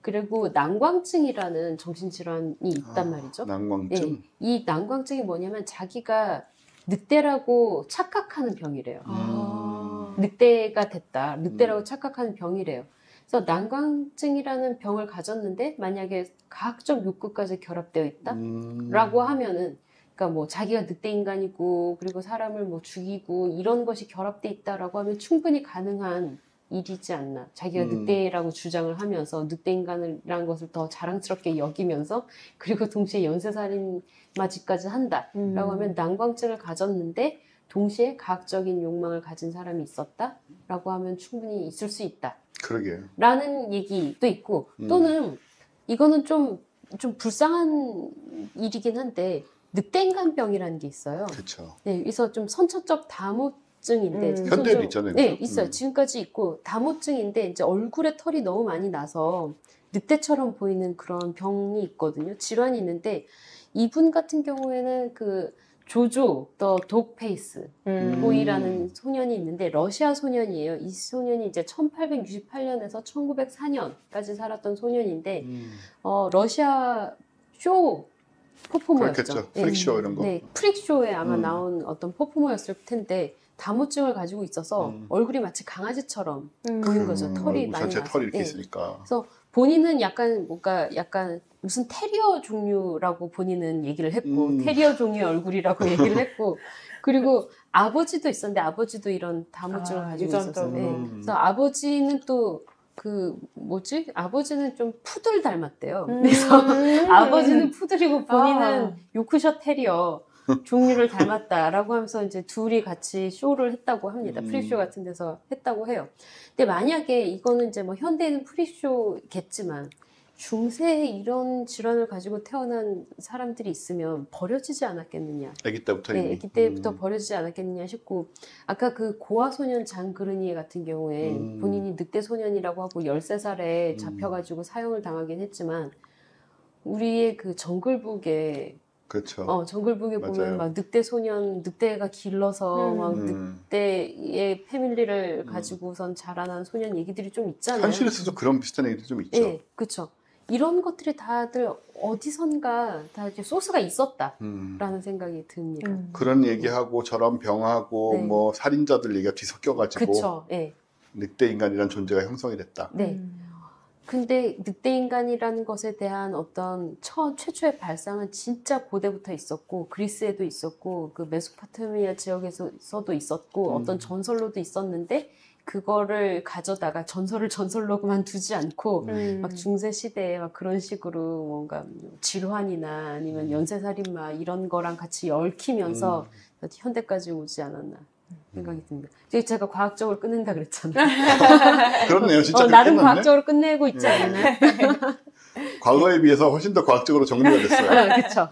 그리고 난광증이라는 정신질환이 있단 말이죠. 난광증? 네. 이 난광증이 뭐냐면 자기가 늑대라고 착각하는 병이래요. 늑대가 됐다. 늑대라고 착각하는 병이래요. 그래서 난광증이라는 병을 가졌는데 만약에 과학적 욕구까지 결합되어 있다라고 하면은 그러니까 뭐 자기가 늑대 인간이고 그리고 사람을 뭐 죽이고 이런 것이 결합돼 있다라고 하면 충분히 가능한 일이지 않나. 자기가 늑대라고 주장을 하면서 늑대 인간이라는 것을 더 자랑스럽게 여기면서 그리고 동시에 연쇄살인마짓까지 한다라고 하면 난광증을 가졌는데 동시에 과학적인 욕망을 가진 사람이 있었다라고 하면 충분히 있을 수 있다. 그러게. 라는 얘기도 있고 또는 이거는 좀 불쌍한 일이긴 한데 늑대인간병이라는 게 있어요. 그렇죠. 네, 그래서 좀 선천적 다모증인데 현대도 있잖아요. 네, 있어요. 지금까지 있고 다모증인데 이제 얼굴에 털이 너무 많이 나서 늑대처럼 보이는 그런 병이 있거든요. 질환이 있는데 이분 같은 경우에는 그 조조, 더 독페이스 보이라는 소년이 있는데 러시아 소년이에요. 이 소년이 이제 1868년에서 1904년까지 살았던 소년인데 러시아 쇼 퍼포머였죠. 그렇겠죠. 프릭쇼 이런 거. 네, 프릭쇼에 아마 나온 어떤 퍼포머였을 텐데 다무증을 가지고 있어서 얼굴이 마치 강아지처럼 보인 거죠. 털이 많이 전체 나서. 털이 이렇게 네. 있으니까. 그래서 본인은 약간 무슨 테리어 종류라고 본인은 얘기를 했고 테리어 종류의 얼굴이라고 얘기를 했고 그리고 아버지도 있었는데 아버지도 이런 다무증을 가지고 있었어요. 네. 그래서 아버지는 또 아버지는 좀 푸들 닮았대요. 그래서 아버지는 푸들이고 본인은 요크셔 테리어 종류를 닮았다라고 하면서 이제 둘이 같이 쇼를 했다고 합니다. 프리쇼 같은 데서 했다고 해요. 근데 만약에 이거는 이제 뭐 현대에는 프리쇼겠지만 중세에 이런 질환을 가지고 태어난 사람들이 있으면 버려지지 않았겠느냐. 아기 때부터 네, 이미. 아기 때부터 버려지지 않았겠느냐 싶고 아까 그 고아소년 장그르니 같은 경우에 본인이 늑대 소년이라고 하고 13살에 잡혀가지고 사형을 당하긴 했지만 우리의 그 정글북에 그렇죠. 정글북에 맞아요. 보면 막 늑대 소년, 늑대가 길러서 막 늑대의 패밀리를 가지고선 자라난 소년 얘기들이 좀 있잖아요. 현실에서도 그런 비슷한 얘기도 좀 있죠. 네, 그렇죠. 이런 것들이 다들 어디선가 다 이제 소스가 있었다라는 생각이 듭니다. 그런 얘기하고 저런 병하고 네. 뭐 살인자들 얘기가 뒤섞여가지고 그렇죠. 네. 늑대 인간이라는 존재가 형성이 됐다. 네. 근데 늑대 인간이라는 것에 대한 어떤 최초의 발상은 진짜 고대부터 있었고 그리스에도 있었고 그 메소포타미아 지역에서도 있었고 어떤 전설로도 있었는데 그거를 가져다가 전설로만 두지 않고 막 중세 시대에 막 그런 식으로 뭔가 질환이나 아니면 연쇄살인마 이런 거랑 같이 얽히면서 현대까지 오지 않았나 생각이 듭니다. 제가 과학적으로 끝낸다 그랬잖아요. 그렇네요. 진짜 나름 끝났네. 과학적으로 끝내고 있지 않나요? 과거에 비해서 훨씬 더 과학적으로 정리가 됐어요. 그렇죠.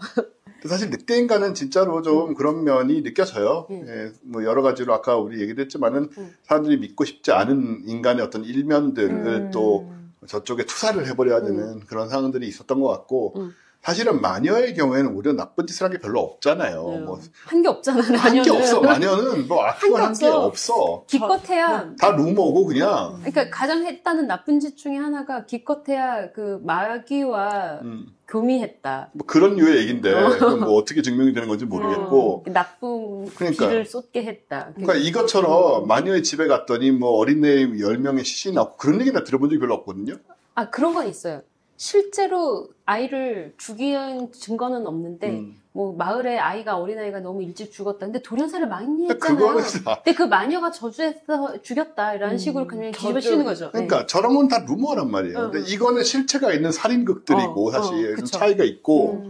사실 늑대 인간은 진짜로 좀 그런 면이 느껴져요. 예, 뭐 여러 가지로 아까 우리 얘기도 했지만은 사람들이 믿고 싶지 않은 인간의 어떤 일면들을 또 저쪽에 투사를 해버려야 되는 그런 상황들이 있었던 것 같고 사실은 마녀의 경우에는 오히려 나쁜 짓을 한 게 별로 없잖아요. 뭐 한 게 없잖아요. 한 게 없어. 마녀는 뭐 악한 한 게 없어. 기껏해야 다 루머고 그냥. 그러니까 가장 했다는 나쁜 짓 중에 하나가 기껏해야 그 마귀와 교미했다. 뭐 그런 류의 얘기인데 그건 뭐 어떻게 증명이 되는 건지 모르겠고. 나쁜 그러니까. 비를 쏟게 했다. 그러니까 이것처럼 마녀의 집에 갔더니 뭐 어린애 10명의 시신이 나오고 그런 얘기나 들어본 적이 별로 없거든요. 아, 그런 건 있어요. 실제로 아이를 죽인 증거는 없는데 뭐 마을에 어린아이가 너무 일찍 죽었다. 근데 돌연사를 많이 했잖아요. 그거는 다. 근데 그 마녀가 저주해서 죽였다. 이런 식으로 그냥 뒤집어 씌우는 거죠. 그러니까 네. 저런 건 다 루머란 말이에요. 근데 이거는 실체가 있는 살인극들이고 사실 좀 차이가 있고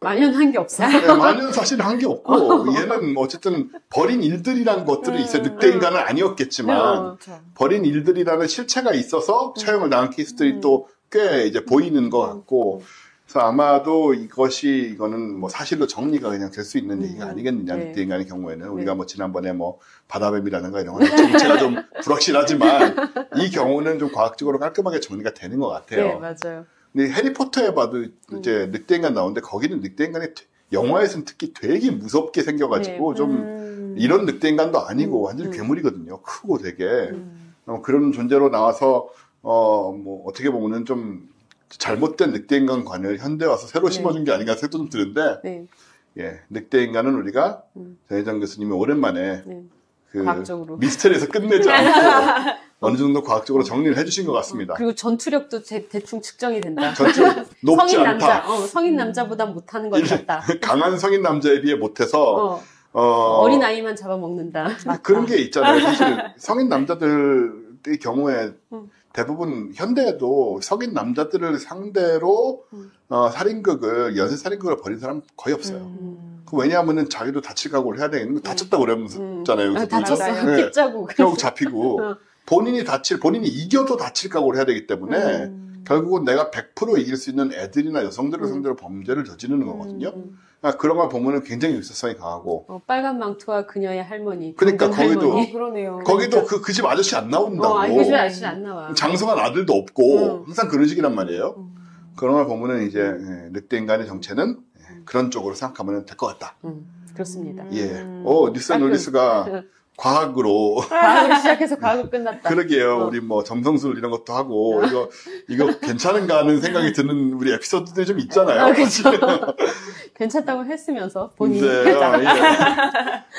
마녀는 한 게 없어. 네, 마녀는 사실 한 게 없고 얘는 어쨌든 버린 일들이란 것들이 있어요. 늑대 인간은 아니었겠지만 버린 일들이라는 실체가 있어서 처형을 당한 케이스들이 또 꽤 이제 보이는 것 같고 그래서 아마도 이거는 뭐 사실로 정리가 그냥 될 수 있는 얘기가 아니겠느냐. 늑대 인간의 경우에는 우리가 뭐 지난번에 뭐 바다뱀이라는가 이런 건 정체가 좀 불확실하지만 이 경우는 좀 과학적으로 깔끔하게 정리가 되는 것 같아요. 네, 맞아요. 근데 해리포터에 봐도 이제 늑대 인간 나오는데 거기는 늑대 인간이 영화에서는 특히 되게 무섭게 생겨가지고 좀 이런 늑대 인간도 아니고 완전 괴물이거든요. 크고 되게 그런 존재로 나와서 뭐 어떻게 보면은 좀 잘못된 늑대 인간관을 현대 와서 새로 심어준 게 아닌가 생각도 좀 드는데 예, 늑대 인간은 우리가 전혜정 교수님이 오랜만에 그 과학적으로 미스터리에서 끝내지 않고 어느 정도 과학적으로 정리를 해주신 것 같습니다. 그리고 전투력도 대충 측정이 된다. 전투력 높지 성인 않다. 남자, 성인 남자보다 못하는 것 같다. 강한 성인 남자에 비해 못해서 어린 아이만 잡아먹는다. 그런 게 있잖아요. 사실 성인 남자들의 경우에 대부분 현대에도 성인 남자들을 상대로 살인극을 연쇄 살인극을 벌인 사람 거의 없어요. 왜냐하면은 자기도 다칠 각오를 해야 되겠는 다쳤다고 그러면서잖아요. 다쳤어. 깁자고 결국 잡히고 본인이 이겨도 다칠 각오를 해야 되기 때문에 결국은 내가 100% 이길 수 있는 애들이나 여성들을 상대로 범죄를 저지르는 거거든요. 그러니까 그런 걸 보면은 굉장히 유사성이 강하고. 빨간 망토와 그녀의 할머니. 그러니까 거기도, 그러네요. 거기도 그 집 아저씨 안 나온다고. 아니, 그 집 아저씨 안 나와. 장성한 아들도 없고, 항상 그런 식이란 말이에요. 그런 걸 보면은 이제, 늑대 인간의 정체는 그런 쪽으로 생각하면 될 것 같다. 그렇습니다. 예. 뉴스 놀리스가 과학으로 시작해서 과학으로 끝났다. 그러게요. 우리 뭐 점성술 이런 것도 하고 이거 괜찮은가 하는 생각이 드는 우리 에피소드들이 좀 있잖아요. 그렇죠. 괜찮다고 했으면서 본인이 네,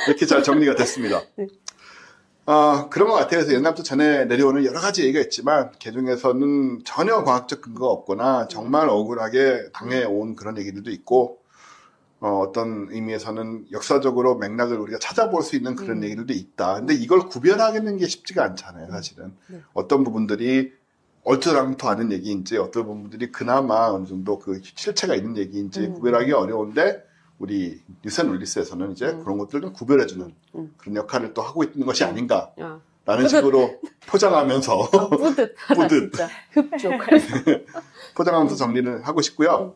이렇게 잘 정리가 됐습니다. 네. 그런 것 같아요. 그래서 옛날부터 전해 내려오는 여러 가지 얘기가 있지만 그중에서는 전혀 과학적 근거가 없거나 정말 억울하게 당해온 그런 얘기들도 있고 어떤 의미에서는 역사적으로 맥락을 우리가 찾아볼 수 있는 그런 얘기들도 있다. 근데 이걸 구별하는 게 쉽지가 않잖아요, 사실은. 네. 어떤 부분들이 얼토당토 하는 얘기인지, 어떤 부분들이 그나마 어느 정도 그 실체가 있는 얘기인지 구별하기 어려운데, 우리 뉴스앤올리스에서는 이제 그런 것들을 좀 구별해주는 그런 역할을 또 하고 있는 것이 아닌가. 라는 식으로 포장하면서. 뿌듯하다, 진짜. 흡족. 포장하면서 정리를 하고 싶고요.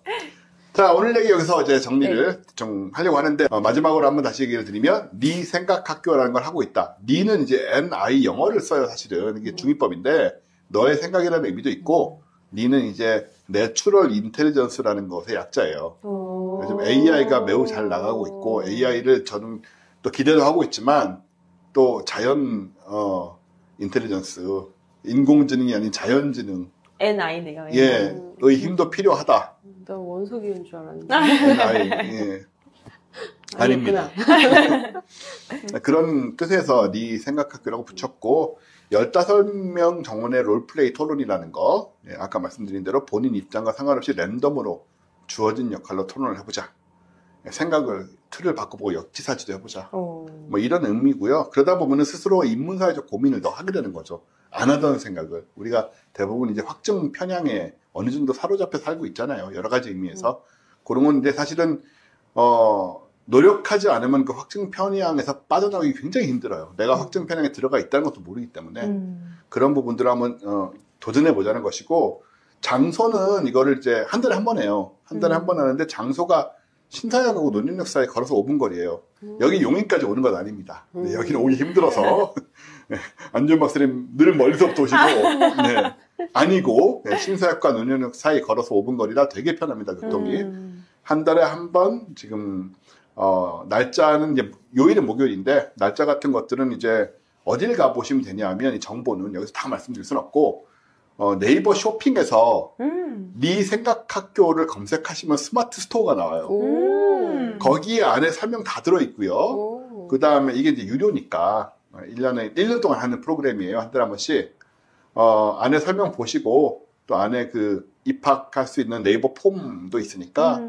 자, 오늘 얘기 여기서 이제 정리를 좀 하려고 하는데, 마지막으로 한번 다시 얘기를 드리면, 네 생각 학교라는 걸 하고 있다. 네는 이제 NI 영어를 써요, 사실은. 이게 중위법인데, 너의 생각이라는 의미도 있고, 네는 이제 내추럴 인텔리전스라는 것의 약자예요. 요즘 AI가 매우 잘 나가고 있고, AI를 저는 또 기대도 하고 있지만, 또 자연, 인텔리전스, 인공지능이 아닌 자연지능. NI네요. 예, 의 힘도 필요하다. 나 원석이인 줄 알았는데. 예. 아닙니다. 그런 뜻에서 네 생각학교라고 붙였고 15명 정원의 롤플레이 토론이라는 거 아까 말씀드린 대로 본인 입장과 상관없이 랜덤으로 주어진 역할로 토론을 해보자. 생각을 틀을 바꿔보고 역지사지도 해보자. 뭐 이런 의미고요. 그러다 보면은 스스로 인문사회적 고민을 더 하게 되는 거죠. 안 하던 생각을. 우리가 대부분 이제 확증 편향에 어느 정도 사로잡혀 살고 있잖아요. 여러 가지 의미에서. 그런 건데 사실은, 노력하지 않으면 그 확증 편향에서 빠져나오기 굉장히 힘들어요. 내가 확증 편향에 들어가 있다는 것도 모르기 때문에. 그런 부분들을 한번, 도전해 보자는 것이고, 장소는 이거를 이제 한 달에 한 번 해요. 한 달에 한 번 하는데 장소가 신사역하고 논현역 사이에 걸어서 5분 거리예요. 여기 용인까지 오는 건 아닙니다. 네, 여기는 오기 힘들어서 네, 안전 박사님 늘 멀리서부터 오시고 네, 아니고 네, 신사역과 논현역 사이 걸어서 5분 거리라 되게 편합니다. 교통이. 한 달에 한 번 지금 날짜는 이제 요일은 목요일인데 날짜 같은 것들은 이제 어딜 가보시면 되냐면 이 정보는 여기서 다 말씀드릴 수는 없고 네이버 쇼핑에서 네 생각학교를 검색하시면 스마트 스토어가 나와요. 거기 안에 설명 다 들어있고요. 그 다음에 이게 이제 유료니까 1년 동안 하는 프로그램이에요. 한 달에 한 번씩. 안에 설명 보시고 또 안에 그 입학할 수 있는 네이버 폼도 있으니까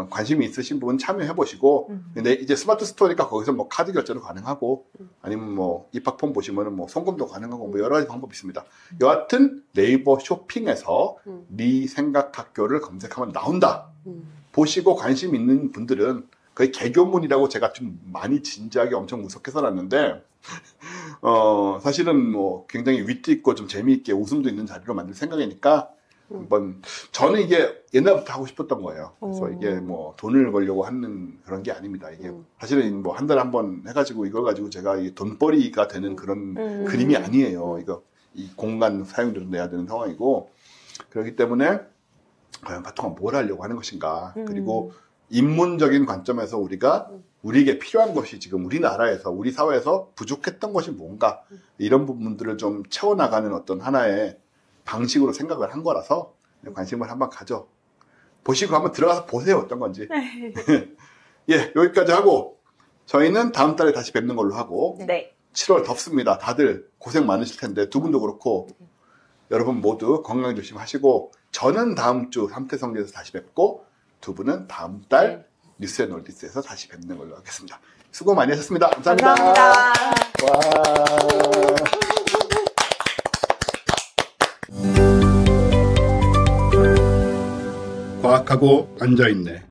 관심이 있으신 분은 참여해 보시고 근데 이제 스마트 스토어니까 거기서 뭐 카드 결제도 가능하고 아니면 뭐 입학 폼 보시면은 뭐 송금도 가능하고 뭐 여러 가지 방법이 있습니다. 여하튼 네이버 쇼핑에서 네 생각 학교를 검색하면 나온다. 보시고 관심 있는 분들은 거의 개교문이라고 제가 좀 많이 진지하게 엄청 무섭게 써놨는데 사실은 뭐 굉장히 위트 있고 좀 재미있게 웃음도 있는 자리로 만들 생각이니까 한번 저는 이게 옛날부터 하고 싶었던 거예요. 그래서 이게 뭐 돈을 벌려고 하는 그런 게 아닙니다. 이게 사실은 뭐 한 달에 한 번 해가지고 이걸 가지고 제가 이 돈벌이가 되는 그런 그림이 아니에요. 이거 이 공간 사용료도 내야 되는 상황이고 그렇기 때문에 과연 바통은 뭘 하려고 하는 것인가. 그리고 인문적인 관점에서 우리가 우리에게 필요한 것이 지금 우리나라에서 우리 사회에서 부족했던 것이 뭔가 이런 부분들을 좀 채워나가는 어떤 하나의 방식으로 생각을 한 거라서 관심을 한번 가져 보시고 한번 들어가서 보세요. 어떤 건지. 예, 여기까지 하고 저희는 다음 달에 다시 뵙는 걸로 하고 네. 7월 덥습니다. 다들 고생 많으실 텐데 두 분도 그렇고 여러분 모두 건강 조심하시고 저는 다음 주 삼태성리에서 다시 뵙고 두 분은 다음 달 뉴스앤올디스에서 다시 뵙는 걸로 하겠습니다. 수고 많이 하셨습니다. 감사합니다. 감사합니다. 와. 과학하고 앉아있네.